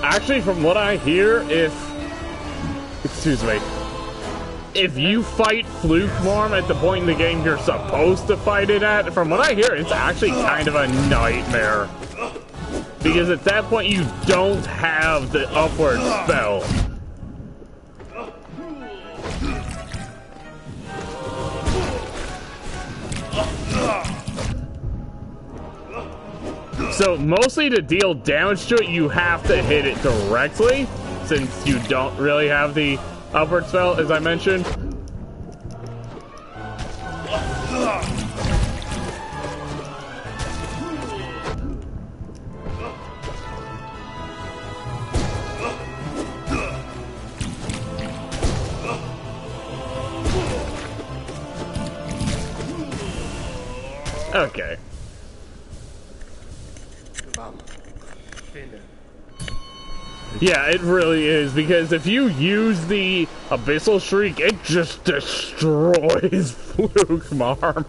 Actually, from what I hear, if you fight Fluke Marm at the point in the game you're supposed to fight it at, from what I hear, it's actually kind of a nightmare. Because at that point, you don't have the upward spell. So, mostly to deal damage to it, you have to hit it directly, since you don't really have the upward spell, as I mentioned. Okay. Yeah, it really is, because if you use the Abyssal Shriek, it just destroys Fluke Marm.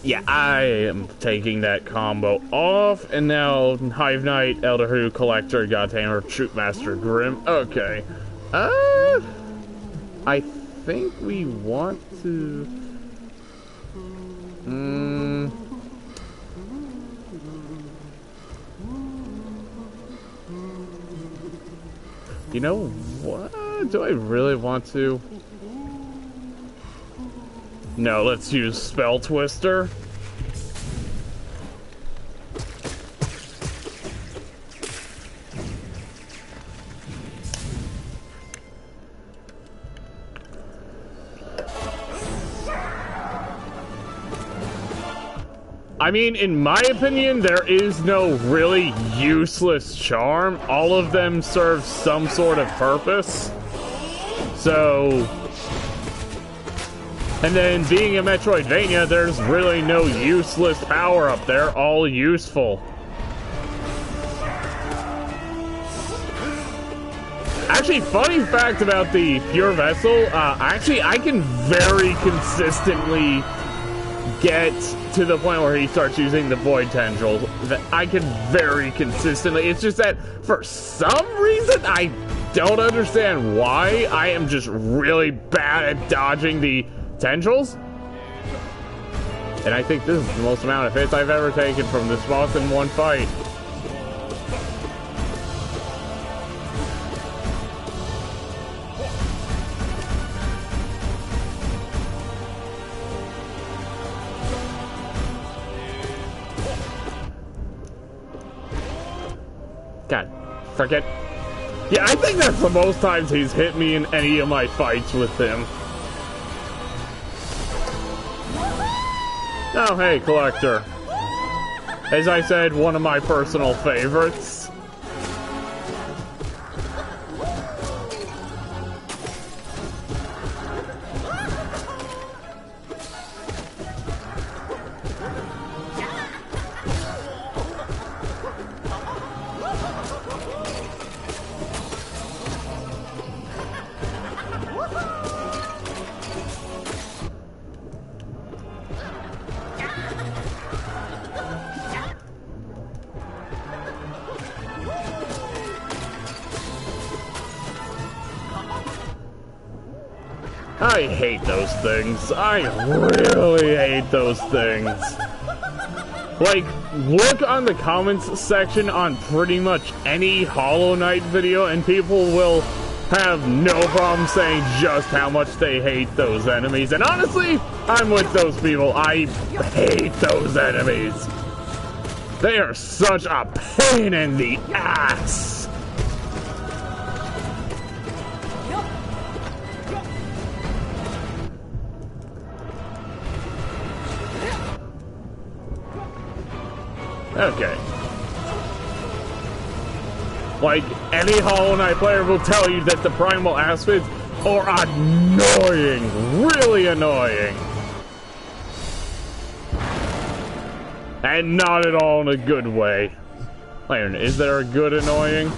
Yeah, I am taking that combo off, and now Hive Knight, Elder Who, Collector, God Tamer, Troopmaster, Grim. Okay. I think we want to... You know what? Do I really want to? No, let's use Spell Twister. I mean, in my opinion, there is no really useless charm. All of them serve some sort of purpose. So... And then, being a Metroidvania, there's really no useless power-up. They're all useful. Actually, funny fact about the Pure Vessel, actually, I can very consistently get to the point where he starts using the Void Tendrils. That I can very consistently. It's just that, for some reason, I don't understand why. I am just really bad at dodging the tendrils. And I think this is the most amount of hits I've ever taken from this boss in one fight. God, forget. Yeah, I think that's the most times he's hit me in any of my fights with him. Oh, hey, Collector. As I said, one of my personal favorites. I hate those things. I really hate those things. Like, look on the comments section on pretty much any Hollow Knight video and people will have no problem saying just how much they hate those enemies. And honestly, I'm with those people. I hate those enemies. They are such a pain in the ass. Okay. Like, any Hollow Knight player will tell you that the primal aspects are annoying. Really annoying. And not at all in a good way. Wait a minute, is there a good annoying?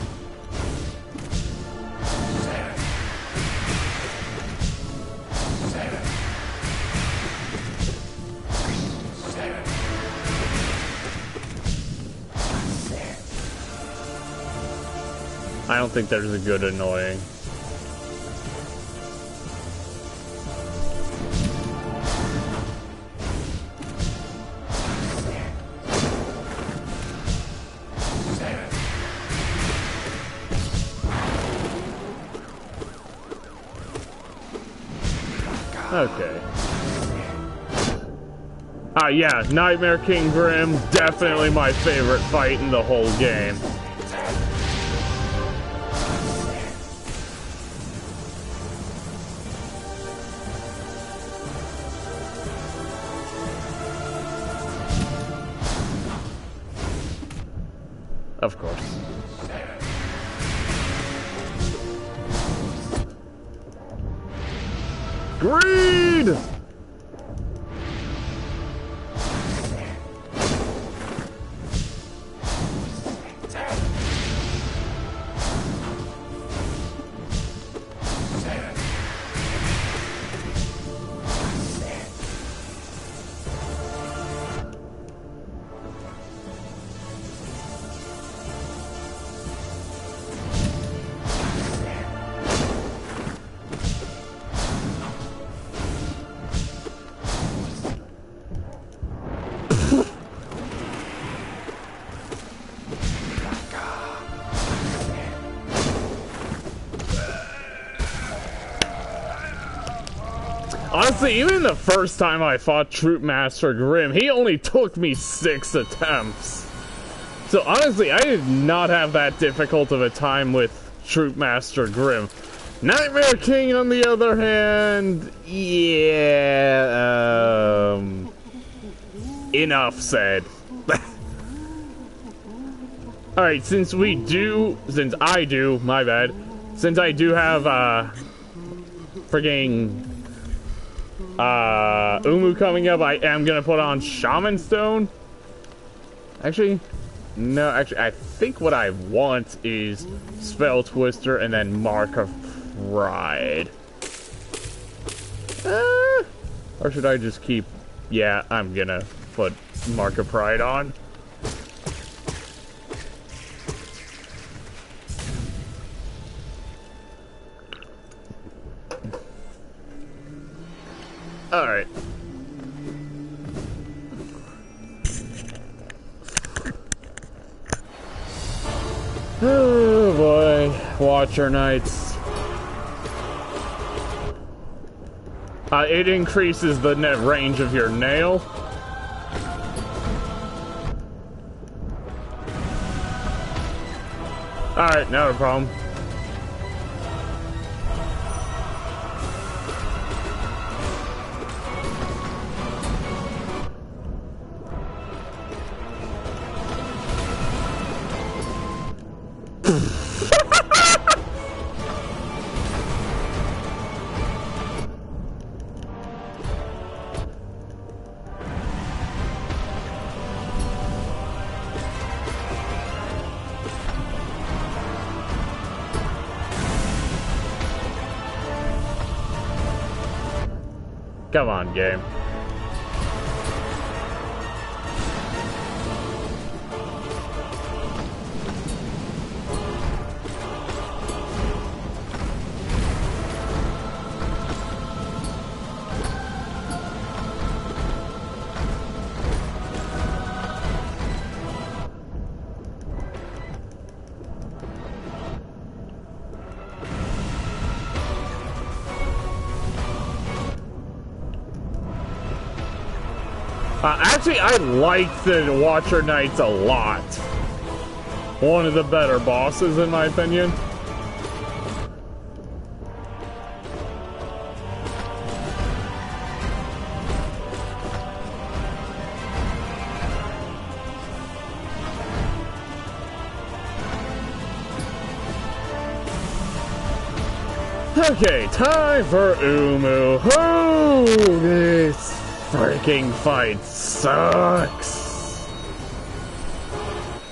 I don't think there's a good annoying. Okay. Yeah, Nightmare King Grim, definitely my favorite fight in the whole game. Of course. Greed! Honestly, even the first time I fought Troop Master Grimm, he only took me 6 attempts. So honestly, I did not have that difficult of a time with Troop Master Grimm. Nightmare King, on the other hand, yeah, enough said. Alright, since I do have, frigging, Umu coming up, I am gonna put on Shaman Stone. Actually, no, I think what I want is Spell Twister and then Mark of Pride. Or should I just keep... Yeah, I'm gonna put Mark of Pride on. Alright. Oh boy, Watcher Knights. It increases the net range of your nail. Alright, not a problem. Come on, game. Actually, I like the Watcher Knights a lot. One of the better bosses, in my opinion. Okay, time for Umu. Oh, this freaking fight sucks.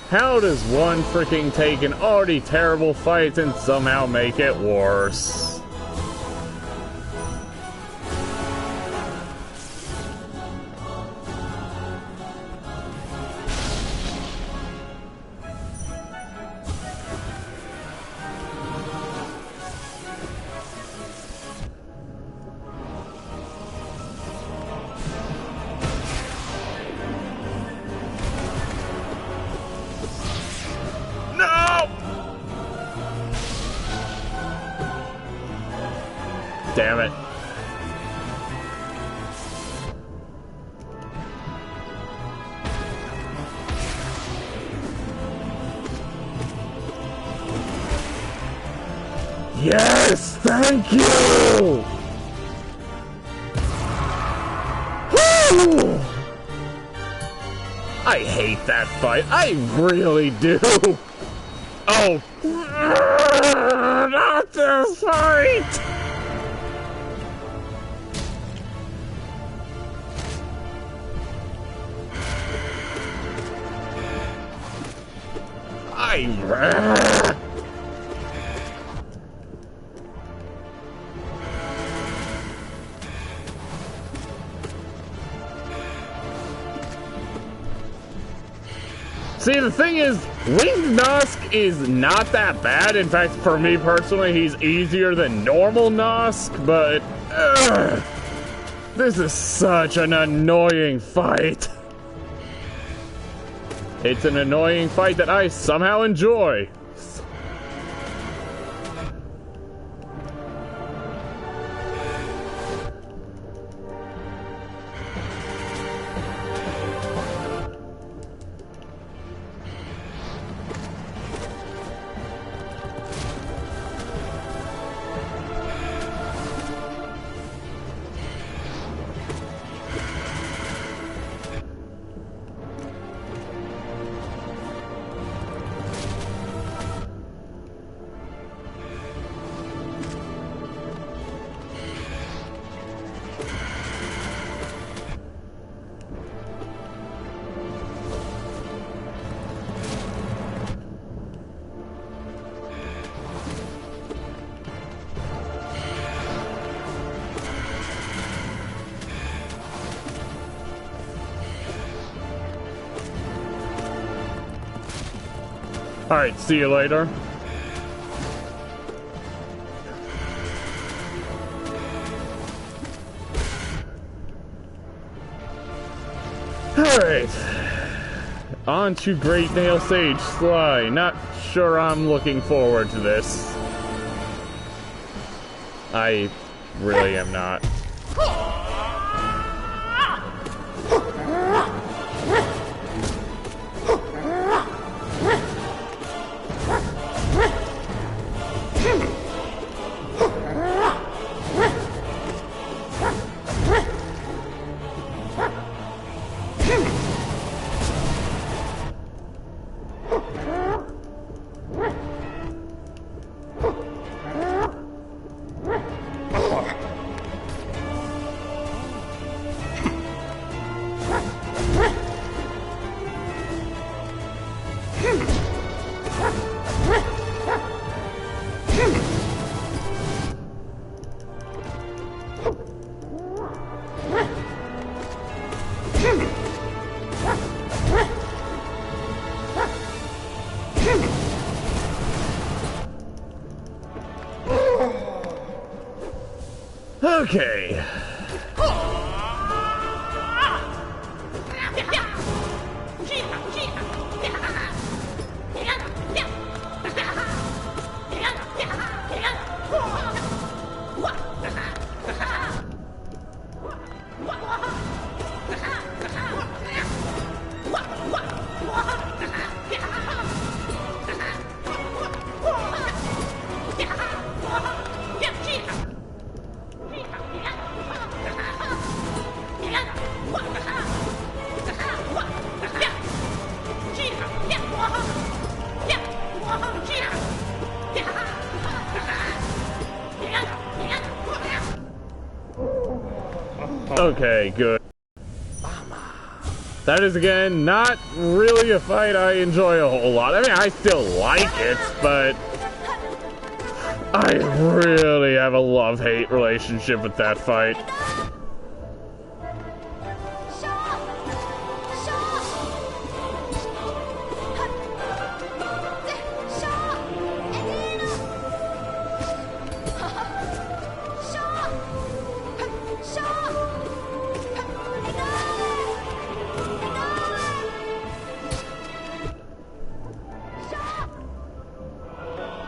How does one freaking take an already terrible fight and somehow make it worse? Damn it. Yes, thank you! Woo! I hate that fight. I really do. Oh, not this fight! See, the thing is, Winged Nosk is not that bad. In fact, for me personally, he's easier than normal Nosk, but this is such an annoying fight. It's an annoying fight that I somehow enjoy. Alright, see you later. Alright. On to Great Nail Sage Sly. Not sure I'm looking forward to this. I really am not. Okay. Okay, good. That is, again, not really a fight I enjoy a whole lot. I mean, I still like it, but I really have a love-hate relationship with that fight.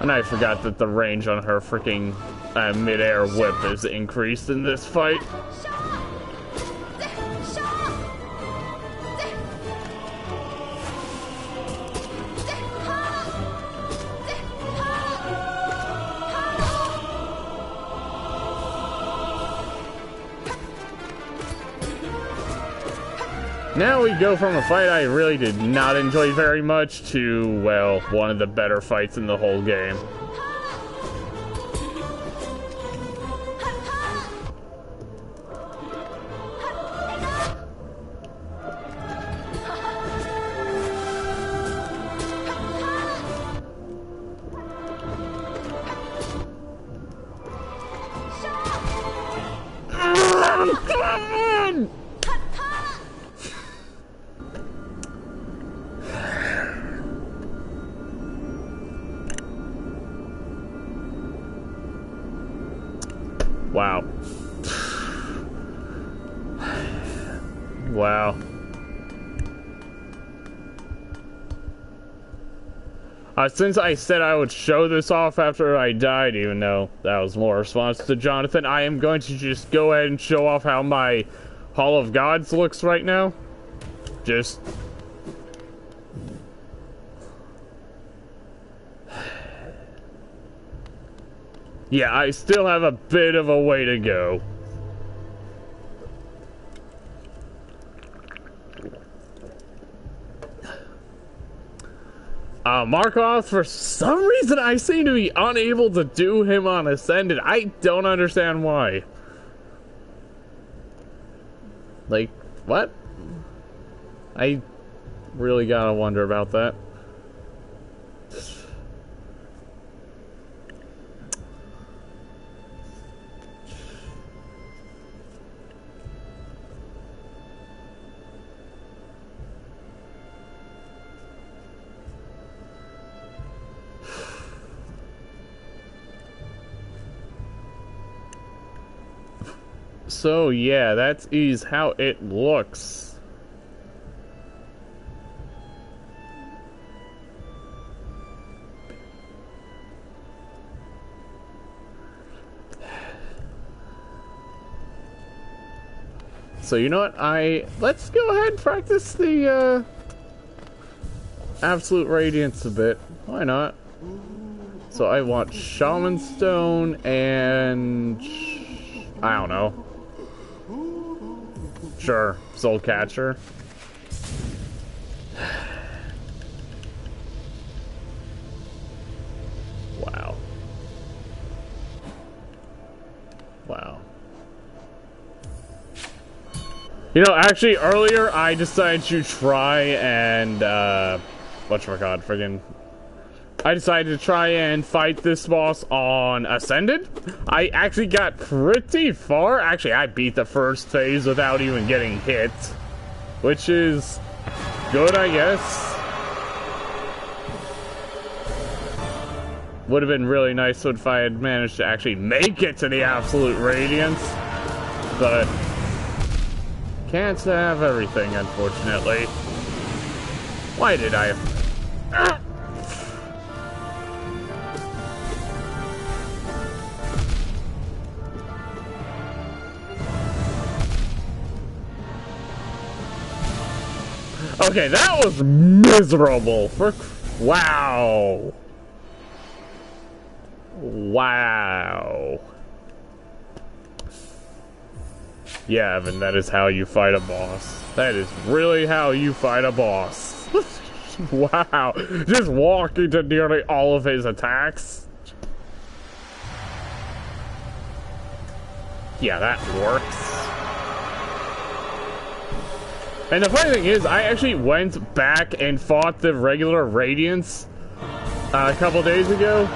And I forgot that the range on her freaking mid-air whip is increased in this fight. Now we go from a fight I really did not enjoy very much to, well, one of the better fights in the whole game. Wow. Wow. Since I said I would show this off after I died, even though that was more a response to Jonathan, I am going to just go ahead and show off how my Hall of Gods looks right now. Just... yeah, I still have a bit of a way to go. Markov, for some reason, I seem to be unable to do him on Ascended. I don't understand why. Like, what? I really gotta wonder about that. So yeah, that is how it looks. So you know what? Let's go ahead and practice the Absolute Radiance a bit. Why not? So I want Shaman Stone and I don't know. Sure, Soul Catcher. Wow. Wow. You know, actually, earlier I decided to try and, whatchamacallit, friggin'. I decided to try and fight this boss on Ascended. I actually got pretty far. Actually, I beat the first phase without even getting hit. Which is good, I guess. Would have been really nice if I had managed to actually make it to the Absolute Radiance. But can't have everything, unfortunately. Why did I... Okay, that was miserable. Wow. Wow. Yeah, Evan, that is how you fight a boss. That is really how you fight a boss. Wow. Just walk into nearly all of his attacks. Yeah, that works. And the funny thing is, I actually went back and fought the regular Radiance a couple days ago.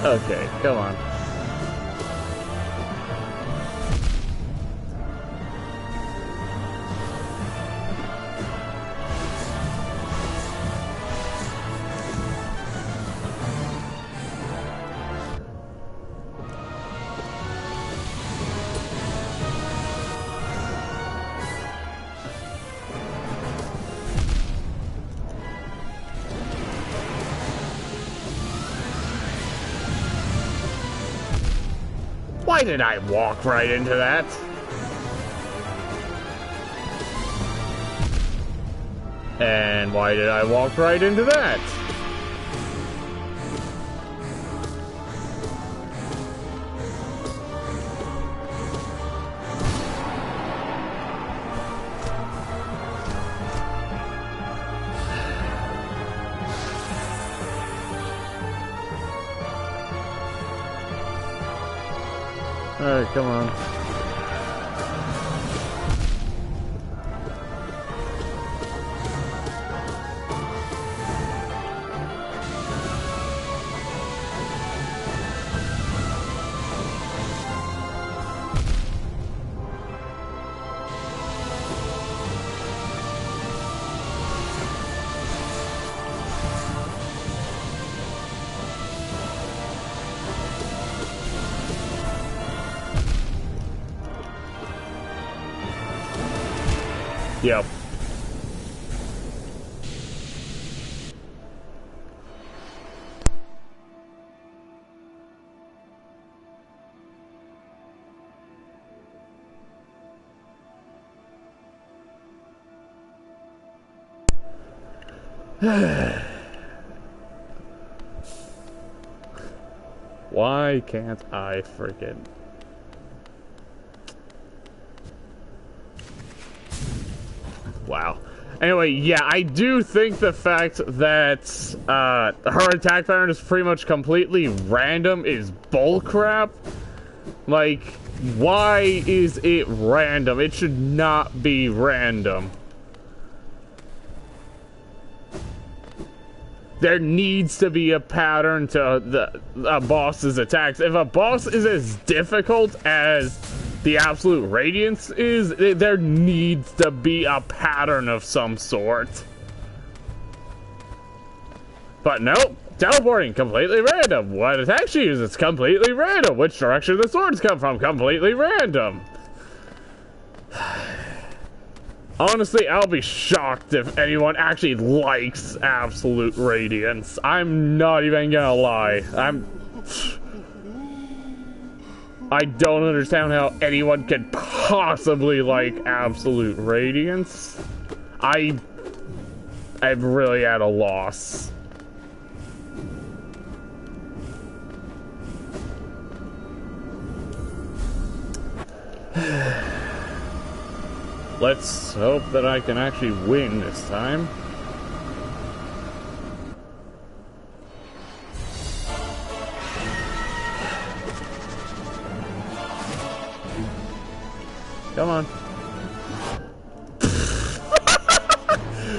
Okay, come on. Why did I walk right into that? And why did I walk right into that? Alright, come on. Yep. Why can't I freaking... Wow. Anyway, yeah, I do think the fact that her attack pattern is pretty much completely random is bullcrap. Like, why is it random? It should not be random. there needs to be a pattern to a boss's attacks. If a boss is as difficult as the Absolute Radiance is, there needs to be a pattern of some sort. But nope, teleporting, completely random. What attack she uses, completely random. Which direction the swords come from, completely random. Honestly, I'll be shocked if anyone actually likes Absolute Radiance. I'm not even gonna lie. I don't understand how anyone could possibly like Absolute Radiance. I'm really at a loss. Let's hope that I can actually win this time. Come on.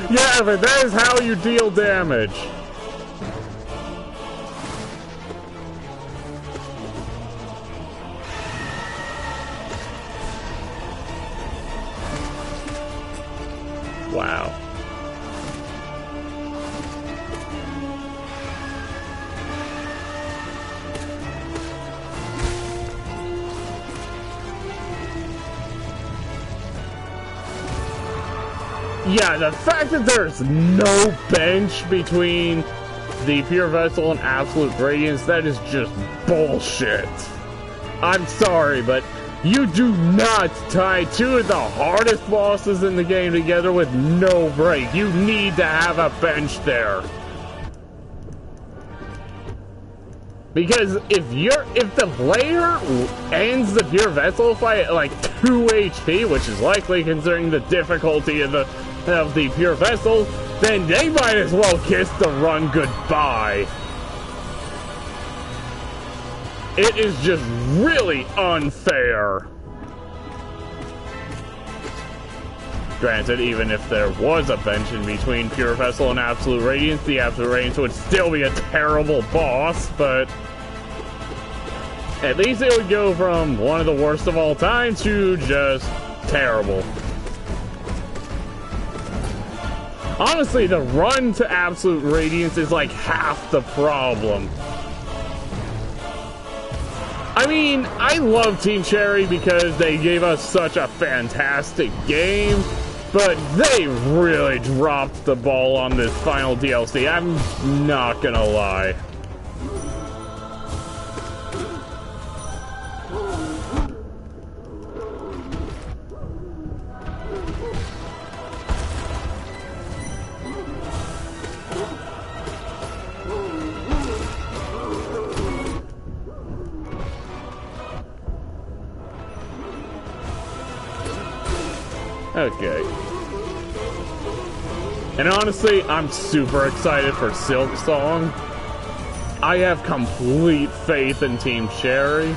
Yeah, but that is how you deal damage. Wow. Yeah, the fact that there's no bench between the Pure Vessel and Absolute Radiance, that is just bullshit. I'm sorry, but you do not tie two of the hardest bosses in the game together with no break. You need to have a bench there. Because if the player ends the Pure Vessel fight at like 2 HP, which is likely considering the difficulty of the Pure Vessel, then they might as well kiss the run goodbye. It is just really unfair. Granted, even if there was a bench in between Pure Vessel and Absolute Radiance, the Absolute Radiance would still be a terrible boss, but at least it would go from one of the worst of all time to just terrible. Honestly, the run to Absolute Radiance is like half the problem. I mean, I love Team Cherry because they gave us such a fantastic game, but they really dropped the ball on this final DLC. I'm not gonna lie. Okay. And honestly, I'm super excited for Silk Song. I have complete faith in Team Cherry.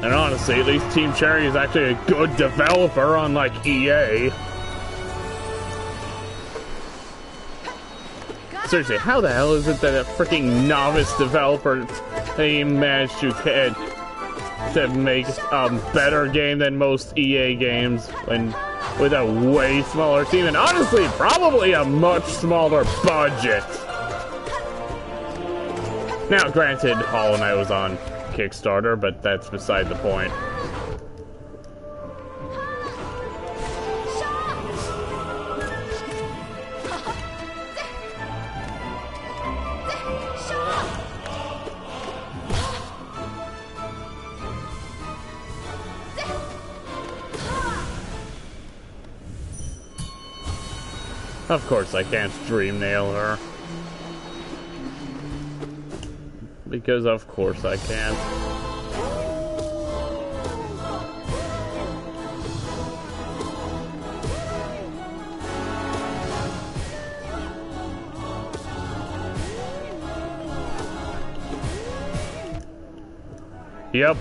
And honestly, at least Team Cherry is actually a good developer, unlike EA. Seriously, how the hell is it that a freaking novice developer they managed to make a better game than most EA games and with a way smaller team and honestly probably a much smaller budget? Now, granted, Hallownest was on Kickstarter, but that's beside the point. Of course I can't dream nail her. Because of course I can't. Yep.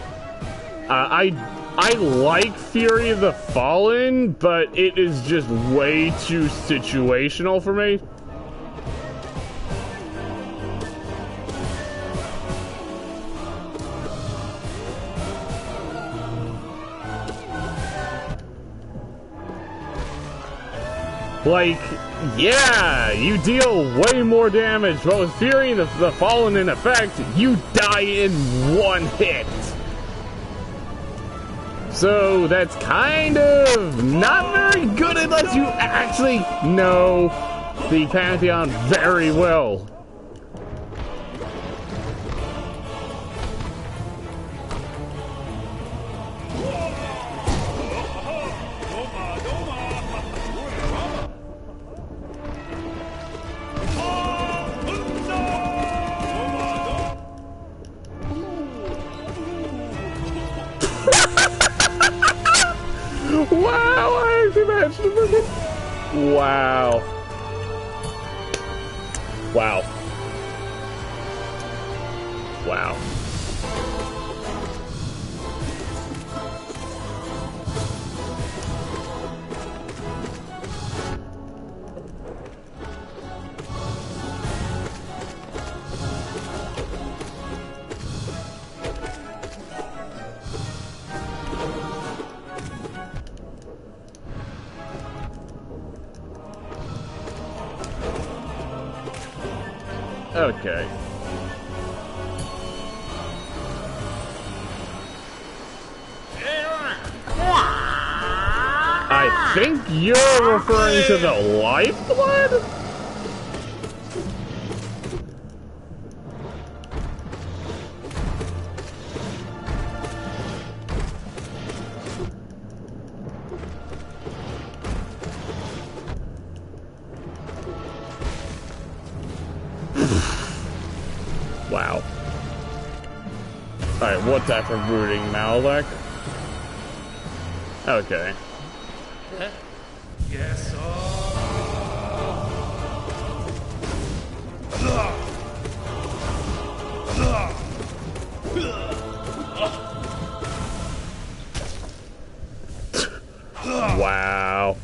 I like Fury of the Fallen, but it is just way too situational for me. Like, yeah, you deal way more damage, but with Fury of the Fallen in effect, you die in one hit. So that's kind of not very good unless you actually know the Pantheon very well. Wow, I actually managed to look at. Wow. Wow. Wow. Okay. I think you're referring to the lifeblood? Wow. Alright, what's after rooting Malek? Okay. Yes. Wow.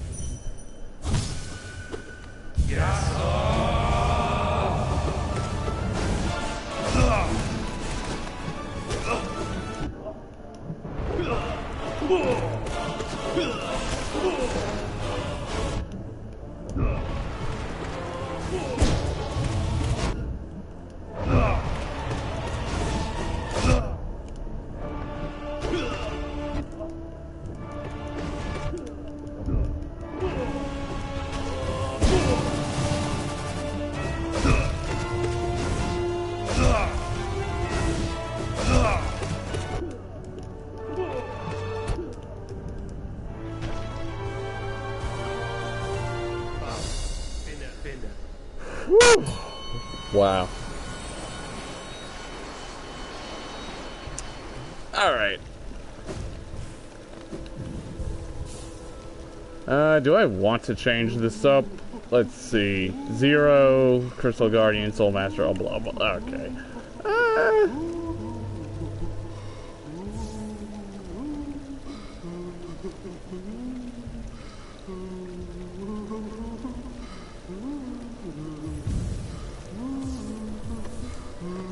Woo. Wow. All right. Do I want to change this up? Let's see. 0, Crystal Guardian, Soul Master, oh, blah, blah. Okay.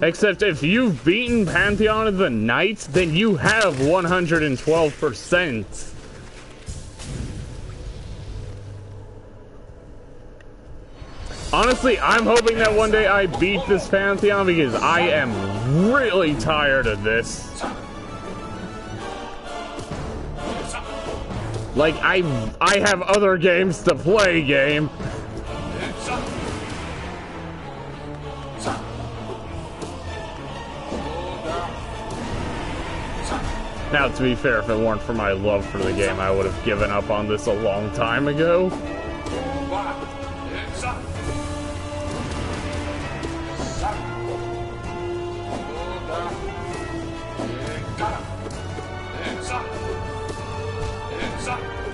Except if you've beaten Pantheon of the Knights, then you have 112%. Honestly, I'm hoping that one day I beat this Pantheon because I am really tired of this. Like, I have other games to play, game. Now, to be fair, if it weren't for my love for the game, I would have given up on this a long time ago.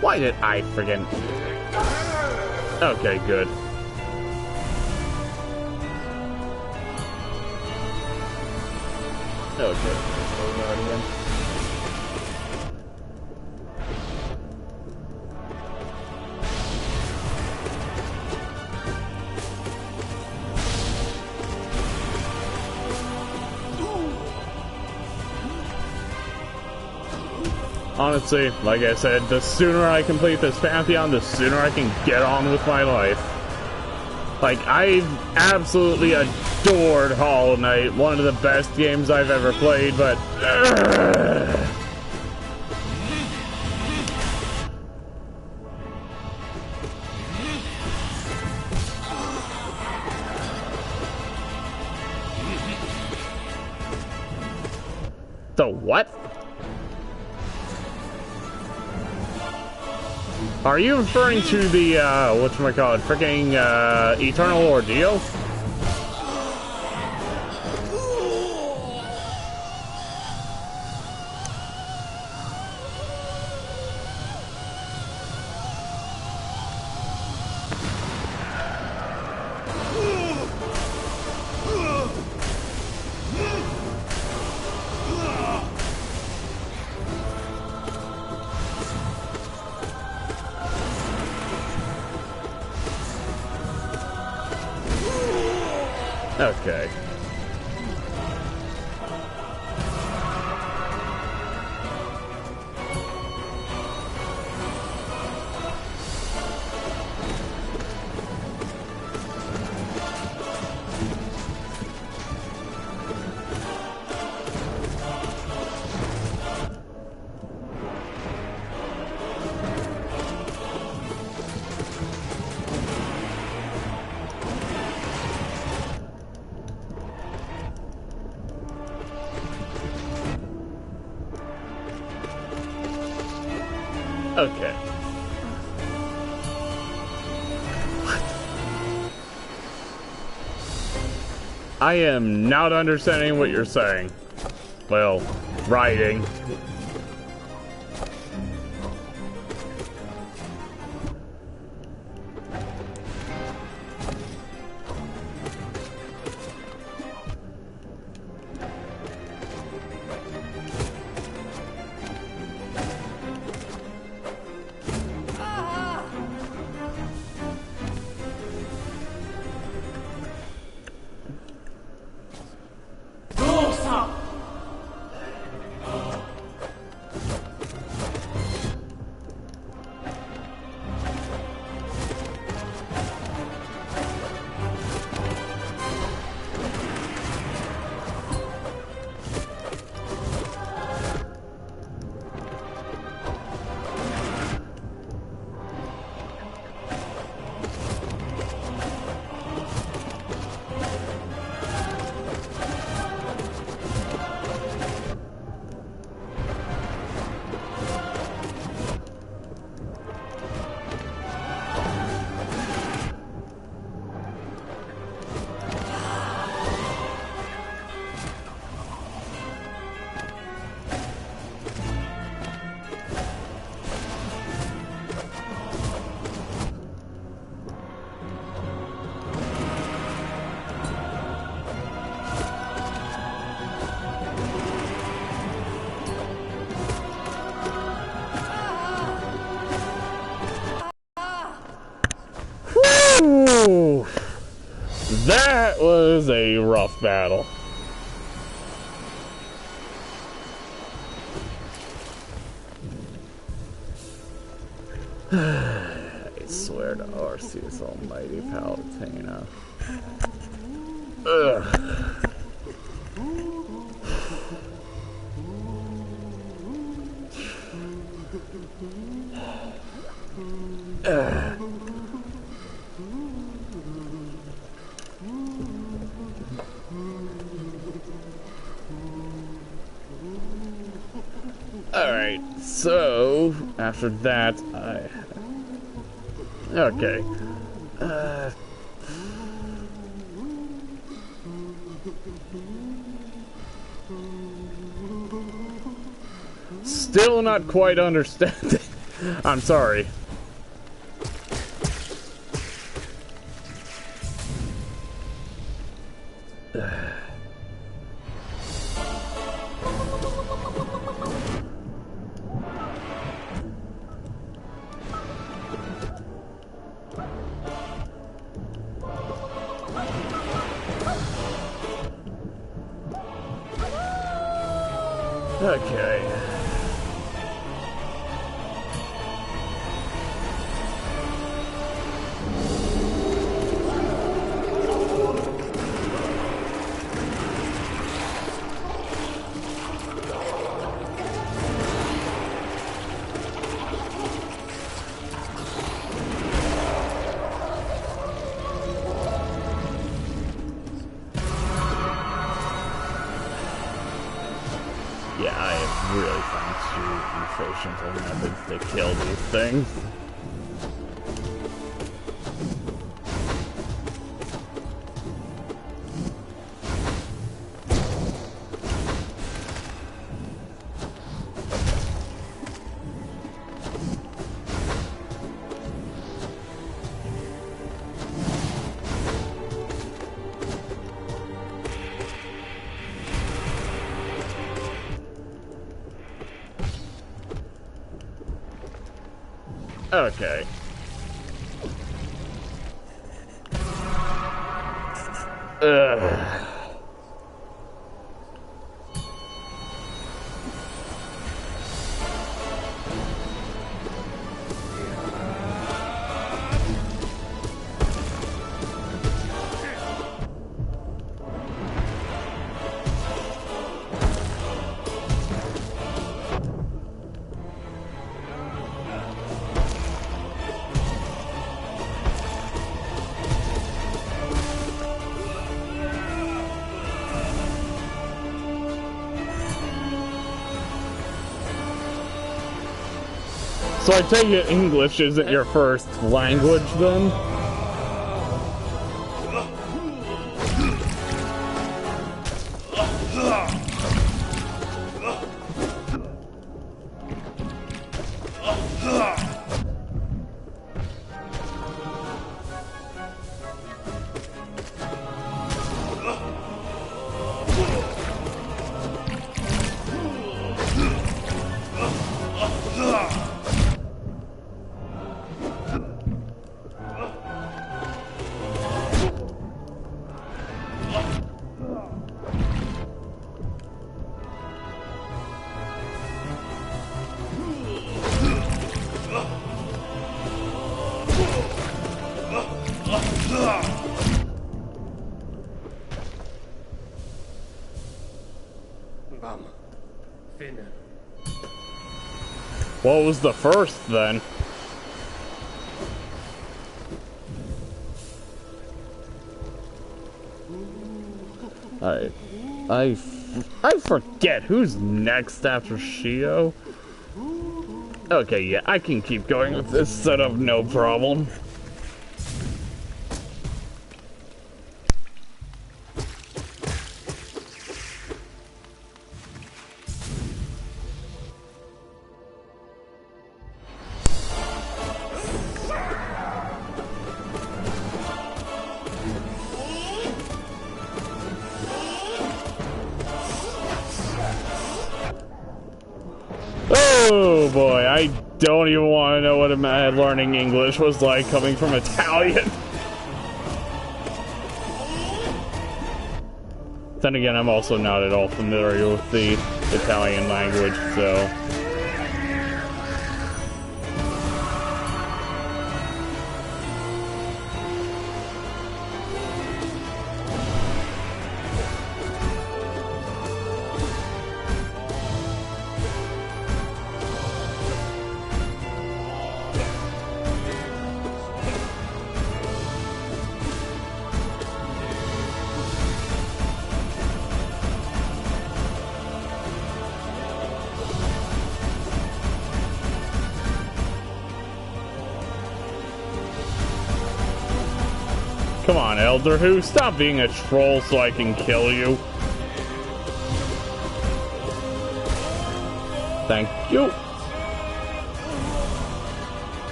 Why did I forget? Okay, good. Okay. Again. Honestly, like I said, the sooner I complete this Pantheon, the sooner I can get on with my life. Like, I've absolutely adored Hollow Knight, one of the best games I've ever played, but... The what? Are you referring to the, whatchamacallit, freaking, Eternal Ordeal? Okay. Okay. What? I am not understanding what you're saying. Well, writing. Whew. That was a rough battle. I swear to Arceus Almighty Palutena. Ugh. Alright, so after that, okay. Still not quite understanding I'm sorry. Okay. Yeah, I have really found two efficient methods to kill these things. Okay. Ugh. So I take it English isn't your first language, then? What was the first, then? I forget who's next after Shio. Okay, yeah, I can keep going with this setup, no problem. Oh boy, I don't even want to know what learning English was like coming from Italian. Then again, I'm also not at all familiar with the Italian language, so... Come on, Elder Who, stop being a troll so I can kill you. Thank you.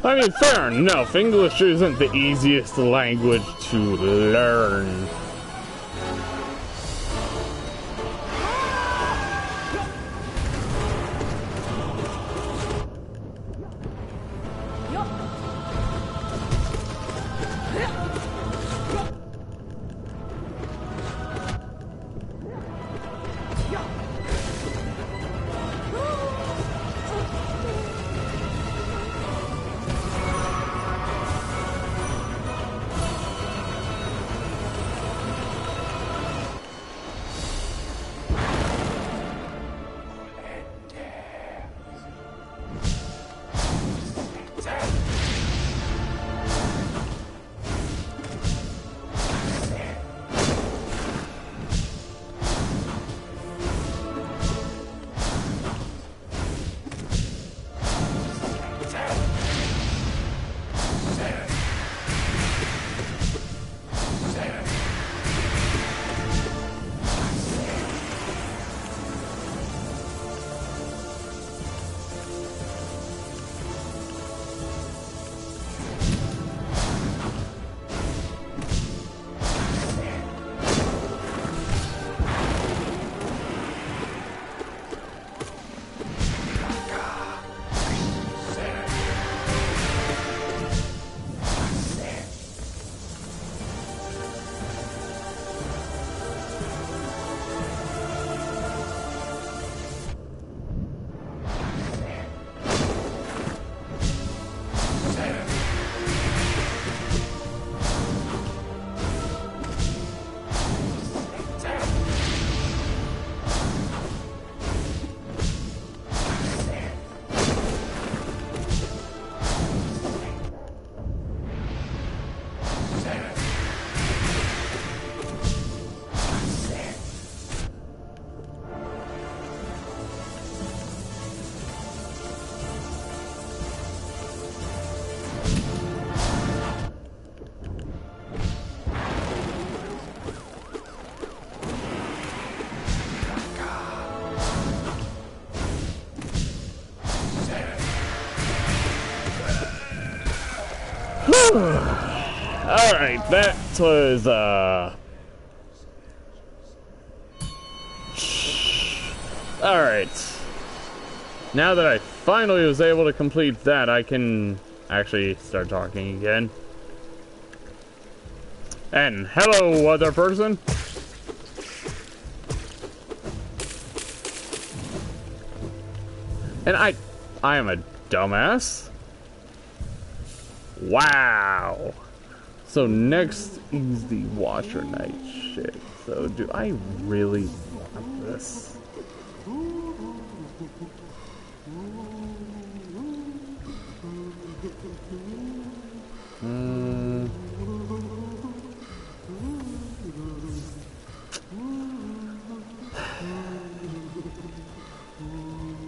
I mean, fair enough. English isn't the easiest language to learn. Alright, that was, Alright. Now that I finally was able to complete that, I can actually start talking again. And hello, other person. And I am a dumbass. Wow. So next is the Watcher Knight shit. So do I really want this?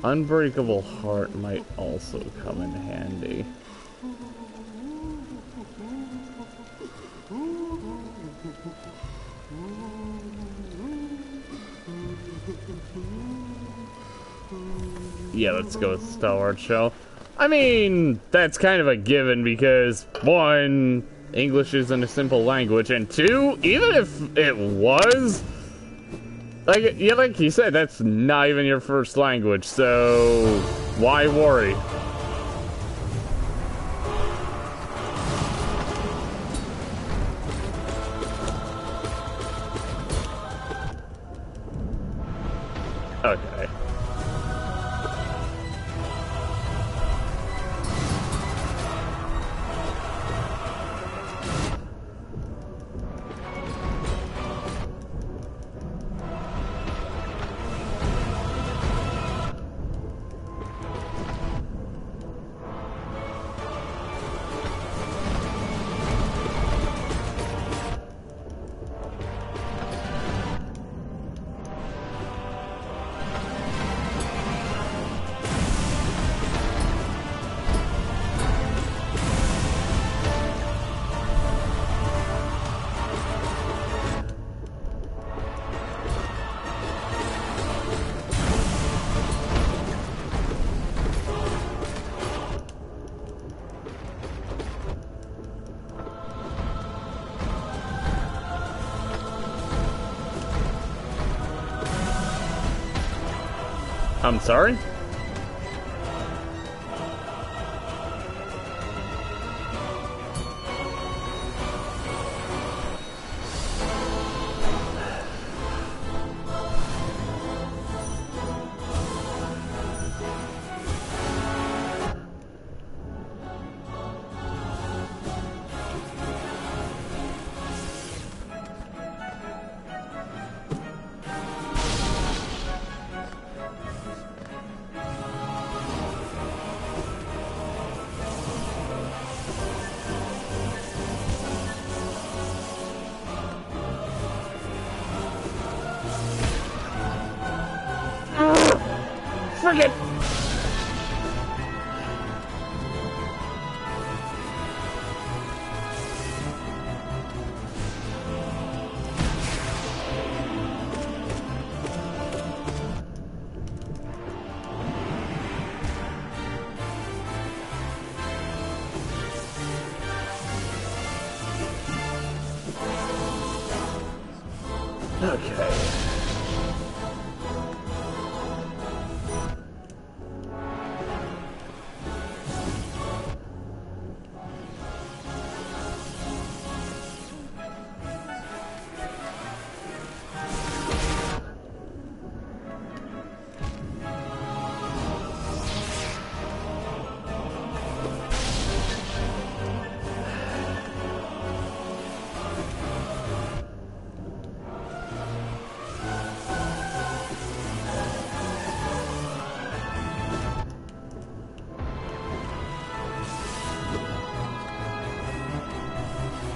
Unbreakable Heart might also come in handy. Yeah, let's go with Stalwart Shell. I mean, that's kind of a given because, one, English isn't a simple language, and two, even if it was, like you said, that's not even your first language, so why worry? Okay. I'm sorry? Friggin'! Okay.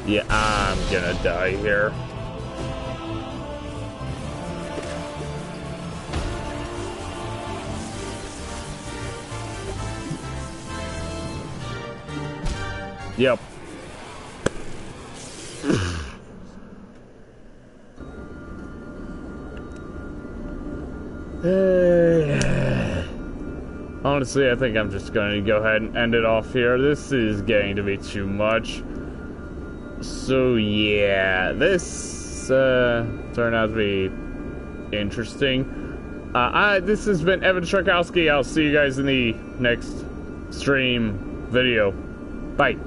Yeah, I'm gonna die here. Yep. Honestly, I think I'm just going to go ahead and end it off here. This is getting to be too much. So yeah, this turned out to be interesting. This has been Evan Sharkowski. I'll see you guys in the next stream video. Bye.